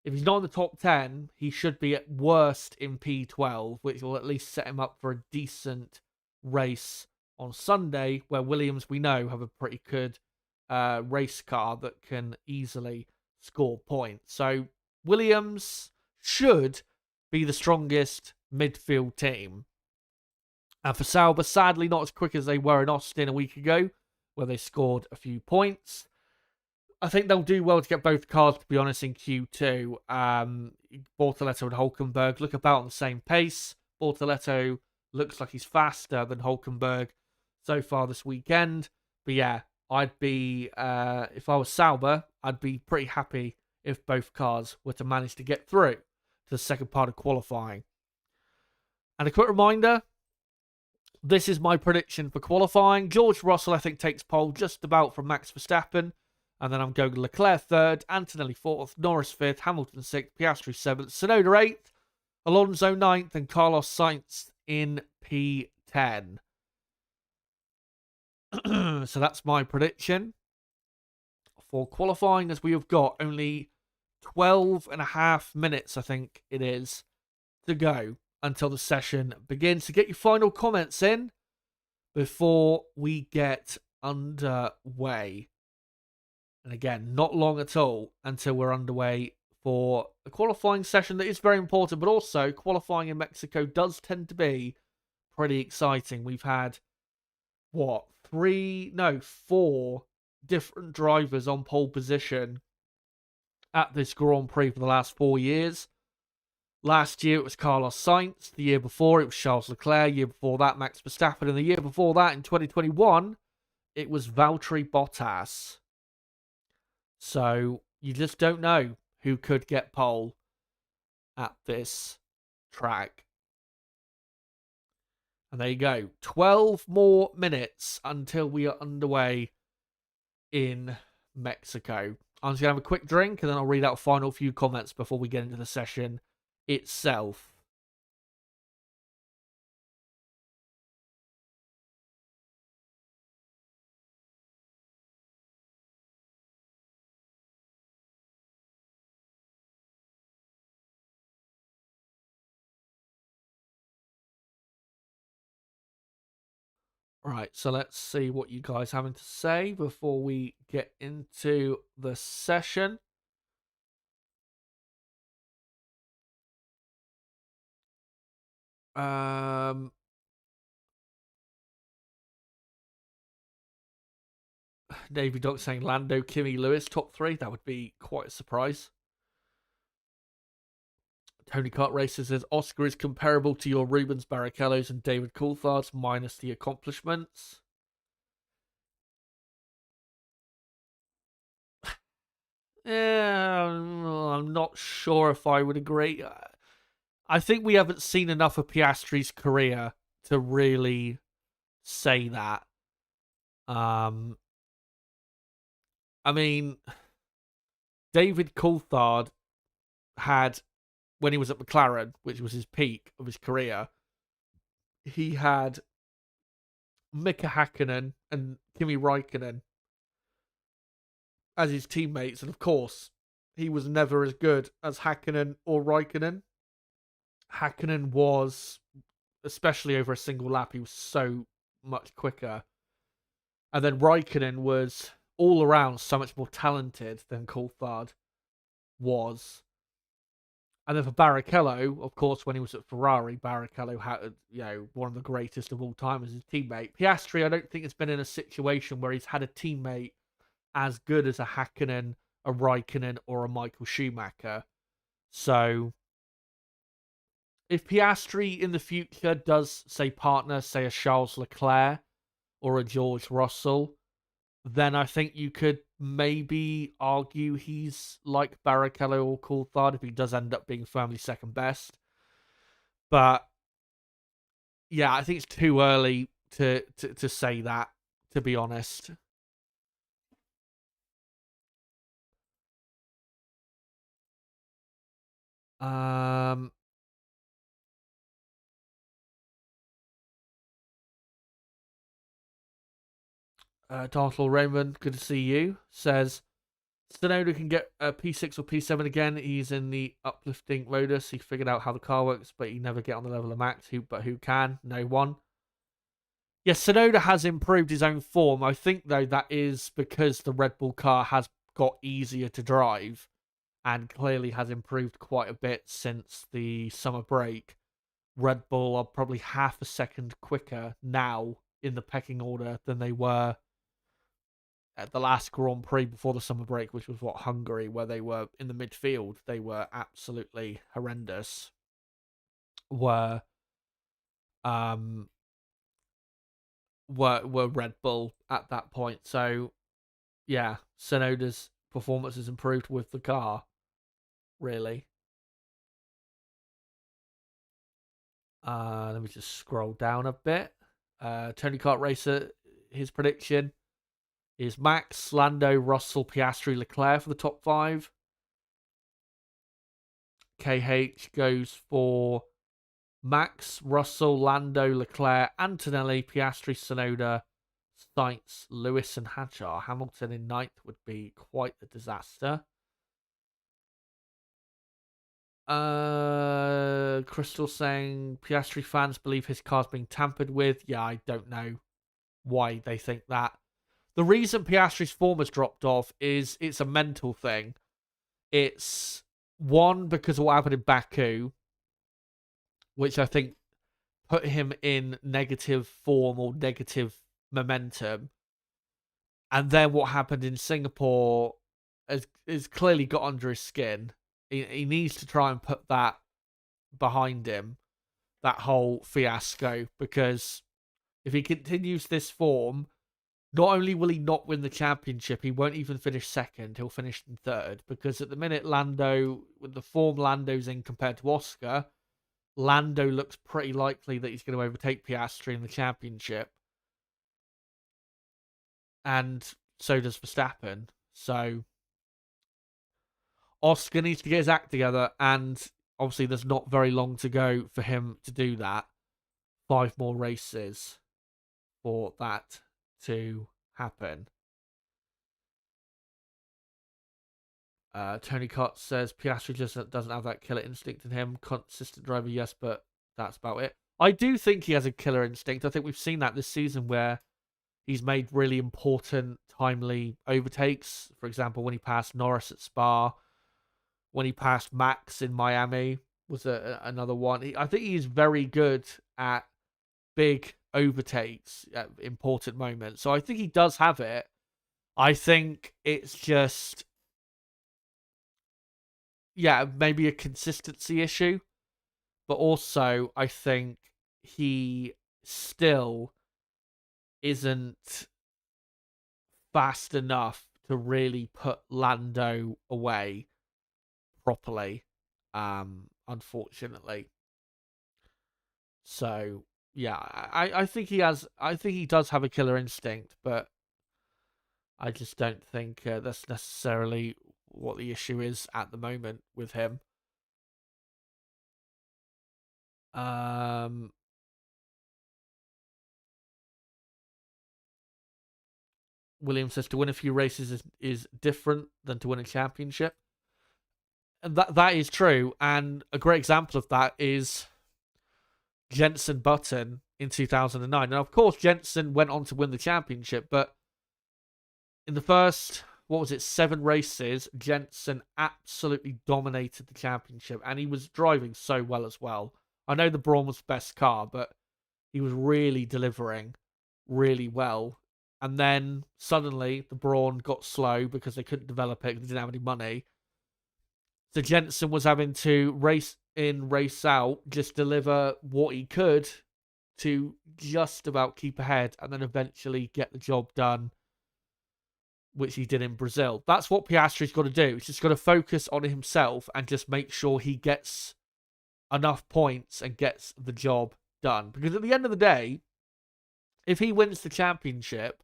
if he's not in the top 10, he should be at worst in P12, which will at least set him up for a decent race on Sunday, where Williams, we know, have a pretty good race car that can easily score points. So Williams should be the strongest midfield team. And for Sauber, sadly not as quick as they were in Austin a week ago, where they scored a few points. I think they'll do well to get both cars, to be honest, in Q2. Bortoletto and Hulkenberg look about on the same pace. Bortoletto looks like he's faster than Hulkenberg so far this weekend. But yeah, I'd be, if I was Sauber, I'd be pretty happy if both cars were to manage to get through to the second part of qualifying. And a quick reminder, this is my prediction for qualifying. George Russell, I think, takes pole just about from Max Verstappen. And then I'm going Leclerc 3rd, Antonelli 4th, Norris 5th, Hamilton 6th, Piastri 7th, Tsunoda 8th, Alonso 9th, and Carlos Sainz in P10. So that's my prediction for qualifying, as we have got only 12 and a half minutes, I think it is, to go until the session begins. So get your final comments in before we get underway. And again, not long at all until we're underway for a qualifying session that is very important, but also qualifying in Mexico does tend to be pretty exciting. We've had, 4 different drivers on pole position at this Grand Prix for the last 4 years. Last year it was Carlos Sainz. The year before it was Charles Leclerc. The year before that, Max Verstappen. And the year before that, in 2021, it was Valtteri Bottas. So you just don't know who could get pole at this track. And there you go. 12 more minutes until we are underway in Mexico. I'm just going to have a quick drink and then I'll read out a final few comments before we get into the session itself. Right, so let's see what you guys having to say before we get into the session. David Dock saying Lando, Kimi, Lewis, top 3. That would be quite a surprise. Tony Kart Racer says Oscar is comparable to your Rubens Barrichellos and David Coulthards minus the accomplishments. Yeah, I'm not sure if I would agree. I think we haven't seen enough of Piastri's career to really say that. I mean, David Coulthard had, when he was at McLaren, which was his peak of his career, he had Mika Hakkinen and Kimi Räikkönen as his teammates. And of course, he was never as good as Hakkinen or Räikkönen. Hakkinen was, especially over a single lap, he was so much quicker. And then Räikkönen was all around so much more talented than Coulthard was. And then for Barrichello, of course, when he was at Ferrari, Barrichello had, one of the greatest of all time as his teammate. Piastri, I don't think has been in a situation where he's had a teammate as good as a Hakkinen, a Räikkönen, or a Michael Schumacher. So if Piastri in the future does, say, partner, say, a Charles Leclerc or a George Russell, then I think you could maybe argue he's like Barrichello or Coulthard if he does end up being firmly second best. But yeah, I think it's too early to say that, to be honest. Um, Dartle Raymond, good to see you. Says Tsunoda can get a P6 or P7 again. He's in the uplifting Lotus. He figured out how the car works, but he never get on the level of Max. Who can? No one. Yes, Tsunoda has improved his own form. I think, though, that is because the Red Bull car has got easier to drive and clearly has improved quite a bit since the summer break. Red Bull are probably half a second quicker now in the pecking order than they were at the last Grand Prix before the summer break, which was Hungary, where they were in the midfield. They were absolutely horrendous. Were um were Red Bull at that point. So yeah, Sonoda's performance has improved with the car, really. Let me just scroll down a bit. Tony Kart Racer, his prediction is Max, Lando, Russell, Piastri, Leclerc for the top 5. KH goes for Max, Russell, Lando, Leclerc, Antonelli, Piastri, Tsunoda, Sainz, Lewis, and Hadjar. Hamilton in 9th would be quite a disaster. Crystal saying Piastri fans believe his car's being tampered with. Yeah, I don't know why they think that. The reason Piastri's form has dropped off is it's a mental thing. It's one, because of what happened in Baku, which I think put him in negative form or negative momentum. And then what happened in Singapore has clearly got under his skin. He needs to try and put that behind him, that whole fiasco, because if he continues this form, not only will he not win the championship, he won't even finish second. He'll finish in 3rd, because at the minute, Lando, with the form Lando's in compared to Oscar, Lando looks pretty likely that he's going to overtake Piastri in the championship. And so does Verstappen. So Oscar needs to get his act together, and obviously there's not very long to go for him to do that. 5 more races for that to happen. Tony Cott says Piastri just doesn't have that killer instinct in him. Consistent driver, yes, but that's about it. I do think he has a killer instinct. I think we've seen that this season where he's made really important, timely overtakes. For example, when he passed Norris at Spa, when he passed Max in Miami was another one. I think he's very good at big overtakes at important moments. So I think he does have it. I think it's just, yeah, maybe a consistency issue. But also, I think he still isn't fast enough to really put Lando away properly, unfortunately. So yeah, I think he has. I think he does have a killer instinct, but I just don't think that's necessarily what the issue is at the moment with him. Um, William says to win a few races is different than to win a championship. And that is true. And a great example of that is Jenson Button in 2009. And of course, Jenson went on to win the championship, but in the first, 7 races, Jenson absolutely dominated the championship, and he was driving so well as well. I know the Brawn was the best car, but he was really delivering really well. And then suddenly the Brawn got slow because they couldn't develop it because they didn't have any money. So Jensen was having to race in, race out, just deliver what he could to just about keep ahead and then eventually get the job done, which he did in Brazil. That's what Piastri's got to do. He's just got to focus on himself and just make sure he gets enough points and gets the job done. Because at the end of the day, if he wins the championship,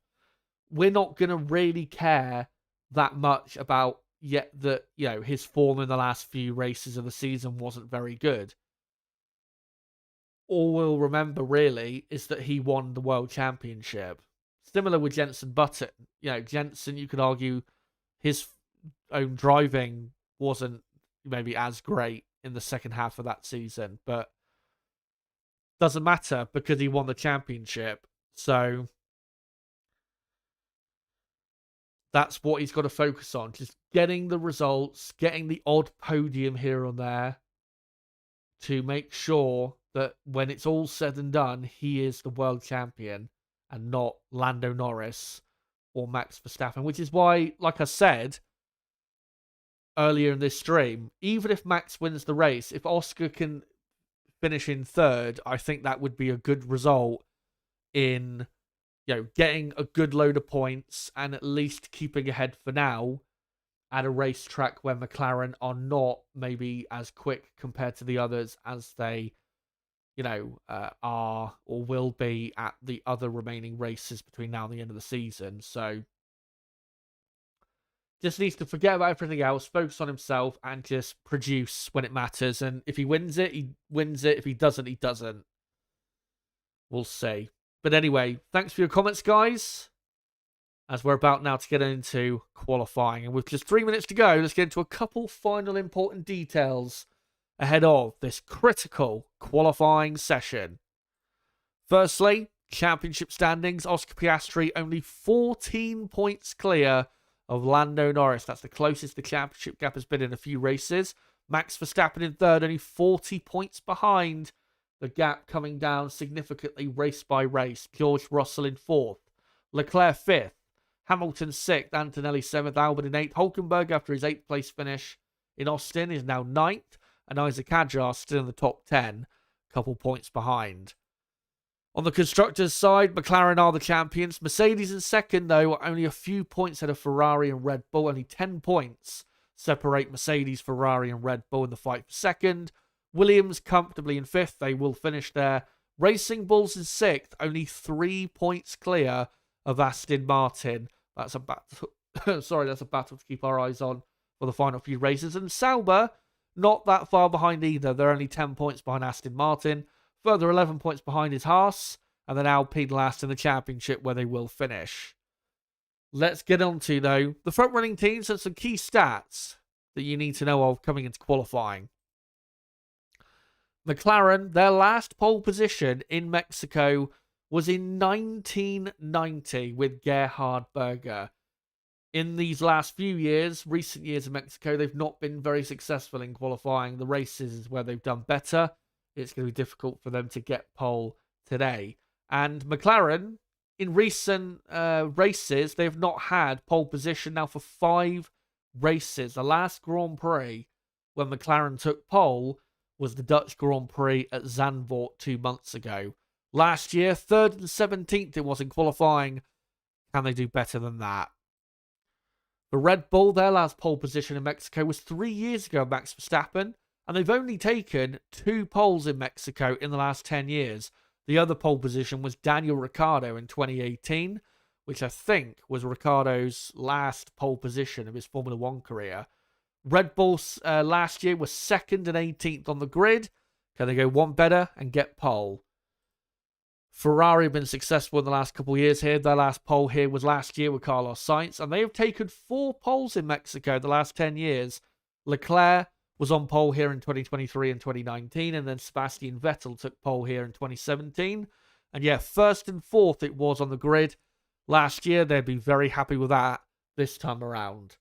we're not going to really care that much about yet that, his form in the last few races of the season wasn't very good. All we'll remember really is that he won the world championship. Similar with Jenson Button. Jenson, you could argue his own driving wasn't maybe as great in the second half of that season, but doesn't matter because he won the championship. So that's what he's got to focus on. Just getting the results, getting the odd podium here and there to make sure that when it's all said and done, he is the world champion and not Lando Norris or Max Verstappen, which is why, like I said earlier in this stream, even if Max wins the race, if Oscar can finish in third, I think that would be a good result in, getting a good load of points and at least keeping ahead for now at a racetrack where McLaren are not maybe as quick compared to the others as they, are or will be at the other remaining races between now and the end of the season. So just needs to forget about everything else, focus on himself, and just produce when it matters. And if he wins it, he wins it. If he doesn't, he doesn't. We'll see. But anyway, thanks for your comments, guys. As we're about now to get into qualifying. And with just 3 minutes to go, let's get into a couple final important details ahead of this critical qualifying session. Firstly, championship standings. Oscar Piastri only 14 points clear of Lando Norris. That's the closest the championship gap has been in a few races. Max Verstappen in third, only 40 points behind. The gap coming down significantly race by race. George Russell in fourth. Leclerc fifth. Hamilton sixth. Antonelli seventh. Albon in eighth. Hulkenberg, after his 8th place finish in Austin, is now ninth. And Isaac Hadjar still in the top 10. A couple points behind. On the constructors' side, McLaren are the champions. Mercedes in second, though, are only a few points ahead of Ferrari and Red Bull. Only 10 points separate Mercedes, Ferrari, and Red Bull in the fight for second. Williams comfortably in fifth. They will finish there. Racing Bulls in sixth, only 3 points clear of Aston Martin. That's a battle. That's a battle to keep our eyes on for the final few races. And Sauber, not that far behind either. They're only 10 points behind Aston Martin. Further 11 points behind is Haas, and then Alpine last in the championship where they will finish. Let's get on to, though, the front-running teams and some key stats that you need to know of coming into qualifying. McLaren, their last pole position in Mexico was in 1990 with Gerhard Berger. In these last few years, recent years in Mexico, they've not been very successful in qualifying. The races where they've done better, it's going to be difficult for them to get pole today. And McLaren, in recent races, they've not had pole position now for 5 races. The last Grand Prix when McLaren took pole was the Dutch Grand Prix at Zandvoort 2 months ago. Last year, 3rd and 17th it was in qualifying. Can they do better than that? The Red Bull, their last pole position in Mexico was 3 years ago, Max Verstappen, and they've only taken 2 poles in Mexico in the last 10 years. The other pole position was Daniel Ricciardo in 2018, which I think was Ricciardo's last pole position of his Formula 1 career. Red Bull last year was 2nd and 18th on the grid. Can they go one better and get pole? Ferrari have been successful in the last couple of years here. Their last pole here was last year with Carlos Sainz, and they have taken 4 poles in Mexico the last 10 years. Leclerc was on pole here in 2023 and 2019, and then Sebastian Vettel took pole here in 2017. And yeah, 1st and 4th it was on the grid. Last year, they'd be very happy with that this time around.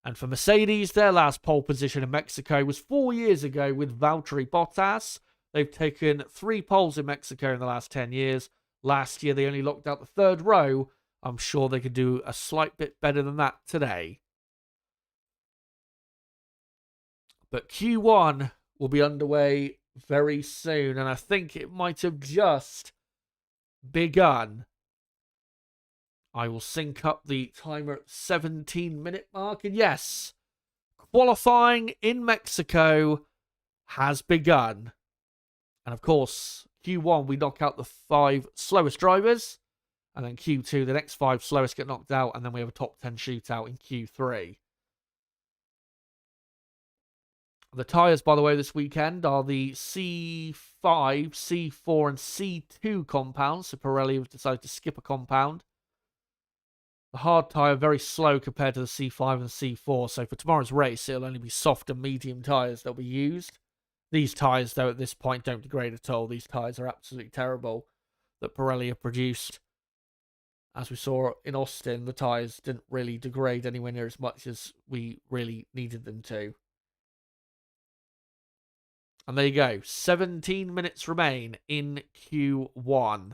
And for Mercedes, their last pole position in Mexico was 4 years ago with Valtteri Bottas. They've taken 3 poles in Mexico in the last 10 years. Last year, they only locked out the 3rd row. I'm sure they could do a slight bit better than that today. But Q1 will be underway very soon, and I think it might have just begun. I will sync up the timer at the 17-minute mark, and yes, qualifying in Mexico has begun. And of course, Q1, we knock out the 5 slowest drivers, and then Q2, the next 5 slowest get knocked out, and then we have a top 10 shootout in Q3. The tyres, by the way, this weekend are the C5, C4, and C2 compounds. So Pirelli have decided to skip a compound. The hard tyre, very slow compared to the C5 and C4. So for tomorrow's race, it'll only be soft and medium tyres that'll be used. These tyres, though, at this point don't degrade at all. These tyres are absolutely terrible that Pirelli have produced. As we saw in Austin, the tyres didn't really degrade anywhere near as much as we really needed them to. And there you go. 17 minutes remain in Q1.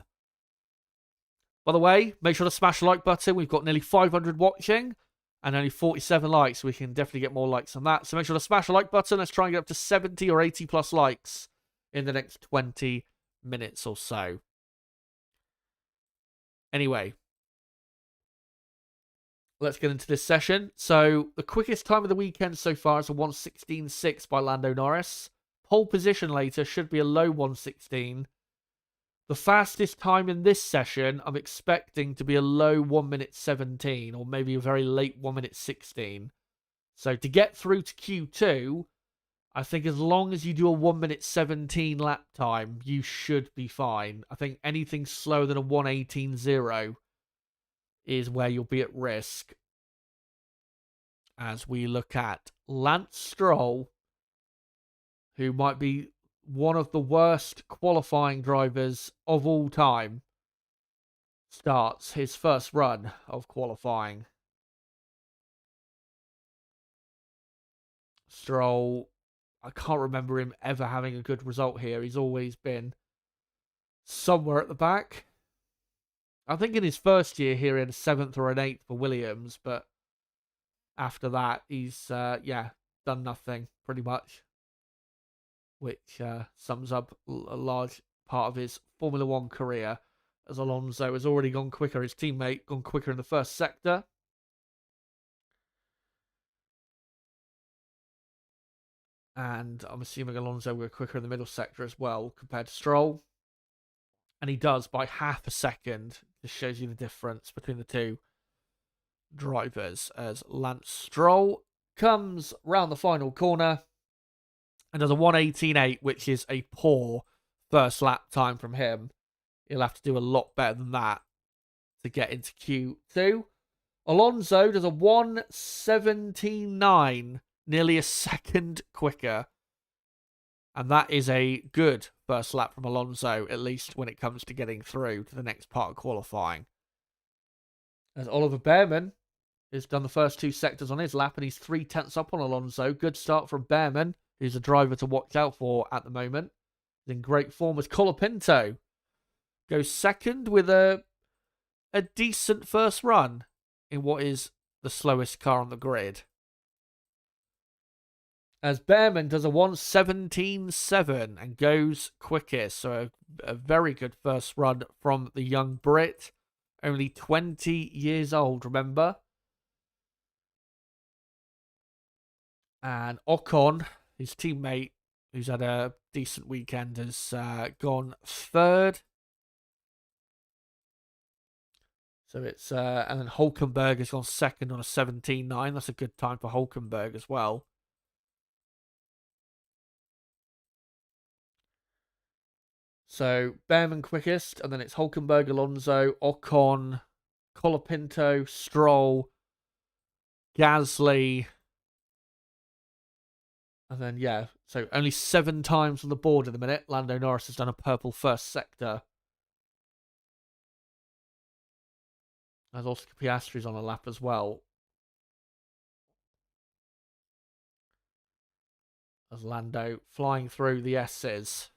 By the way, make sure to smash the like button. We've got nearly 500 watching and only 47 likes. So we can definitely get more likes on that. So make sure to smash the like button. Let's try and get up to 70 or 80 plus likes in the next 20 minutes or so. Anyway, let's get into this session. So the quickest time of the weekend so far is a 1:16.6 by Lando Norris. Pole position later should be a low 1:16. The fastest time in this session, I'm expecting to be a low 1:17, or maybe a very late 1:16. So to get through to Q2, I think as long as you do a 1:17 lap time, you should be fine. I think anything slower than a 1:18.0 is where you'll be at risk. As we look at Lance Stroll, who might be one of the worst qualifying drivers of all time, starts his first run of qualifying. Stroll, I can't remember him ever having a good result here. He's always been somewhere at the back. I think in his first year here, he had a 7th or an 8th for Williams, but after that, he's, done nothing, pretty much. Which sums up a large part of his Formula 1 career, as Alonso has already gone quicker. His teammate gone quicker in the first sector. And I'm assuming Alonso will go quicker in the middle sector as well, compared to Stroll. And he does by half a second. This shows you the difference between the two drivers, as Lance Stroll comes round the final corner and does a 1:18.8, which is a poor first lap time from him. He'll have to do a lot better than that to get into Q2. Alonso does a 1:17.9, nearly a second quicker. And that is a good first lap from Alonso, at least when it comes to getting through to the next part of qualifying. As Oliver Behrman has done the first 2 sectors on his lap, and he's 3/10 up on Alonso. Good start from Behrman, who's a driver to watch out for at the moment. He's in great form as Colapinto goes second with a decent first run in what is the slowest car on the grid. As Behrman does a 1:17.7 and goes quickest. So a very good first run from the young Brit. Only 20 years old, remember? And Ocon, his teammate, who's had a decent weekend, has gone third. So it's and then Hulkenberg has gone second on a 17.9. That's a good time for Hulkenberg as well. So Behrman quickest, and then it's Hulkenberg, Alonso, Ocon, Colapinto, Stroll, Gasly. And then, so only 7 times on the board at the minute. Lando Norris has done a purple first sector. As Oscar Piastri's on a lap as well. As Lando flying through the S's,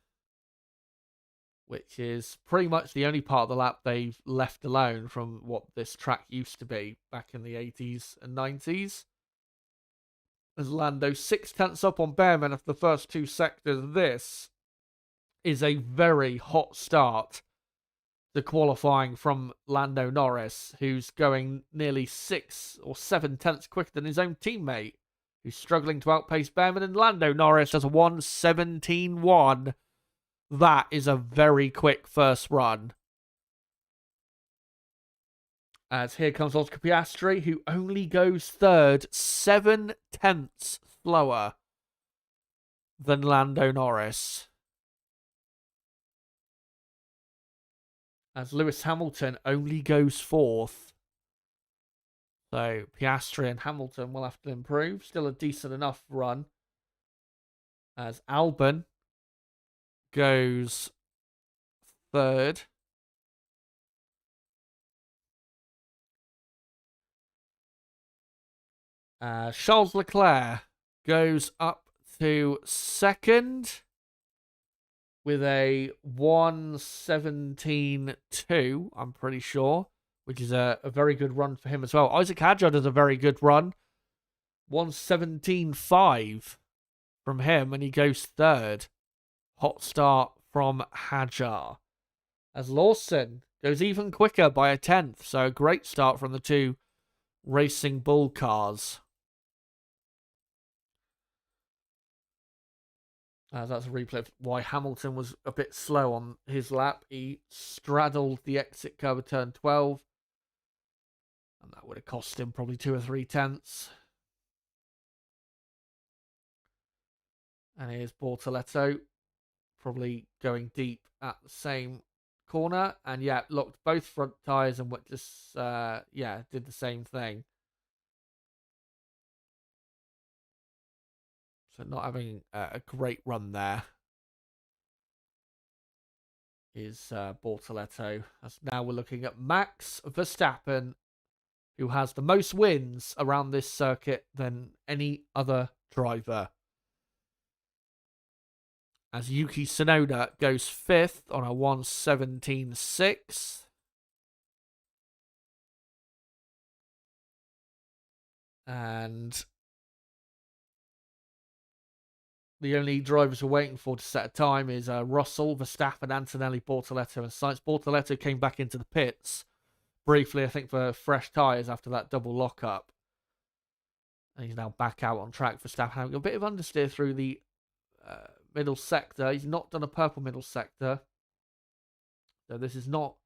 which is pretty much the only part of the lap they've left alone from what this track used to be back in the 80s and 90s. as Lando 6 tenths up on Behrman after the first two sectors. This is a very hot start to qualifying from Lando Norris, who's going nearly 6 or 7 tenths quicker than his own teammate, who's struggling to outpace Behrman, and Lando Norris has a 1:17.1. That is a very quick first run. As here comes Oscar Piastri, who only goes third, 7 tenths slower than Lando Norris. As Lewis Hamilton only goes fourth. So Piastri and Hamilton will have to improve. Still a decent enough run. As Albon goes third. Charles Leclerc goes up to second with a 1:17.2, I'm pretty sure, which is a very good run for him as well. Isaac Hadjar does a very good run. 1:17.5 from him, and he goes third. Hot start from Hadjar. As Lawson goes even quicker by a 10th, so a great start from the two Racing Bull cars. That's a replay of why Hamilton was a bit slow on his lap. He straddled the exit curve at turn 12. And that would have cost him probably 2 or 3 tenths. And here's Bortoleto. Probably going deep at the same corner. And yeah, locked both front tyres and just, did the same thing. So not having a great run there is Bortoleto. As now we're looking at Max Verstappen, who has the most wins around this circuit than any other driver. As Yuki Tsunoda goes fifth on a 1:17.6. And the only drivers we're waiting for to set a time is Russell, Verstappen, Antonelli, Bortoleto, and Sainz. Bortoleto came back into the pits briefly, I think, for fresh tyres after that double lockup. And he's now back out on track. Verstappen having a bit of understeer through the middle sector. He's not done a purple middle sector. So this is not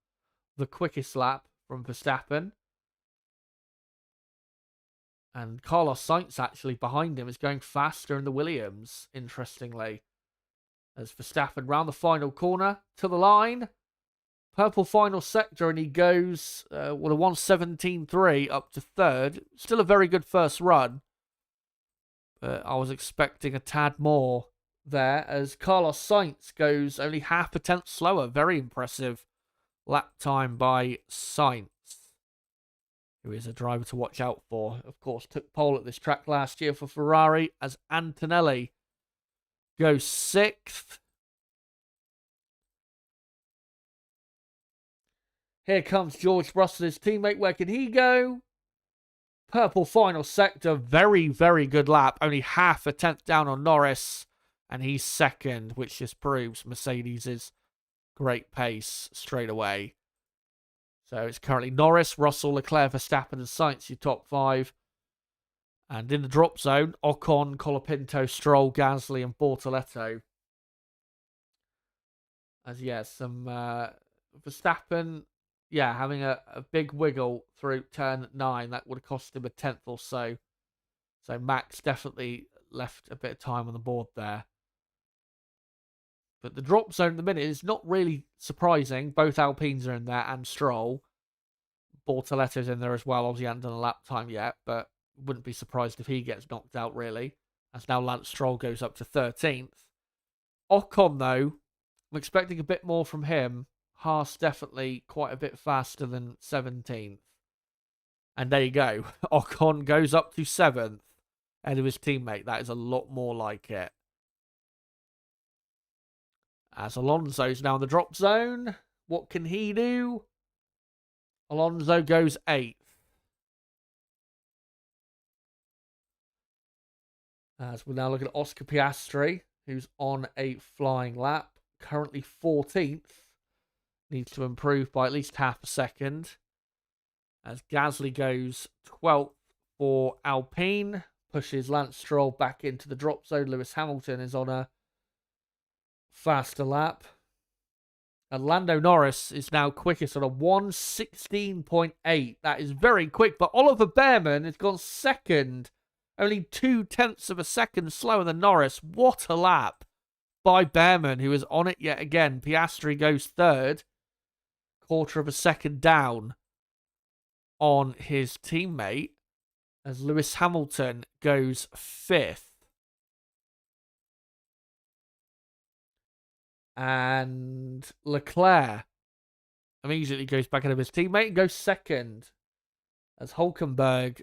the quickest lap from Verstappen. And Carlos Sainz, actually, behind him, is going faster in the Williams, interestingly. As Verstappen round the final corner to the line. Purple final sector, and he goes with a 1:17.3 up to third. Still a very good first run. But I was expecting a tad more there, as Carlos Sainz goes only half a tenth slower. Very impressive lap time by Sainz, who is a driver to watch out for. Of course, took pole at this track last year for Ferrari, as Antonelli goes sixth. Here comes George Russell, his teammate. Where can he go? Purple final sector. Very, very good lap. Only half a tenth down on Norris. And he's second, which just proves Mercedes' great pace straight away. So it's currently Norris, Russell, Leclerc, Verstappen, and Sainz, your top five. And in the drop zone, Ocon, Colapinto, Stroll, Gasly, and Bortoleto. As some Verstappen, having a big wiggle through turn 9. That would have cost him a tenth or so. So Max definitely left a bit of time on the board there. But the drop zone at the minute is not really surprising. Both Alpines are in there and Stroll. Bortoletto's in there as well. Obviously, he hasn't done a lap time yet, but wouldn't be surprised if he gets knocked out, really. As now Lance Stroll goes up to 13th. Ocon, though, I'm expecting a bit more from him. Haas definitely quite a bit faster than 17th. And there you go. Ocon goes up to 7th. Ahead of his teammate. That is a lot more like it. As Alonso's now in the drop zone. What can he do? Alonso goes 8th. As we now look at Oscar Piastri, who's on a flying lap, currently 14th. Needs to improve by at least half a second. As Gasly goes 12th for Alpine, pushes Lance Stroll back into the drop zone. Lewis Hamilton is on a faster lap. And Lando Norris is now quickest on a 1:16.8. That is very quick, but Oliver Behrman has gone second. Only 0.2 of a second slower than Norris. What a lap by Behrman, who is on it yet again. Piastri goes third. Quarter of a second down on his teammate as Lewis Hamilton goes fifth. And Leclerc immediately goes back ahead of his teammate and goes second as Hülkenberg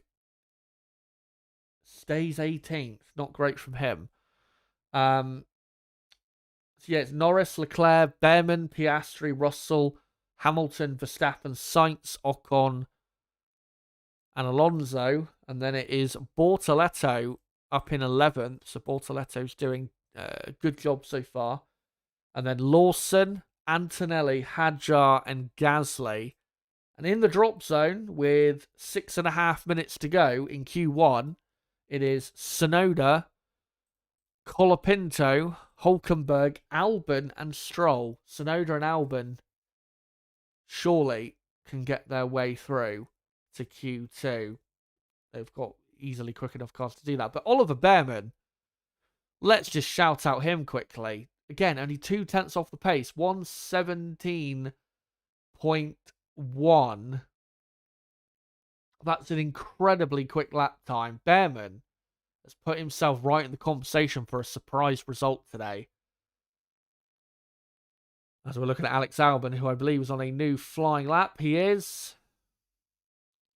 stays 18th. Not great from him. So yeah, it's Norris, Leclerc, Behrman, Piastri, Russell, Hamilton, Verstappen, Sainz, Ocon, and Alonso. And then it is Bortoleto up in 11th. So Bortoleto's doing a good job so far. And then Lawson, Antonelli, Hadjar, and Gasly. And in the drop zone, with 6.5 minutes to go in Q1, it is Tsunoda, Colapinto, Hülkenberg, Albon, and Stroll. Tsunoda and Albon surely can get their way through to Q2. They've got easily quick enough cars to do that. But Oliver Behrman, let's just shout out him quickly. Again, only 0.2 off the pace. 1:17.1. That's an incredibly quick lap time. Behrman has put himself right in the conversation for a surprise result today. As we're looking at Alex Albon, who I believe is on a new flying lap. He is.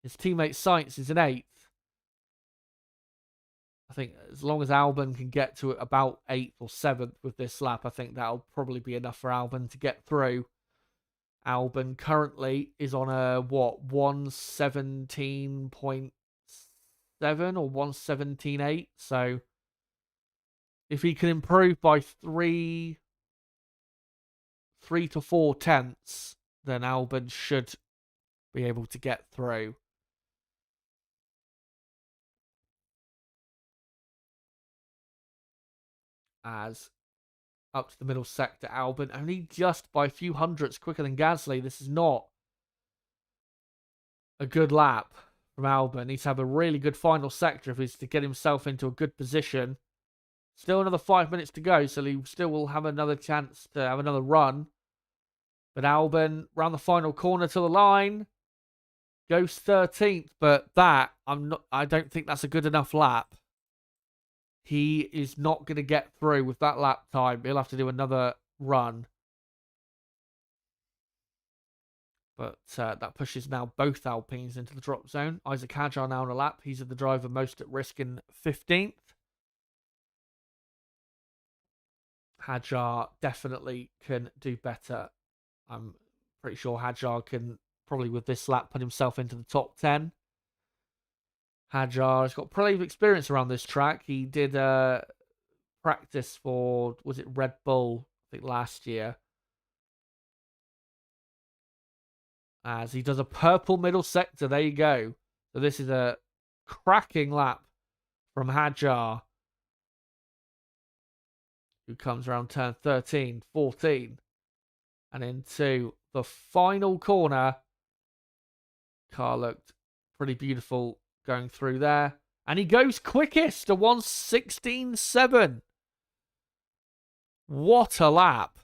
His teammate Sainz is in 8th. I think as long as Albon can get to about 8th or 7th with this lap, I think that'll probably be enough for Albon to get through. Albon currently is on a, 1:17.7 or 1:17.8. So if he can improve by 3 to 4 tenths, then Albon should be able to get through. As up to the middle sector, Albon only just by a few hundredths quicker than Gasly. This is not a good lap from Albon. Needs to have a really good final sector if he's to get himself into a good position. Still another 5 minutes to go, so he still will have another chance to have another run. But Albon, round the final corner to the line, goes 13th. But that, I don't think that's a good enough lap. He is not going to get through with that lap time. He'll have to do another run. But that pushes now both Alpines into the drop zone. Isaac Hadjar now on a lap. He's the driver most at risk in 15th. Hadjar definitely can do better. I'm pretty sure Hadjar can probably with this lap put himself into the top 10. Hadjar has got plenty of experience around this track. He did practice for, was it Red Bull, I think last year. As he does a purple middle sector. There you go. So this is a cracking lap from Hadjar, who comes around turn 13, 14. And into the final corner. Car looked pretty beautiful going through there. And he goes quickest, a 1:16.7. What a lap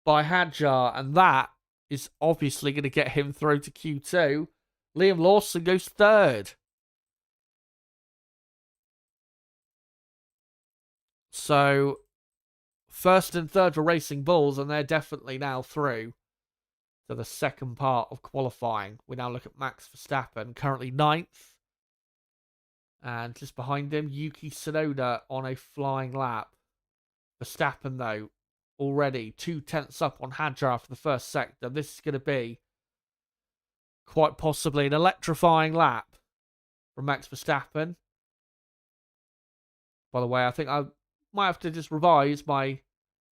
by Hadjar. And that is obviously going to get him through to Q2. Liam Lawson goes third. So, first and third were Racing Bulls, and they're definitely now through to the second part of qualifying. We now look at Max Verstappen, currently 9th. And just behind him, Yuki Tsunoda on a flying lap. Verstappen, though, already 0.2 up on Hadjar after the first sector. This is going to be quite possibly an electrifying lap from Max Verstappen. By the way, I think I might have to just revise my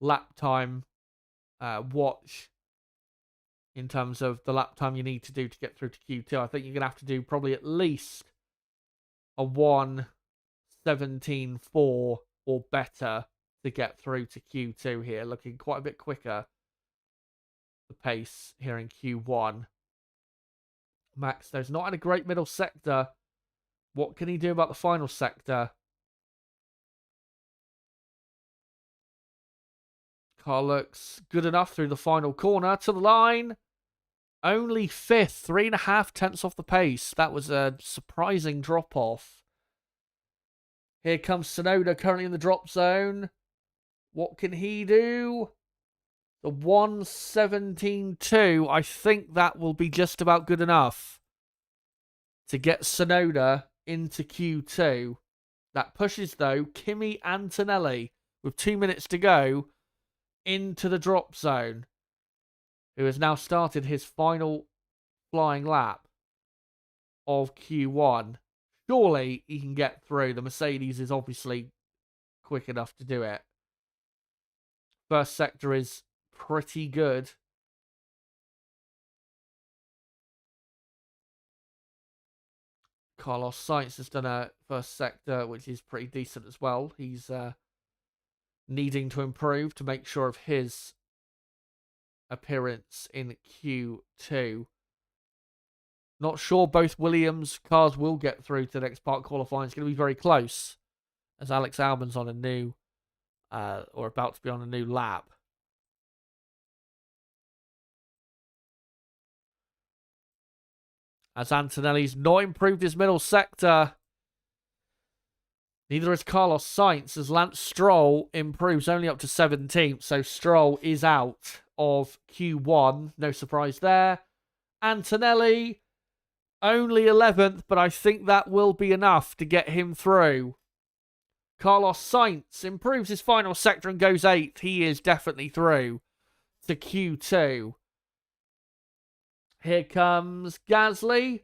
lap time watch in terms of the lap time you need to do to get through to Q2. I think you're going to have to do probably at least a 1:17.4 or better to get through to Q2 here. Looking quite a bit quicker, the pace here in Q1. Max, though, is not in a great middle sector. What can he do about the final sector? Car looks good enough through the final corner to the line. Only 5th, 3.5 tenths off the pace. That was a surprising drop-off. Here comes Tsunoda, currently in the drop zone. What can he do? The 1:17.2. I think that will be just about good enough to get Tsunoda into Q2. That pushes, though, Kimi Antonelli, with 2 minutes to go, into the drop zone, who has now started his final flying lap of Q1. Surely he can get through. The Mercedes is obviously quick enough to do it. First sector is pretty good. Carlos Sainz has done a first sector, which is pretty decent as well. He's needing to improve to make sure of his appearance in Q2. Not sure both Williams cars will get through to the next part qualifying. It's going to be very close, as Alex Albon's on a new, or about to be on a new lap. As Antonelli's not improved his middle sector. Neither has Carlos Sainz, as Lance Stroll improves only up to 17th. So Stroll is out of Q1. No surprise there. Antonelli, only 11th, but I think that will be enough to get him through. Carlos Sainz improves his final sector and goes 8th. He is definitely through to Q2. Here comes Gasly.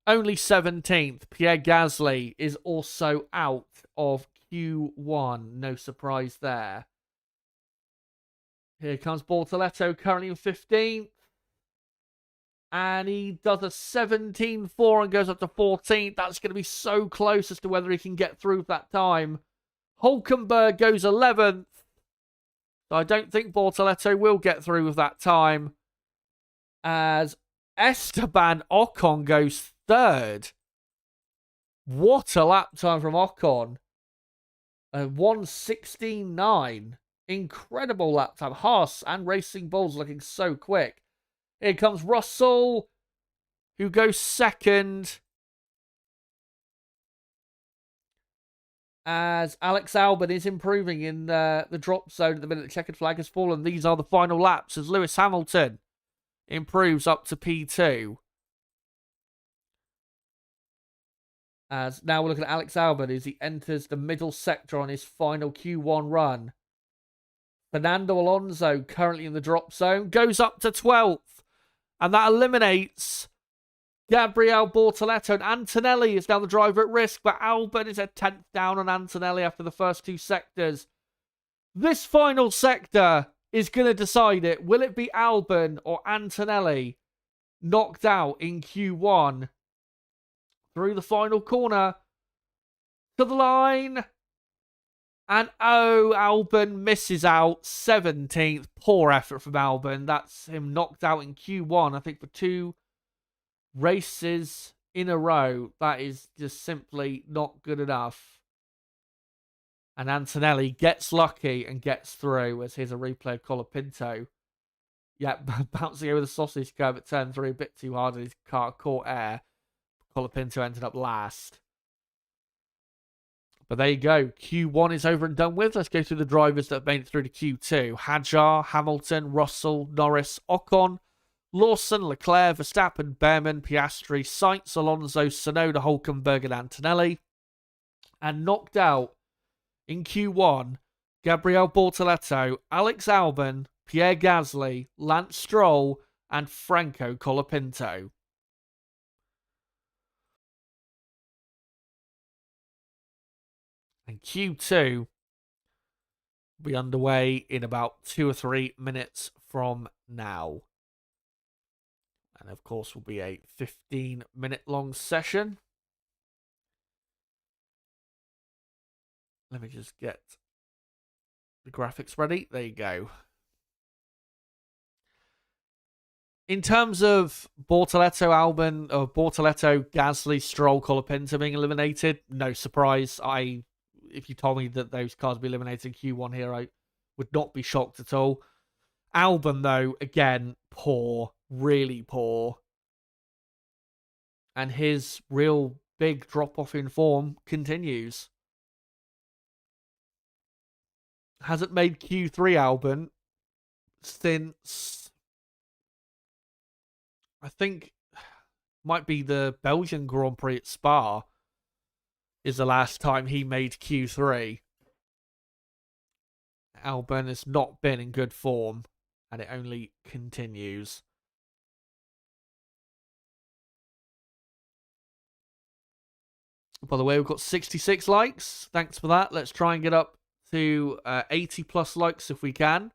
Only 17th. Pierre Gasly is also out of Q1. No surprise there. Here comes Bortoletto, currently in 15th. And he does a 17.4 and goes up to 14th. That's going to be so close as to whether he can get through that time. Hulkenberg goes 11th. So I don't think Bortoletto will get through with that time. As Esteban Ocon goes 3rd. What a lap time from Ocon. 1:16.9. Incredible lap time. Haas and Racing Bulls looking so quick. Here comes Russell, who goes 2nd. As Alex Albon is improving in the drop zone at the minute the checkered flag has fallen. These are the final laps as Lewis Hamilton improves up to P2. As now we're looking at Alex Albon as he enters the middle sector on his final Q1 run. Fernando Alonso, currently in the drop zone, goes up to 12th. And that eliminates Gabriel Bortoletto. And Antonelli is now the driver at risk, but Albon is a 10th down on Antonelli after the first 2 sectors. This final sector is going to decide it. Will it be Albon or Antonelli knocked out in Q1? Through the final corner. To the line. And oh, Albon misses out. 17th. Poor effort from Albon. That's him knocked out in Q1, I think, for 2 races in a row. That is just simply not good enough. And Antonelli gets lucky and gets through, as here's a replay of Colapinto. Yeah, bouncing over the sausage curve at turn 3 a bit too hard, and his car caught air. Colapinto ended up last. But there you go. Q1 is over and done with. Let's go through the drivers that have made it through to Q2. Hadjar, Hamilton, Russell, Norris, Ocon, Lawson, Leclerc, Verstappen, Behrman, Piastri, Sainz, Alonso, Tsunoda, Hulkenberg, and Antonelli. And knocked out in Q1, Gabriel Bortoletto, Alex Albon, Pierre Gasly, Lance Stroll, and Franco Colapinto. And Q2 will be underway in about 2 or 3 minutes from now. And of course, will be a 15-minute long session. Let me just get the graphics ready. There you go. In terms of Bortoleto, Albon, or Bortoleto, Gasly, Stroll, Colapinto being eliminated, no surprise. If you told me that those cars would be eliminated in Q1 here, I would not be shocked at all. Albon, though, again, poor, really poor. And his real big drop-off in form continues. Hasn't made Q3 Albon since, I think, might be the Belgian Grand Prix at Spa is the last time he made Q3. Albon has not been in good form, and it only continues. By the way, we've got 66 likes. Thanks for that. Let's try and get up to 80 plus likes if we can.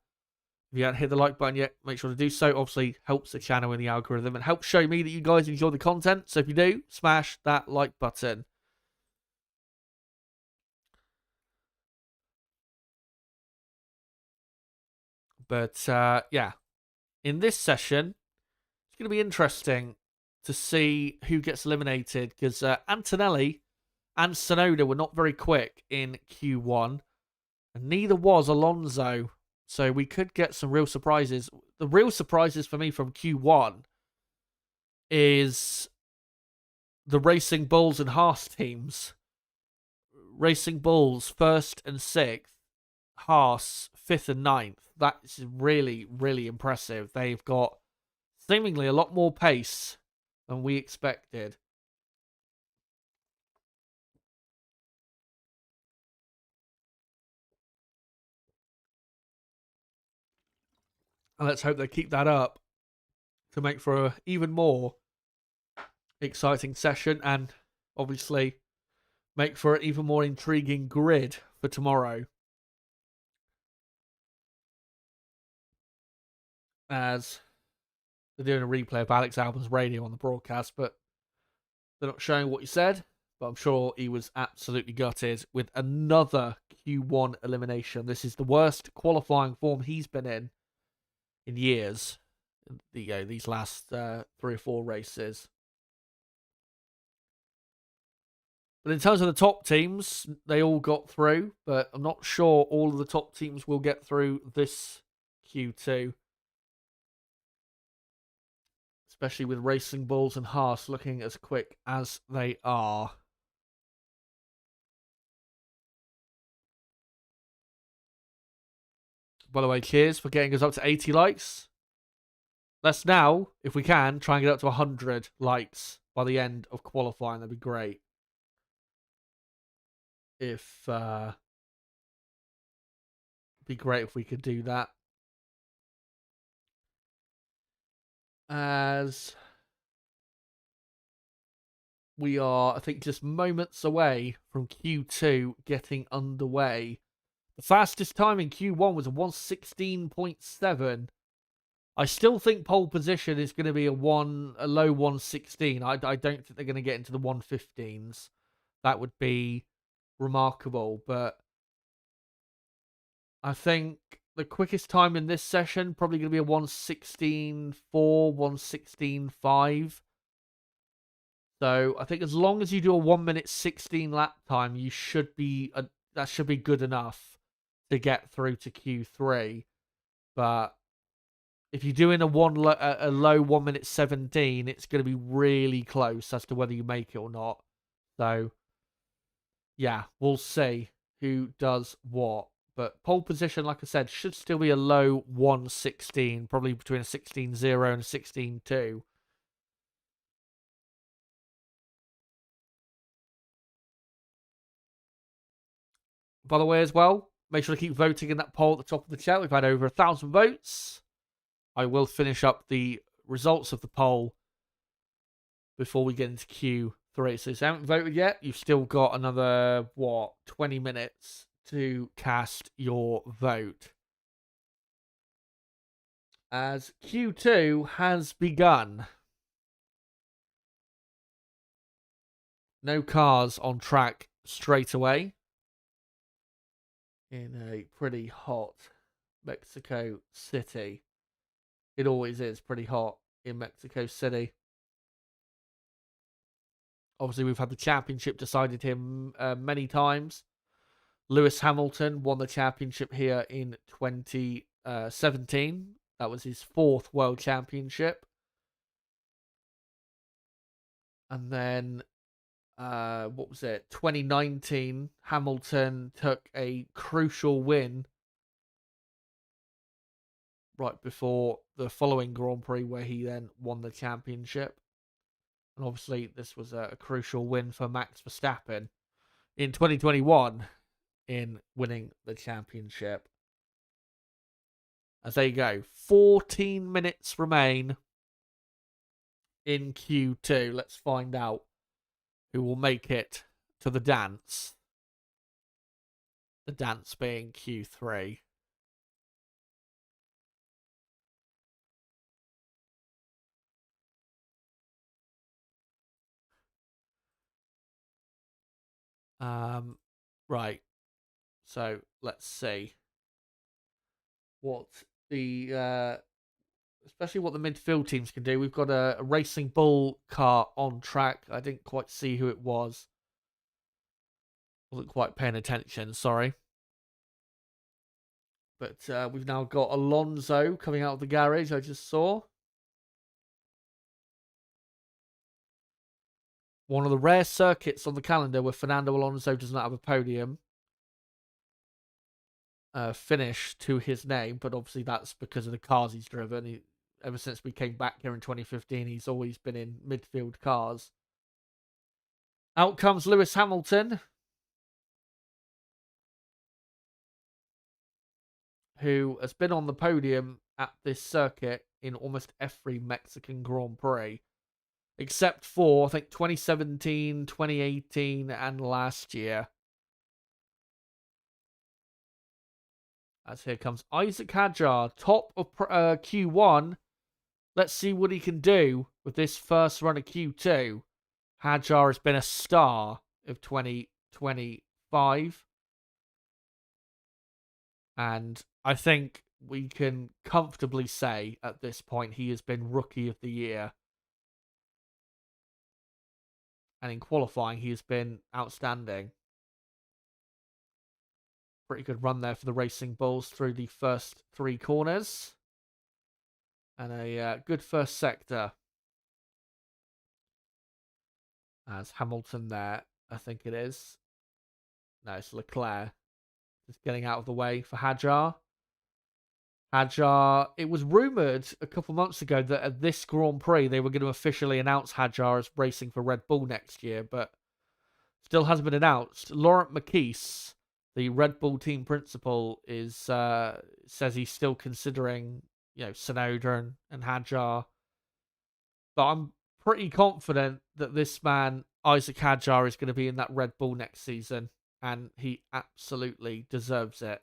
If you haven't hit the like button yet, make sure to do so. Obviously, helps the channel in the algorithm and helps show me that you guys enjoy the content. So if you do, smash that like button. But yeah, in this session, it's going to be interesting to see who gets eliminated because Antonelli and Tsunoda were not very quick in Q1, and neither was Alonso. So we could get some real surprises. The real surprises for me from Q1 is the Racing Bulls and Haas teams. Racing Bulls 1st and 6th, Haas 5th and 9th. That's really, really impressive. They've got seemingly a lot more pace than we expected. And let's hope they keep that up to make for an even more exciting session and obviously make for an even more intriguing grid for tomorrow. As they're doing a replay of Alex Albon's radio on the broadcast, but they're not showing what he said. But I'm sure he was absolutely gutted with another Q1 elimination. This is the worst qualifying form he's been in years. These last 3 or 4 races. But in terms of the top teams, they all got through. But I'm not sure all of the top teams will get through this Q2. Especially with Racing Bulls and Haas looking as quick as they are. By the way, cheers for getting us up to 80 likes. Let's now, if we can, try and get up to 100 likes by the end of qualifying. That'd be great. It'd be great if we could do that. As we are, I think, just moments away from Q2 getting underway. The fastest time in Q1 was a 1:16.7. I still think pole position is going to be a low 1:16. I don't think they're going to get into the 1:15s. That would be remarkable, but I think the quickest time in this session probably going to be a 1:16.4, 1:16.5. So I think as long as you do a 1:16 lap time, you should be that should be good enough to get through to Q3. But if you're doing a low 1:17, it's going to be really close as to whether you make it or not. So yeah, we'll see who does what. But pole position, like I said, should still be a low 1:16, probably between a 16.0 and a 16.2. By the way, as well, make sure to keep voting in that poll at the top of the chat. We've had over 1,000 votes. I will finish up the results of the poll before we get into 3. So if you haven't voted yet, you've still got another, 20 minutes to cast your vote. As Q2 has begun. No cars on track straight away. In a pretty hot Mexico City. It always is pretty hot in Mexico City. Obviously, we've had the championship decided here many times. Lewis Hamilton won the championship here in 2017. That was his 4th world championship. And then, 2019, Hamilton took a crucial win right before the following Grand Prix, where he then won the championship. And obviously, this was a crucial win for Max Verstappen in 2021 in winning the championship. As there you go, 14 minutes remain in Q2. Let's find out who will make it to the dance. The dance being Q3. Right. So let's see what the especially what the midfield teams can do. We've got a Racing Bull car on track. I didn't quite see who it was. Wasn't quite paying attention, sorry. But we've now got Alonso coming out of the garage, I just saw. One of the rare circuits on the calendar where Fernando Alonso does not have a podium finish to his name, but obviously that's because of the cars he's driven. Ever since we came back here in 2015, he's always been in midfield cars. Out comes Lewis Hamilton, who has been on the podium at this circuit in almost every Mexican Grand Prix, except for, I think, 2017, 2018, and last year. As here comes Isaac Hadjar, top of Q1. Let's see what he can do with this first run of Q2. Hadjar has been a star of 2025. And I think we can comfortably say at this point he has been Rookie of the Year. And in qualifying, he has been outstanding. Pretty good run there for the Racing Bulls through the first 3 corners. And a good first sector. As Hamilton there, I think it is. No, it's Leclerc. Just getting out of the way for Hadjar. Hadjar, it was rumoured a couple months ago that at this Grand Prix they were going to officially announce Hadjar as racing for Red Bull next year, but still hasn't been announced. Laurent Marquis, the Red Bull team principal, is says he's still considering, Tsunoda and Hadjar. But I'm pretty confident that this man, Isaac Hadjar, is going to be in that Red Bull next season, and he absolutely deserves it.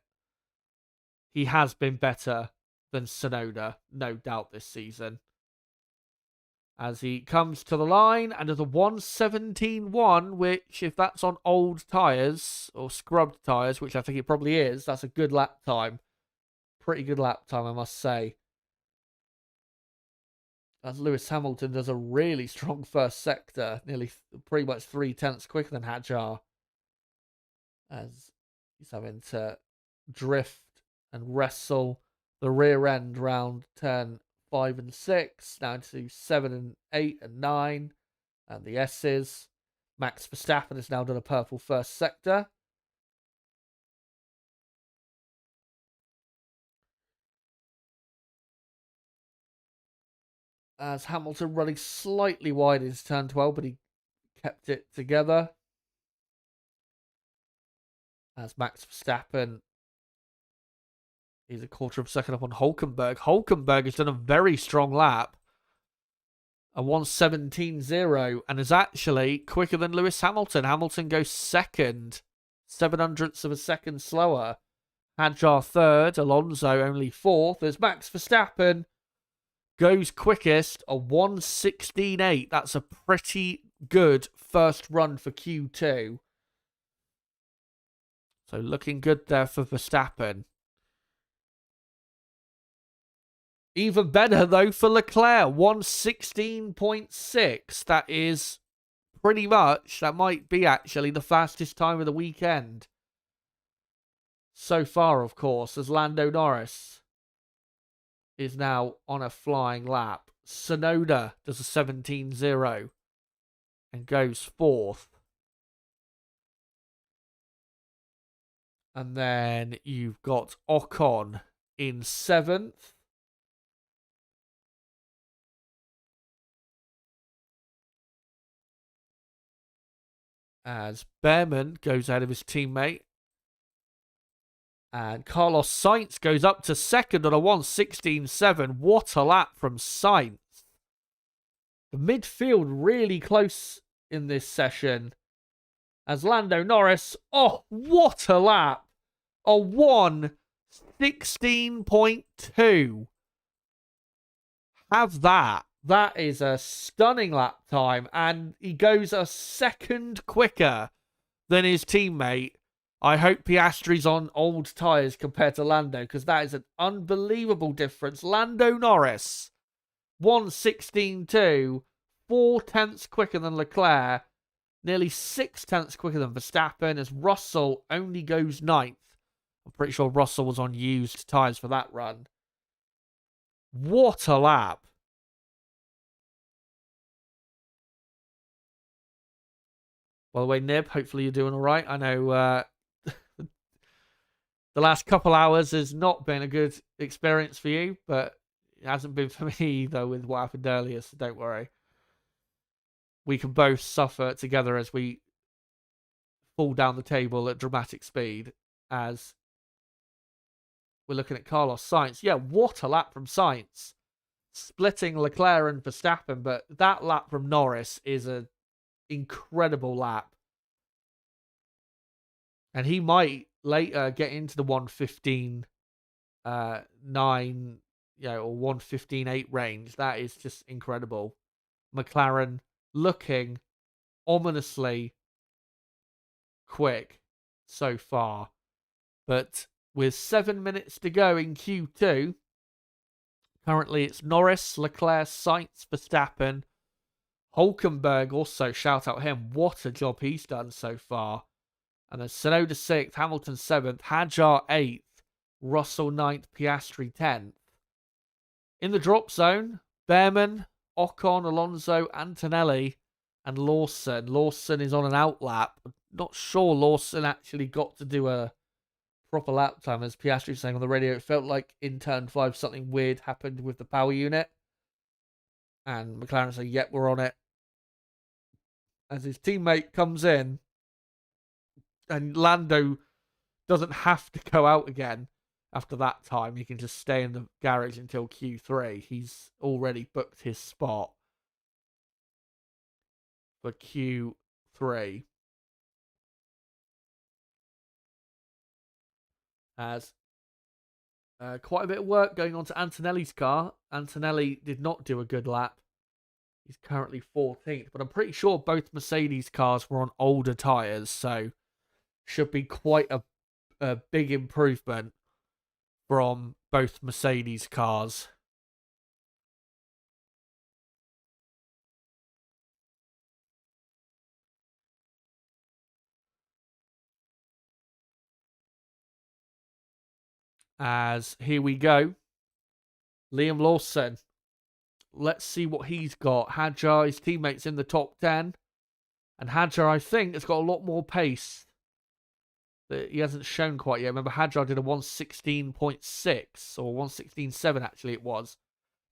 He has been better than Tsunoda, no doubt, this season. As he comes to the line, and at a 1:17.1, which, if that's on old tyres, or scrubbed tyres, which I think it probably is, that's a good lap time. Pretty good lap time, I must say. As Lewis Hamilton does a really strong first sector, nearly pretty much 3/10 quicker than Hadjar. As he's having to drift and wrestle the rear end round turn 5 and 6, down to 7 and 8 and 9, and the S's. Max Verstappen has now done a purple first sector. As Hamilton running slightly wide into turn 12, but he kept it together. As Max Verstappen is a quarter of a second up on Hülkenberg. Hülkenberg has done a very strong lap. A 1:17.0 and is actually quicker than Lewis Hamilton. Hamilton goes second, 0.07 of a second slower. Hadjar third, Alonso only fourth. As Max Verstappen goes quickest, a 1:16.8. That's a pretty good first run for Q2. So looking good there for Verstappen. Even better, though, for Leclerc. 1:16.6. That is pretty much, that might be actually the fastest time of the weekend. So far, of course, as Lando Norris is now on a flying lap. Tsunoda does a 17.0 and goes fourth. And then you've got Ocon in seventh. As Behrman goes ahead of his teammate. And Carlos Sainz goes up to second on a 1:16.7. What a lap from Sainz. The midfield really close in this session. As Lando Norris, oh, what a lap. A 1:16.2. Have that. That is a stunning lap time, and he goes a second quicker than his teammate. I hope Piastri's on old tyres compared to Lando, because that is an unbelievable difference. Lando Norris, 1:16.2, 4/10 quicker than Leclerc, nearly 6/10 quicker than Verstappen, as Russell only goes 9th. I'm pretty sure Russell was on used tyres for that run. What a lap. By the way, Nib, hopefully you're doing all right. I know the last couple hours has not been a good experience for you, but it hasn't been for me either with what happened earlier, so don't worry. We can both suffer together as we fall down the table at dramatic speed, as we're looking at Carlos Sainz. Yeah, what a lap from Sainz. Splitting Leclerc and Verstappen, but that lap from Norris is an incredible lap. And he might later get into the 1:15.9, or 1:15.8 range. That is just incredible. McLaren looking ominously quick so far. But with 7 minutes to go in Q2, currently it's Norris, Leclerc, Sainz, Verstappen, Hulkenberg also, shout out him. What a job he's done so far. And then Tsunoda 6th, Hamilton 7th, Hadjar 8th, Russell 9th, Piastri 10th. In the drop zone, Behrman, Ocon, Alonso, Antonelli, and Lawson. Lawson is on an outlap. Not sure Lawson actually got to do a proper lap time, as Piastri was saying on the radio. It felt like in turn 5 something weird happened with the power unit. And McLaren said, yep, we're on it. As his teammate comes in, and Lando doesn't have to go out again after that time. He can just stay in the garage until Q3. He's already booked his spot for Q3. As quite a bit of work going on to Antonelli's car. Antonelli did not do a good lap. He's currently 14th, but I'm pretty sure both Mercedes cars were on older tyres, so should be quite a big improvement from both Mercedes cars. As here we go, Liam Lawson. Let's see what he's got. Hadjar, his teammates in the top 10. And Hadjar, I think, has got a lot more pace that he hasn't shown quite yet. Remember, Hadjar did a 1:16.6 or 1:16.7 actually it was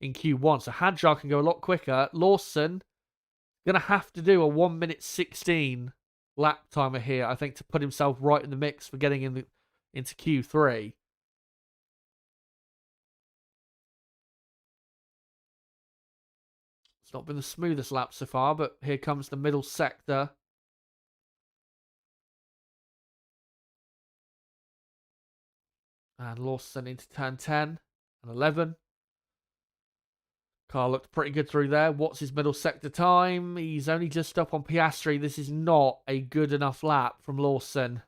in Q1. So Hadjar can go a lot quicker. Lawson going to have to do a 1:16 lap timer here, I think, to put himself right in the mix for getting into Q3. It's not been the smoothest lap so far, but here comes the middle sector. And Lawson into turn 10 and 11. Car looked pretty good through there. What's his middle sector time? He's only just up on Piastri. This is not a good enough lap from Lawson.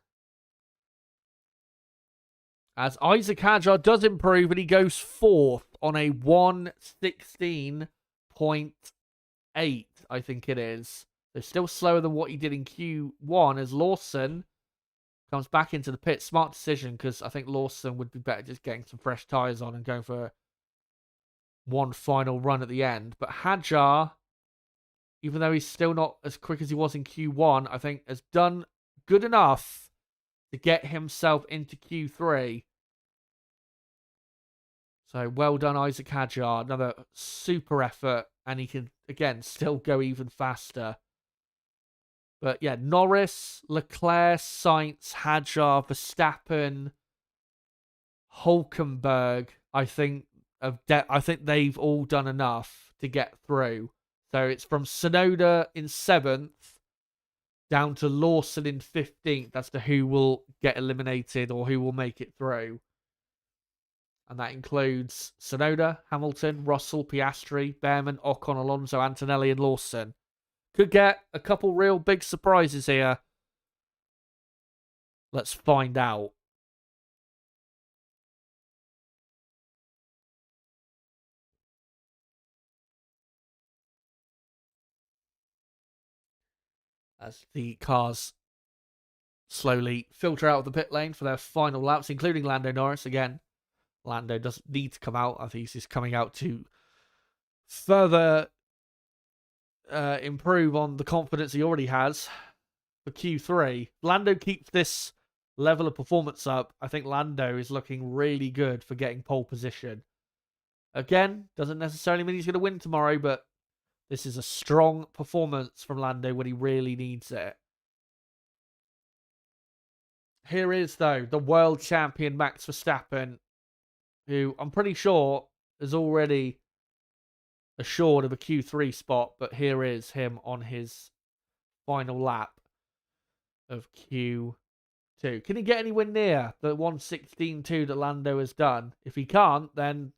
As Isaac Hadjar does improve, and he goes 4th on a 1:16.8, I think it is. They're still slower than what he did in Q1, as Lawson comes back into the pit. Smart decision, because I think Lawson would be better just getting some fresh tyres on and going for one final run at the end. But Hadjar, even though he's still not as quick as he was in Q1, I think has done good enough to get himself into Q3. So well done, Isaac Hadjar. Another super effort, and he can, again, still go even faster. But yeah, Norris, Leclerc, Sainz, Hadjar, Verstappen, Hulkenberg, I think they've all done enough to get through. So it's from Tsunoda in 7th down to Lawson in 15th as to who will get eliminated or who will make it through. And that includes Tsunoda, Hamilton, Russell, Piastri, Behrman, Ocon, Alonso, Antonelli, and Lawson. Could get a couple real big surprises here. Let's find out. As the cars slowly filter out of the pit lane for their final laps, including Lando Norris again. Lando doesn't need to come out. I think he's coming out to further improve on the confidence he already has for Q3. Lando keeps this level of performance up. I think Lando is looking really good for getting pole position. Again, doesn't necessarily mean he's going to win tomorrow, but this is a strong performance from Lando when he really needs it. Here is, though, the world champion Max Verstappen, who I'm pretty sure is already assured of a Q3 spot, but here is him on his final lap of Q2. Can he get anywhere near the 1:16.2 that Lando has done? If he can't, then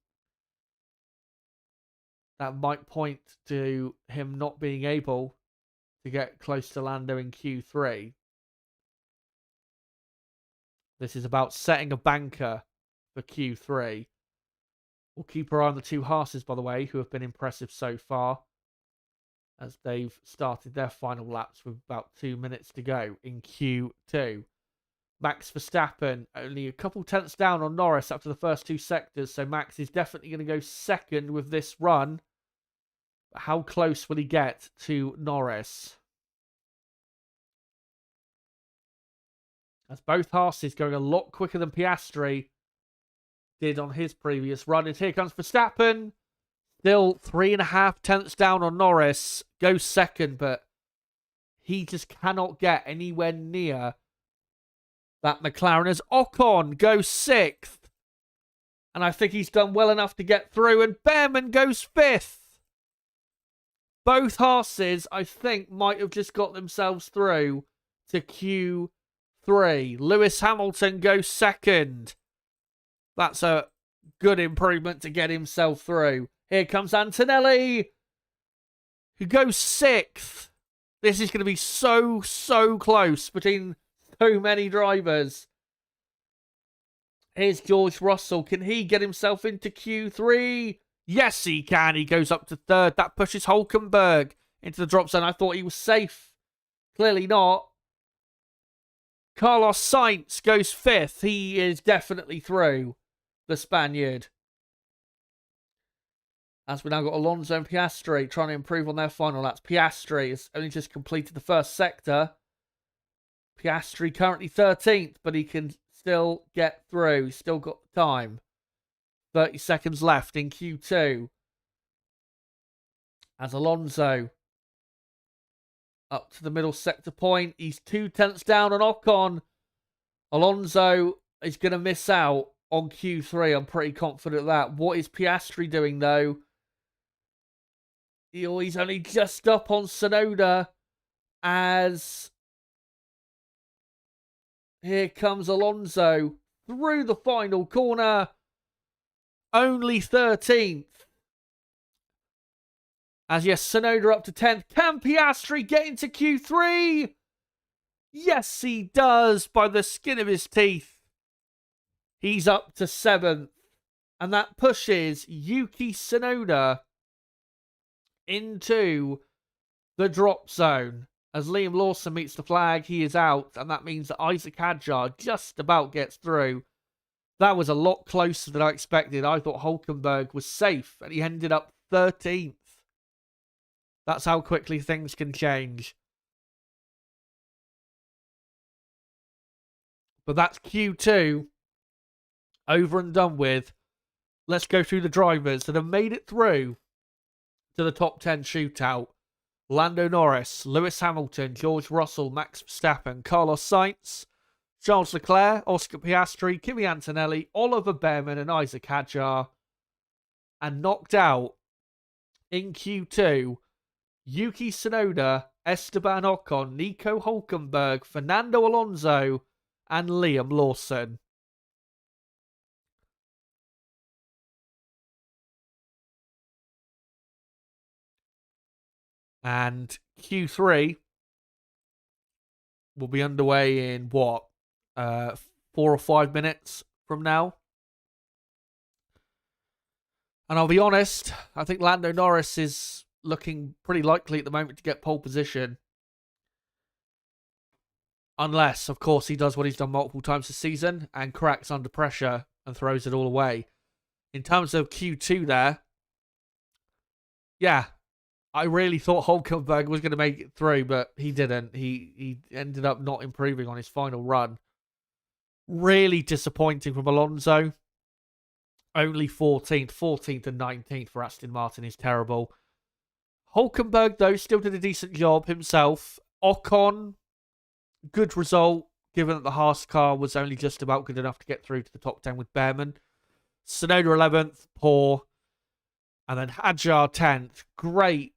that might point to him not being able to get close to Lando in Q3. This is about setting a banker for Q3. We'll keep our eye on the two Haas's, by the way, who have been impressive so far, as they've started their final laps with about 2 minutes to go in Q2. Max Verstappen only a couple tenths down on Norris after the first two sectors, so Max is definitely going to go second with this run. But how close will he get to Norris? As both Haas's going a lot quicker than Piastri did on his previous run. And here comes Verstappen. Still 3.5 tenths down on Norris. Goes second, but he just cannot get anywhere near that McLaren as Ocon goes 6th. And I think he's done well enough to get through. And Behrman goes 5th. Both Haas's, I think, might have just got themselves through to Q3. Lewis Hamilton goes 2nd. That's a good improvement to get himself through. Here comes Antonelli, who goes 6th. This is going to be so close between so many drivers. Here's George Russell. Can he get himself into Q3? Yes, he can. He goes up to 3rd. That pushes Hulkenberg into the drop zone. I thought he was safe. Clearly not. Carlos Sainz goes 5th. He is definitely through, the Spaniard. As we now got Alonso and Piastri trying to improve on their final laps. Piastri has only just completed the first sector. Piastri currently 13th, but he can still get through. He's still got time. 30 seconds left in Q2. As Alonso up to the middle sector point. He's 2 tenths down on Ocon. Alonso is going to miss out on Q3. I'm pretty confident of that. What is Piastri doing, though? He's only just up on Tsunoda as here comes Alonso through the final corner. Only 13th. As yes, Tsunoda up to 10th. Can Piastri get into Q3? Yes, he does by the skin of his teeth. He's up to 7th. And that pushes Yuki Tsunoda into the drop zone. As Liam Lawson meets the flag, he is out. And that means that Isaac Hadjar just about gets through. That was a lot closer than I expected. I thought Hulkenberg was safe. And he ended up 13th. That's how quickly things can change. But that's Q2 over and done with. Let's go through the drivers that have made it through to the top 10 shootout. Lando Norris, Lewis Hamilton, George Russell, Max Verstappen, Carlos Sainz, Charles Leclerc, Oscar Piastri, Kimi Antonelli, Oliver Behrman and Isaac Hadjar. And knocked out in Q2, Yuki Tsunoda, Esteban Ocon, Nico Hulkenberg, Fernando Alonso and Liam Lawson. And Q3 will be underway in what? 4 or 5 minutes from now. And I'll be honest, I think Lando Norris is looking pretty likely at the moment to get pole position. Unless, of course, he does what he's done multiple times this season and cracks under pressure and throws it all away. In terms of Q2 there, yeah, I really thought Hulkenberg was going to make it through, but he didn't. He ended up not improving on his final run. Really disappointing from Alonso. Only 14th. 14th and 19th for Aston Martin is terrible. Hulkenberg, though, still did a decent job himself. Ocon, good result, given that the Haas car was only just about good enough to get through to the top 10 with Behrman. Tsunoda 11th, poor. And then Hadjar 10th. Great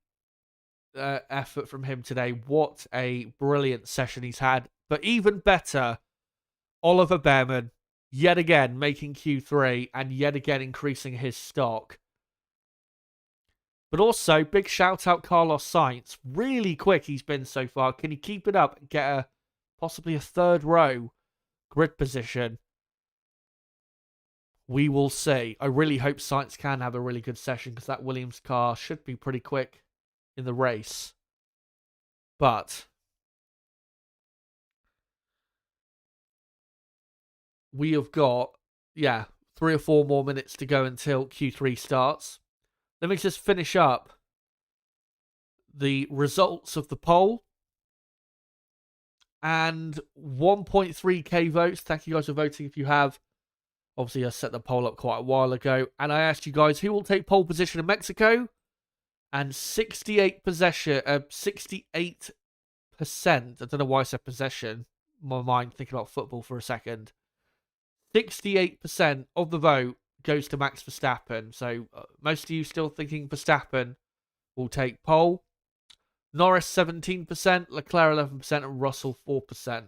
effort from him today. What a brilliant session he's had. But even better, Oliver Behrman, yet again making Q3 and yet again increasing his stock. But also, big shout out Carlos Sainz. Really quick he's been so far. Can he keep it up and get possibly a third row grid position? We will see. I really hope Sainz can have a really good session because that Williams car should be pretty quick in the race. But we have got, 3 or 4 more minutes to go until Q3 starts. Let me just finish up the results of the poll. And 1.3k votes. Thank you guys for voting if you have. Obviously, I set the poll up quite a while ago. And I asked you guys who will take pole position in Mexico. And 68%. I don't know why I said possession. My mind thinking about football for a second. 68% of the vote goes to Max Verstappen. So most of you still thinking Verstappen will take pole. Norris 17%, Leclerc 11%, and Russell 4%.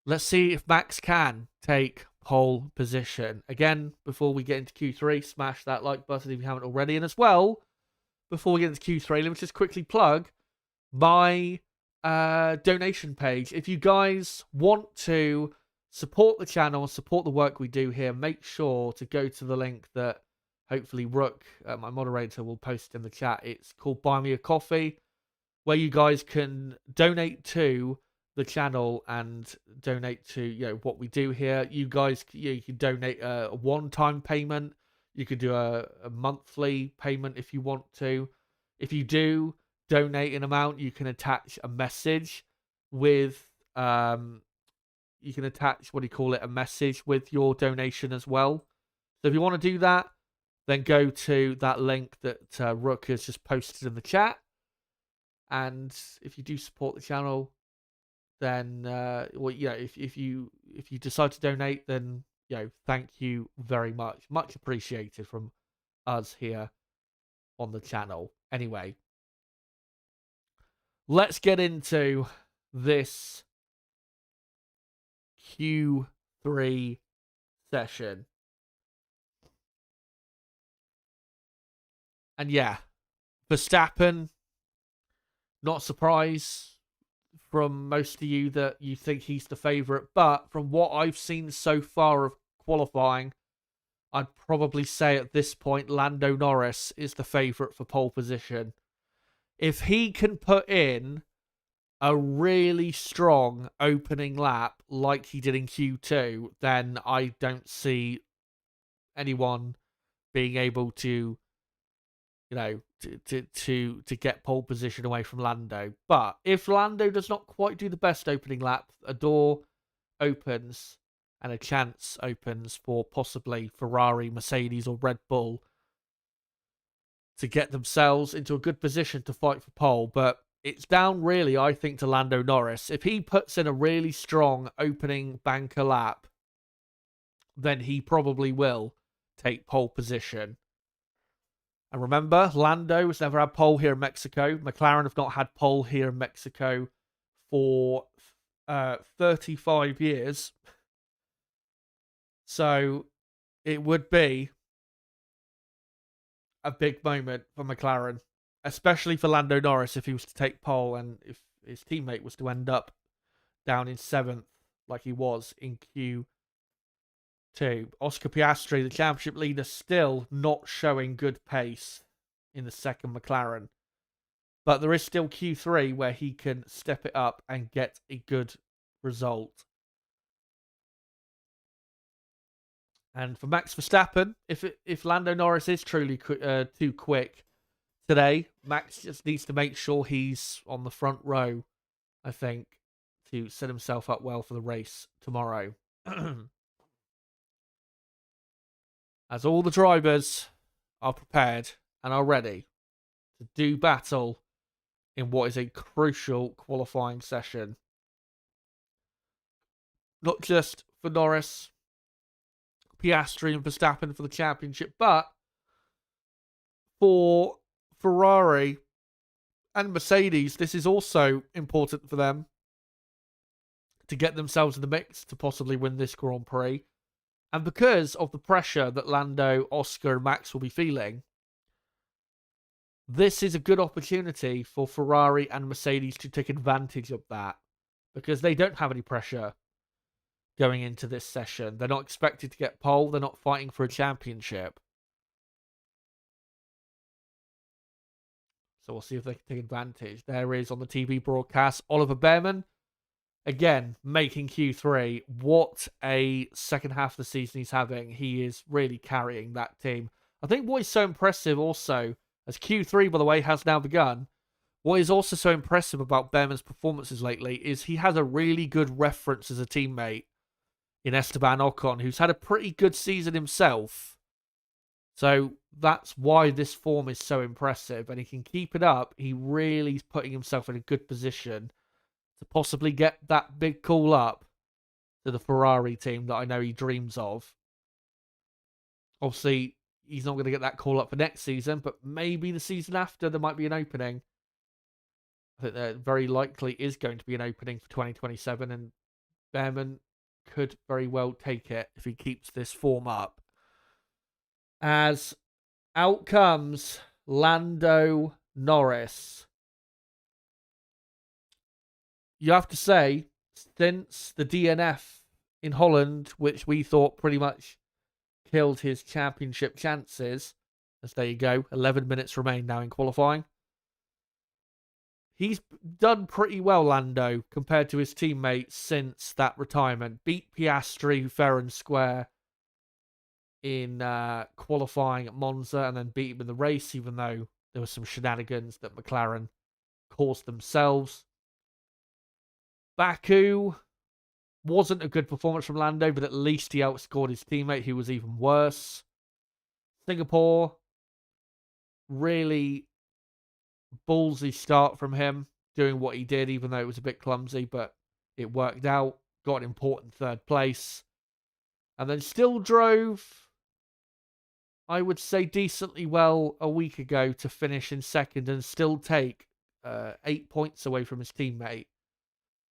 Let's see if Max can take pole position. Again, before we get into Q3, smash that like button if you haven't already. And as well, before we get into Q3, let me just quickly plug my donation page. If you guys want to support the channel and support the work we do here, make sure to go to the link that hopefully Rook, my moderator, will post in the chat. It's called Buy Me a Coffee, where you guys can donate to the channel and donate to what we do here. You guys, you can donate a one-time payment. You could do a monthly payment if you want to. If you do donate an amount, you can attach a message with you can attach a message with your donation as well. So if you want to do that, then go to that link that Rook has just posted in the chat. And if you do support the channel, then if you decide to donate, then thank you very much. Much appreciated from us here on the channel. Anyway, let's get into this Q3 session. And yeah, Verstappen, not surprised from most of you that you think he's the favourite, but from what I've seen so far of qualifying, I'd probably say at this point Lando Norris is the favourite for pole position. If he can put in a really strong opening lap like he did in Q2, then I don't see anyone being able to, to get pole position away from Lando. But if Lando does not quite do the best opening lap, a door opens and a chance opens for possibly Ferrari, Mercedes, or Red Bull to get themselves into a good position to fight for pole. But it's down really, I think, to Lando Norris. If he puts in a really strong opening banker lap, then he probably will take pole position. And remember, Lando has never had pole here in Mexico. McLaren have not had pole here in Mexico for 35 years. So it would be a big moment for McLaren, especially for Lando Norris if he was to take pole and if his teammate was to end up down in 7th like he was in Q2. Oscar Piastri, the championship leader, still not showing good pace in the second McLaren. But there is still Q3 where he can step it up and get a good result. And for Max Verstappen, if Lando Norris is truly too quick today, Max just needs to make sure he's on the front row, I think, to set himself up well for the race tomorrow. As all the drivers are prepared and are ready to do battle in what is a crucial qualifying session. Not just for Norris, Piastri and Verstappen for the championship, but for Ferrari and Mercedes, this is also important for them to get themselves in the mix to possibly win this Grand Prix. And because of the pressure that Lando, Oscar and Max will be feeling, this is a good opportunity for Ferrari and Mercedes to take advantage of that, because they don't have any pressure going into this session. They're not expected to get pole. They're not fighting for a championship. So we'll see if they can take advantage. There is on the TV broadcast Oliver Behrman, again, making Q3. What a second half of the season he's having. He is really carrying that team. I think what is so impressive also, as Q3, by the way, has now begun, what is also so impressive about Behrman's performances lately is he has a really good reference as a teammate in Esteban Ocon, who's had a pretty good season himself. So that's why this form is so impressive. And he can keep it up. He really is putting himself in a good position to possibly get that big call up to the Ferrari team that I know he dreams of. Obviously, he's not going to get that call up for next season, but maybe the season after there might be an opening. I think there very likely is going to be an opening for 2027, and Behrman could very well take it if he keeps this form up. As out comes Lando Norris. You have to say, since the DNF in Holland, which we thought pretty much killed his championship chances, as there you go, 11 minutes remain now in qualifying. He's done pretty well, Lando, compared to his teammates since that retirement. Beat Piastri fair and square in qualifying at Monza, and then beat him in the race, even though there were some shenanigans that McLaren caused themselves. Baku wasn't a good performance from Lando, but at least he outscored his teammate, who was even worse. Singapore, really ballsy start from him, doing what he did, even though it was a bit clumsy, but it worked out. Got an important third place. And then still drove I would say, decently well a week ago to finish in second and still take 8 points away from his teammate.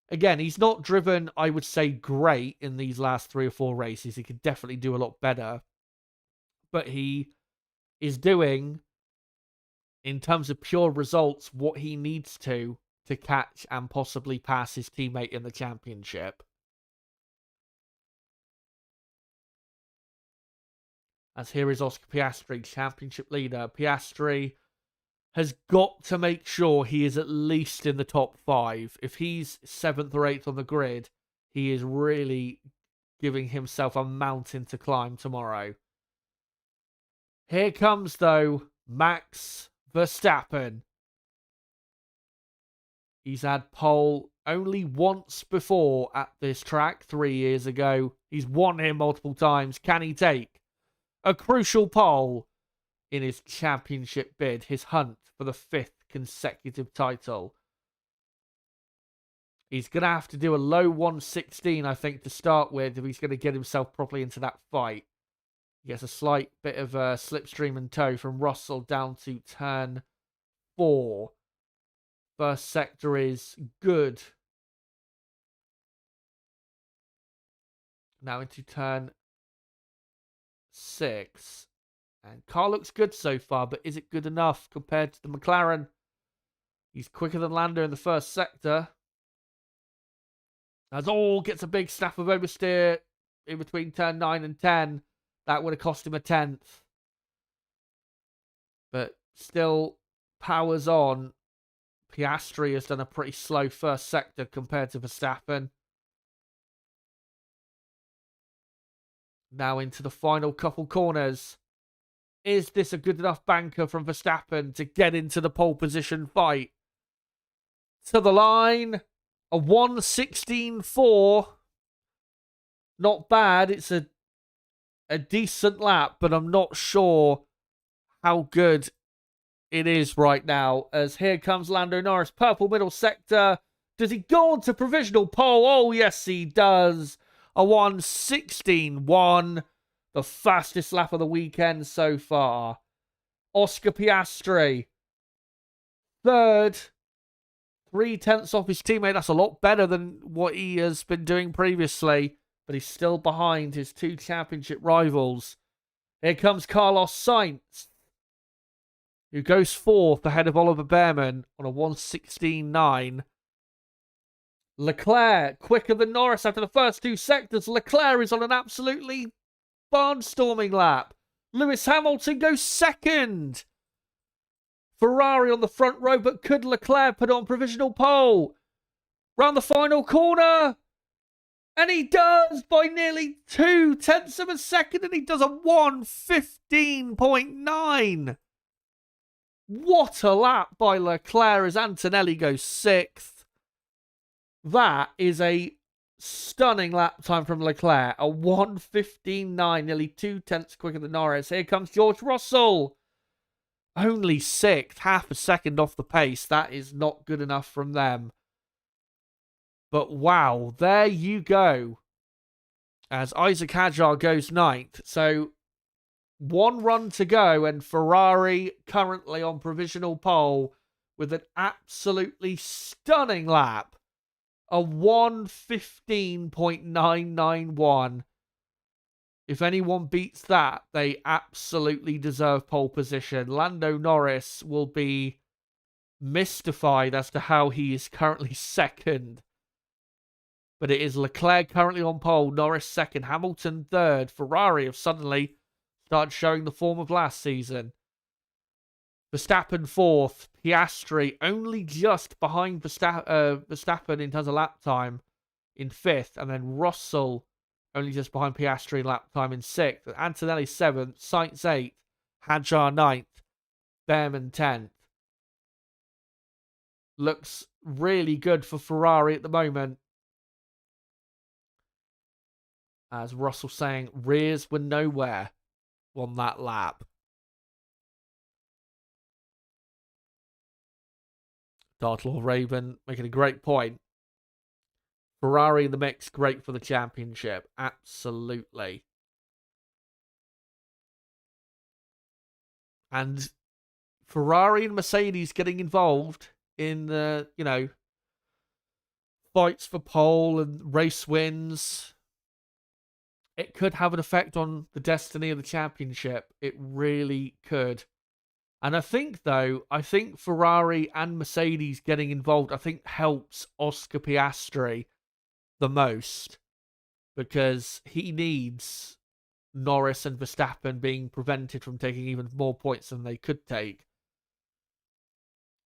Again, he's not driven, I would say, great in these last 3 or 4 races. He could definitely do a lot better. But he is doing, in terms of pure results, what he needs to catch and possibly pass his teammate in the championship. As here is Oscar Piastri, championship leader. Piastri has got to make sure he is at least in the top 5. If he's 7th or 8th on the grid, he is really giving himself a mountain to climb tomorrow. Here comes, though, Max Verstappen. He's had pole only once before at this track 3 years ago. He's won here multiple times. Can he take a crucial pole in his championship bid, his hunt for the 5th consecutive title? He's going to have to do a low 116, I think, to start with if he's going to get himself properly into that fight. He gets a slight bit of a slipstream and tow from Russell down to turn 4. First sector is good. Now into turn 6. And car looks good so far, but is it good enough compared to the McLaren? He's quicker than Lando in the first sector. As all gets a big snap of oversteer in between turn 9 and 10. That would have cost him a 10th. But still powers on. Piastri has done a pretty slow first sector compared to Verstappen. Now into the final couple corners. Is this a good enough banker from Verstappen to get into the pole position fight? To the line. A 1:16.4. Not bad. It's a decent lap, but I'm not sure how good it is right now. As here comes Lando Norris. Purple middle sector. Does he go on to provisional pole? Oh, yes, he does. A 1:16.1. The fastest lap of the weekend so far. Oscar Piastri. 3rd. 3/10 off his teammate. That's a lot better than what he has been doing previously. But he's still behind his 2 championship rivals. Here comes Carlos Sainz, who goes 4th ahead of Oliver Behrman on a 1:16.9. Leclerc, quicker than Norris after the first 2 sectors. Leclerc is on an absolutely barnstorming lap. Lewis Hamilton goes 2nd. Ferrari on the front row, but could Leclerc put on provisional pole? Round the final corner. And he does by nearly 0.2 of a second, and he does a 1:15.9. What a lap by Leclerc as Antonelli goes 6th. That is a stunning lap time from Leclerc. A 1:15.9, nearly 0.2 quicker than Norris. Here comes George Russell. Only 6th, half a second off the pace. That is not good enough from them. But wow, there you go. As Isaac Hadjar goes 9th. So 1 run to go, and Ferrari currently on provisional pole with an absolutely stunning lap. A 1:15.991. If anyone beats that, they absolutely deserve pole position. Lando Norris will be mystified as to how he is currently 2nd. But it is Leclerc currently on pole, Norris 2nd, Hamilton 3rd. Ferrari have suddenly started showing the form of last season. Verstappen 4th, Piastri only just behind Verstappen in terms of lap time in 5th, and then Russell only just behind Piastri in lap time in 6th. Antonelli 7th, Sainz 8th, Hadjar 9th, Behrman 10th. Looks really good for Ferrari at the moment. As Russell saying, rears were nowhere on that lap. Dartlaw Raven making a great point. Ferrari in the mix, great for the championship. Absolutely. And Ferrari and Mercedes getting involved in the, fights for pole and race wins, it could have an effect on the destiny of the championship. It really could. And I think Ferrari and Mercedes getting involved, I think helps Oscar Piastri the most, because he needs Norris and Verstappen being prevented from taking even more points than they could take.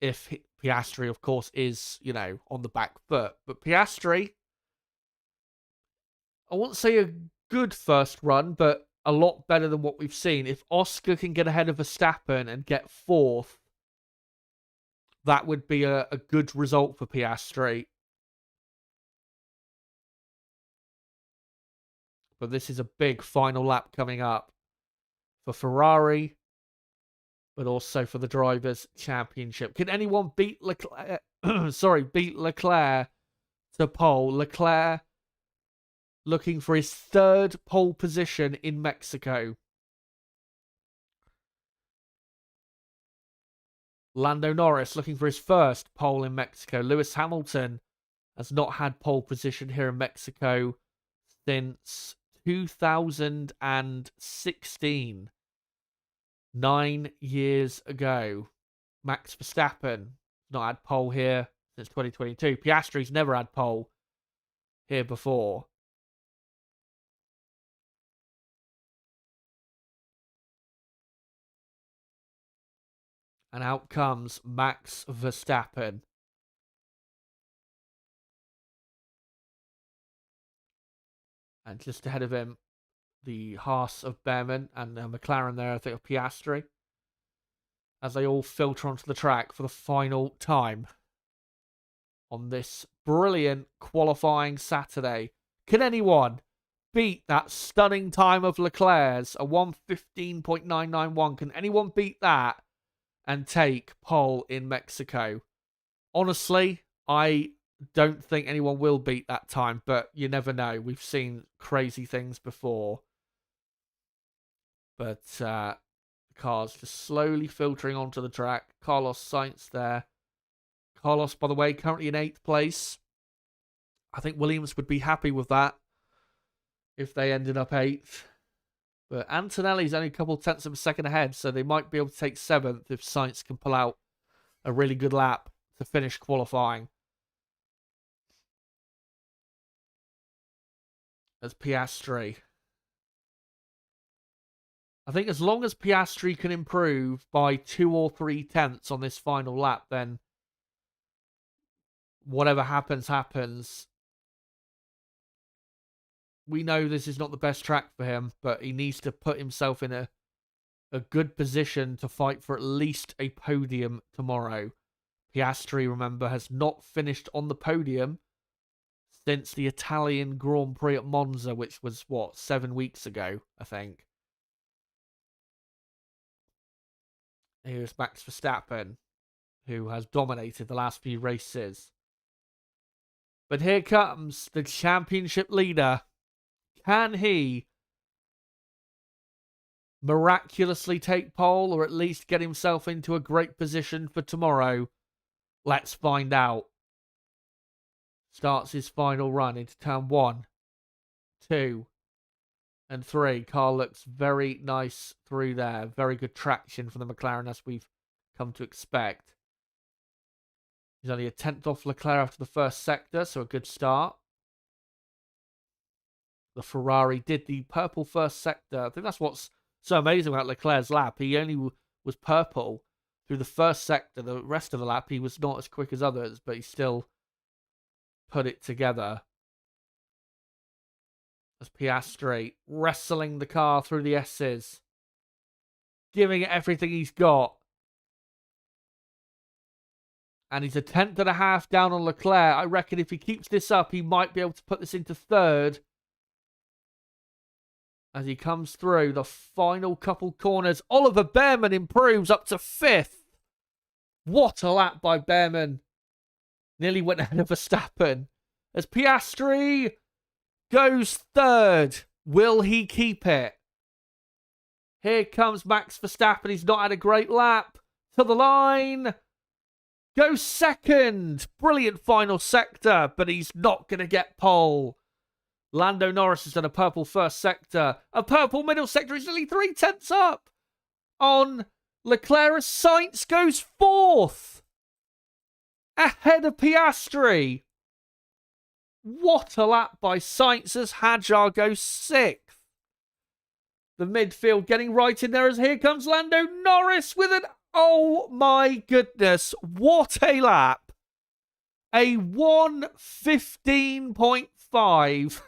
If Piastri, of course, is, on the back foot. But Piastri, I won't say a good first run, but a lot better than what we've seen. If Oscar can get ahead of Verstappen and get fourth, that would be a good result for Piastri. But this is a big final lap coming up for Ferrari, but also for the Drivers' Championship. Can anyone beat Leclerc? Beat Leclerc to pole. Leclerc looking for his third pole position in Mexico. Lando Norris looking for his first pole in Mexico. Lewis Hamilton has not had pole position here in Mexico since 2016. 9 years ago. Max Verstappen not had pole here since 2022. Piastri's never had pole here before. And out comes Max Verstappen. And just ahead of him, the Haas of Behrman and McLaren there, I think, of Piastri, as they all filter onto the track for the final time on this brilliant qualifying Saturday. Can anyone beat that stunning time of Leclerc's, a 1:15.991? Can anyone beat that and take pole in Mexico? Honestly, I don't think anyone will beat that time, but you never know. We've seen crazy things before. But the cars just slowly filtering onto the track. Carlos Sainz there. Carlos, by the way, currently in 8th place. I think Williams would be happy with that if they ended up 8th. But Antonelli's only a couple of tenths of a second ahead, so they might be able to take 7th if Sainz can pull out a really good lap to finish qualifying. As Piastri. I think as long as Piastri can improve by 2 or 3 tenths on this final lap, then whatever happens, happens. We know this is not the best track for him, but he needs to put himself in a good position to fight for at least a podium tomorrow. Piastri, remember, has not finished on the podium since the Italian Grand Prix at Monza, which was, 7 weeks ago, I think. Here's Max Verstappen, who has dominated the last few races. But here comes the championship leader. Can he miraculously take pole, or at least get himself into a great position for tomorrow? Let's find out. Starts his final run into turn 1, 2, and 3. Car looks very nice through there. Very good traction from the McLaren, as we've come to expect. He's only a tenth off Leclerc after the first sector, so a good start. The Ferrari did the purple first sector. I think that's what's so amazing about Leclerc's lap. He only was purple through the first sector. The rest of the lap, he was not as quick as others, but he still put it together. As Piastri wrestling the car through the S's, giving it everything he's got. And he's a tenth and a half down on Leclerc. I reckon if he keeps this up, he might be able to put this into 3rd. As he comes through the final couple corners, Oliver Behrman improves up to 5th. What a lap by Behrman. Nearly went ahead of Verstappen. As Piastri goes 3rd. Will he keep it? Here comes Max Verstappen. He's not had a great lap. To the line. Goes second. Brilliant final sector, but he's not going to get pole. Lando Norris has done a purple first sector. A purple middle sector. He's nearly 3/10 up on Leclerc. Sainz goes fourth. Ahead of Piastri. What a lap by Sainz as Hadjar goes sixth. The midfield getting right in there as here comes Lando Norris with an... Oh my goodness. What a lap. A 1:15.5.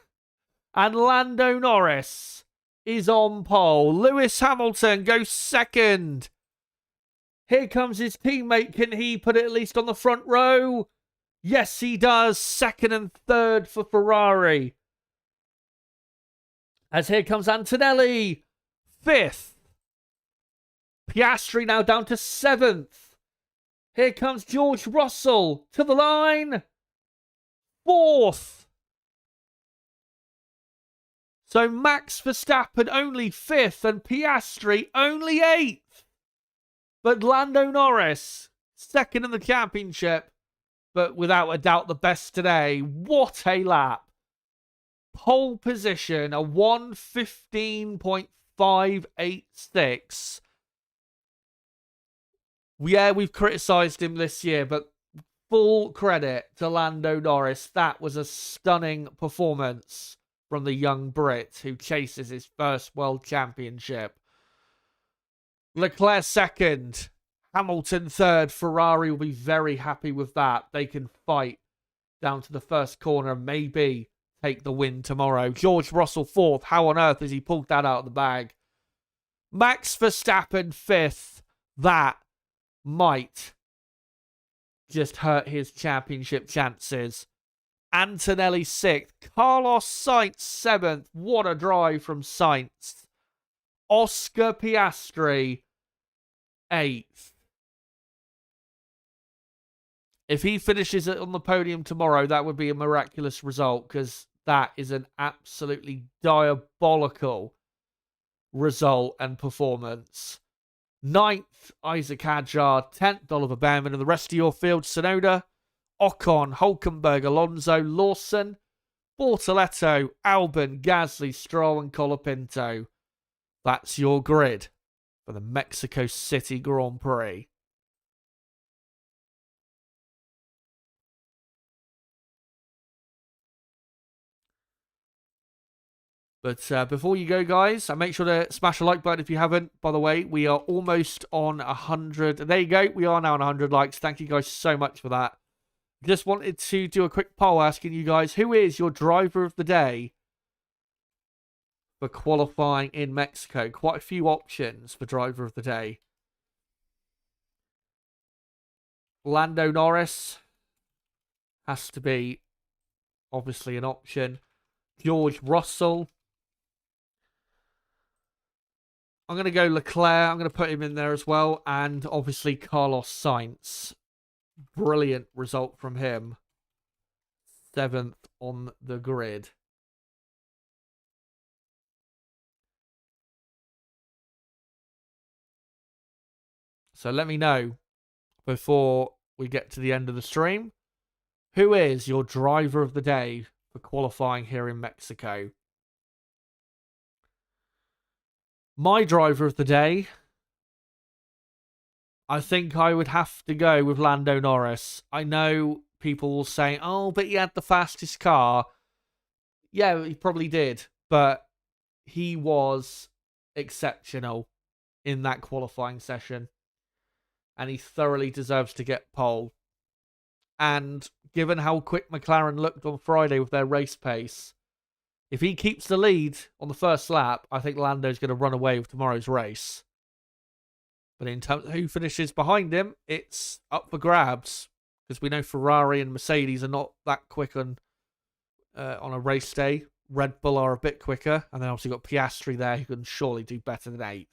And Lando Norris is on pole. Lewis Hamilton goes second. Here comes his teammate. Can he put it at least on the front row? Yes, he does. Second and third for Ferrari. As here comes Antonelli. Fifth. Piastri now down to seventh. Here comes George Russell to the line. Fourth. So Max Verstappen only fifth and Piastri only eighth. But Lando Norris, second in the championship, but without a doubt the best today. What a lap. Pole position, a 1:15.586. Yeah, we've criticised him this year, but full credit to Lando Norris. That was a stunning performance from the young Brit who chases his first world championship. Leclerc second, Hamilton third. Ferrari will be very happy with that. They can fight down to the first corner, maybe take the win tomorrow. George Russell fourth. How on earth has he pulled that out of the bag? Max Verstappen fifth. That might just hurt his championship chances. Antonelli sixth. Carlos Sainz seventh. What a drive from Sainz. Oscar Piastri eighth. If he finishes it on the podium tomorrow, that would be a miraculous result, because that is an absolutely diabolical result and performance. Ninth, Isaac Hadjar. 10th, Oliver Behrman. And the rest of your field, Sonoda, Ocon, Hulkenberg, Alonso, Lawson, Bortoletto, Albon, Gasly, Stroll and Colapinto. That's your grid for the Mexico City Grand Prix. But before you go, guys, make sure to smash a like button if you haven't. By the way, we are almost on 100. There you go. We are now on 100 likes. Thank you guys so much for that. Just wanted to do a quick poll asking you guys, who is your driver of the day for qualifying in Mexico? Quite a few options for driver of the day. Lando Norris has to be obviously an option. George Russell. I'm going to go Leclerc. I'm going to put him in there as well. And obviously Carlos Sainz. Brilliant result from him. 7th on the grid. So let me know before we get to the end of the stream, who is your driver of the day for qualifying here in Mexico? My driver of the day, I think I would have to go with Lando Norris. I know people will say, oh, but he had the fastest car. Yeah, he probably did. But he was exceptional in that qualifying session. And he thoroughly deserves to get pole. And given how quick McLaren looked on Friday with their race pace, if he keeps the lead on the first lap, I think Lando's going to run away with tomorrow's race. But in terms of who finishes behind him, it's up for grabs. Because we know Ferrari and Mercedes are not that quick on a race day. Red Bull are a bit quicker. And then obviously got Piastri there, who can surely do better than 8th.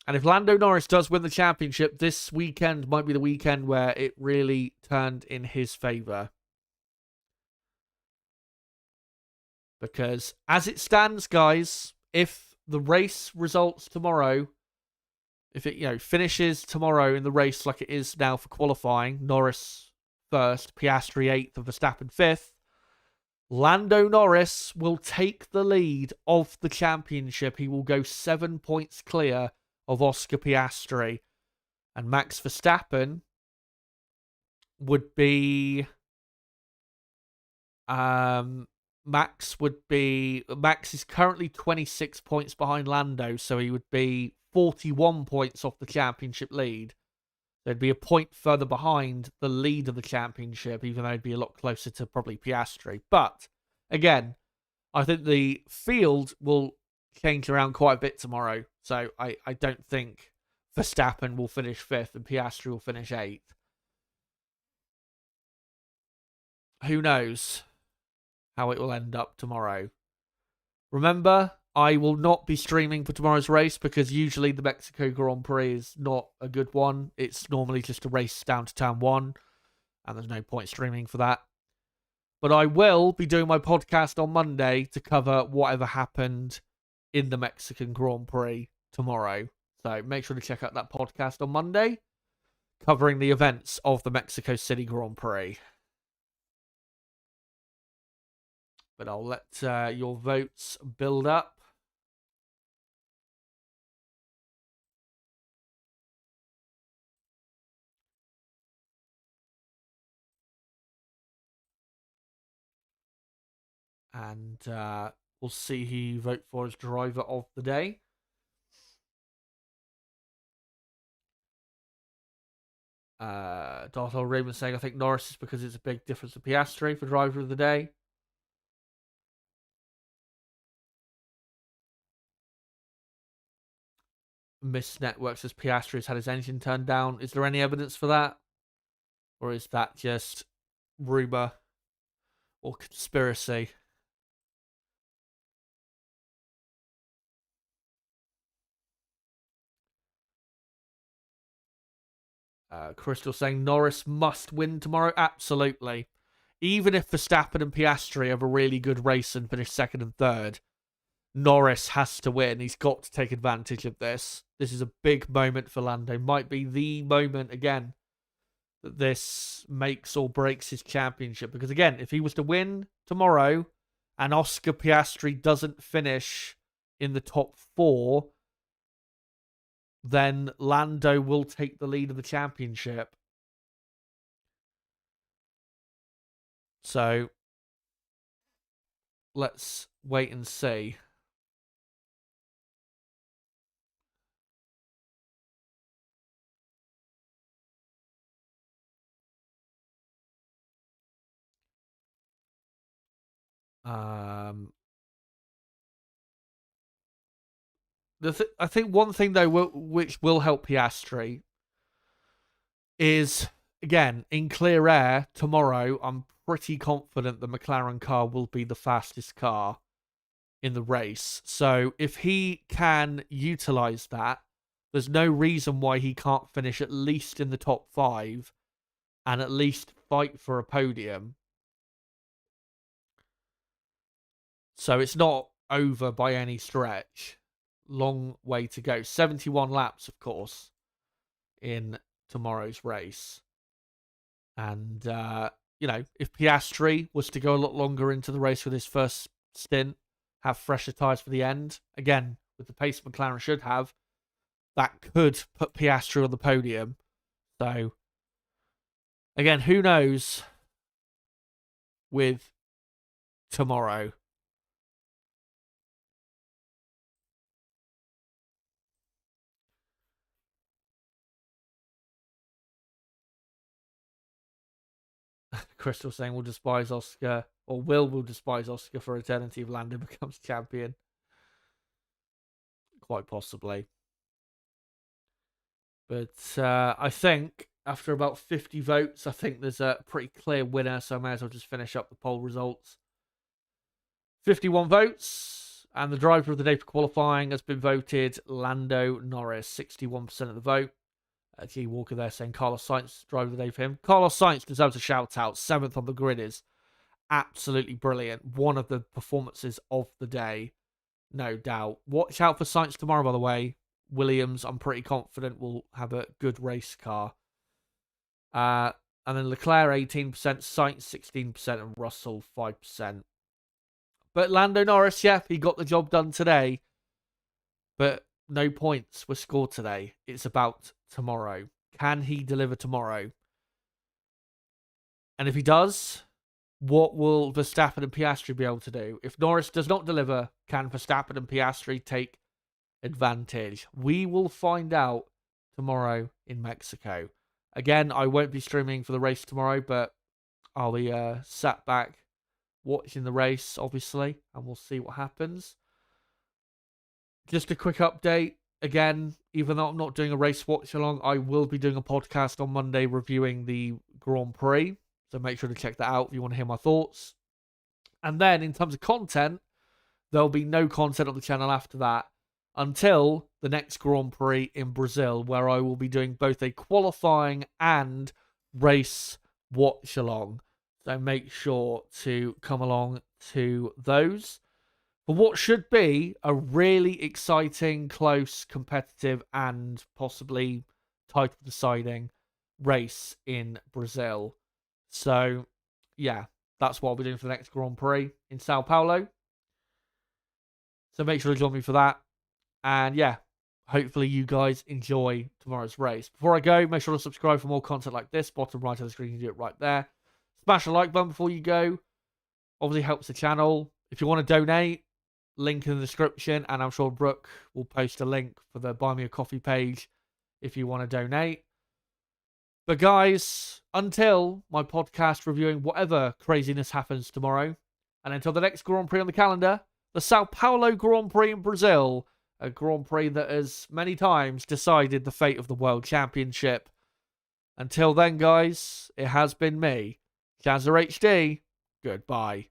And if Lando Norris does win the championship, this weekend might be the weekend where it really turned in his favour. Because as it stands, guys, if the race results tomorrow, if it finishes tomorrow in the race like it is now for qualifying, Norris first, Piastri 8th, and Verstappen 5th, Lando Norris will take the lead of the championship. He will go 7 points clear of Oscar Piastri. And Max Verstappen would be... Max is currently 26 points behind Lando, so he would be 41 points off the championship lead. They'd be a point further behind the lead of the championship, even though it'd be a lot closer to probably Piastri. But, again, I think the field will change around quite a bit tomorrow. So I don't think Verstappen will finish 5th and Piastri will finish 8th. Who knows how it will end up tomorrow. Remember, I will not be streaming for tomorrow's race because usually the Mexico Grand Prix is not a good one. It's normally just a race down to turn 1, and there's no point streaming for that. But I will be doing my podcast on Monday to cover whatever happened in the Mexican Grand Prix tomorrow. So make sure to check out that podcast on Monday, covering the events of the Mexico City Grand Prix. But I'll let your votes build up. And we'll see who you vote for as driver of the day. Darth Raymond saying, I think Norris is because it's a big difference to Piastri for driver of the day. Miss Network says Piastri has had his engine turned down. Is there any evidence for that? Or is that just rumour or conspiracy? Crystal saying Norris must win tomorrow. Absolutely. Even if Verstappen and Piastri have a really good race and finish 2nd and 3rd, Norris has to win. He's got to take advantage of this. This is a big moment for Lando. Might be the moment again that this makes or breaks his championship. Because again, if he was to win tomorrow and Oscar Piastri doesn't finish in the top 4, then Lando will take the lead of the championship. So let's wait and see. I think one thing though, which will help Piastri, is again in clear air tomorrow. I'm pretty confident the McLaren car will be the fastest car in the race. So if he can utilize that, there's no reason why he can't finish at least in the top 5 and at least fight for a podium. So it's not over by any stretch. Long way to go. 71 laps, of course, in tomorrow's race. And, if Piastri was to go a lot longer into the race with his first stint, have fresher tyres for the end, again, with the pace McLaren should have, that could put Piastri on the podium. So, again, who knows with tomorrow. Crystal saying we'll despise Oscar, or will despise Oscar for eternity if Lando becomes champion. Quite possibly. But I think after about 50 votes, I think there's a pretty clear winner, so I may as well just finish up the poll results. 51 votes, and the driver of the day for qualifying has been voted Lando Norris, 61% of the vote. G Walker there saying Carlos Sainz, driver of the day for him. Carlos Sainz deserves a shout out. 7th on the grid is absolutely brilliant. One of the performances of the day, no doubt. Watch out for Sainz tomorrow, by the way. Williams, I'm pretty confident, will have a good race car. And then Leclerc 18%, Sainz 16%, and Russell 5%. But Lando Norris, yeah, he got the job done today. But no points were scored today. It's about tomorrow. Can he deliver tomorrow? And if he does, what will Verstappen and Piastri be able to do? If Norris does not deliver, can Verstappen and Piastri take advantage? We will find out tomorrow in Mexico. Again, I won't be streaming for the race tomorrow, but I'll be sat back watching the race, obviously, and we'll see what happens. Just a quick update. Again, even though I'm not doing a race watch along, I will be doing a podcast on Monday reviewing the Grand Prix. So make sure to check that out if you want to hear my thoughts. And then in terms of content, there'll be no content on the channel after that until the next Grand Prix in Brazil, where I will be doing both a qualifying and race watch along. So make sure to come along to those. For what should be a really exciting, close, competitive, and possibly title deciding race in Brazil. So, yeah, that's what I'll be doing for the next Grand Prix in Sao Paulo. So make sure to join me for that. And yeah, hopefully you guys enjoy tomorrow's race. Before I go, make sure to subscribe for more content like this. Bottom right of the screen, you can do it right there. Smash the like button before you go. Obviously helps the channel. If you want to donate, link in the description. And I'm sure Brooke will post a link for the Buy Me a Coffee page if you want to donate. But guys, until my podcast reviewing whatever craziness happens tomorrow, and until the next Grand Prix on the calendar, the Sao Paulo Grand Prix in Brazil, a Grand Prix that has many times decided the fate of the World Championship. Until then, guys, it has been me, Chazza HD. Goodbye.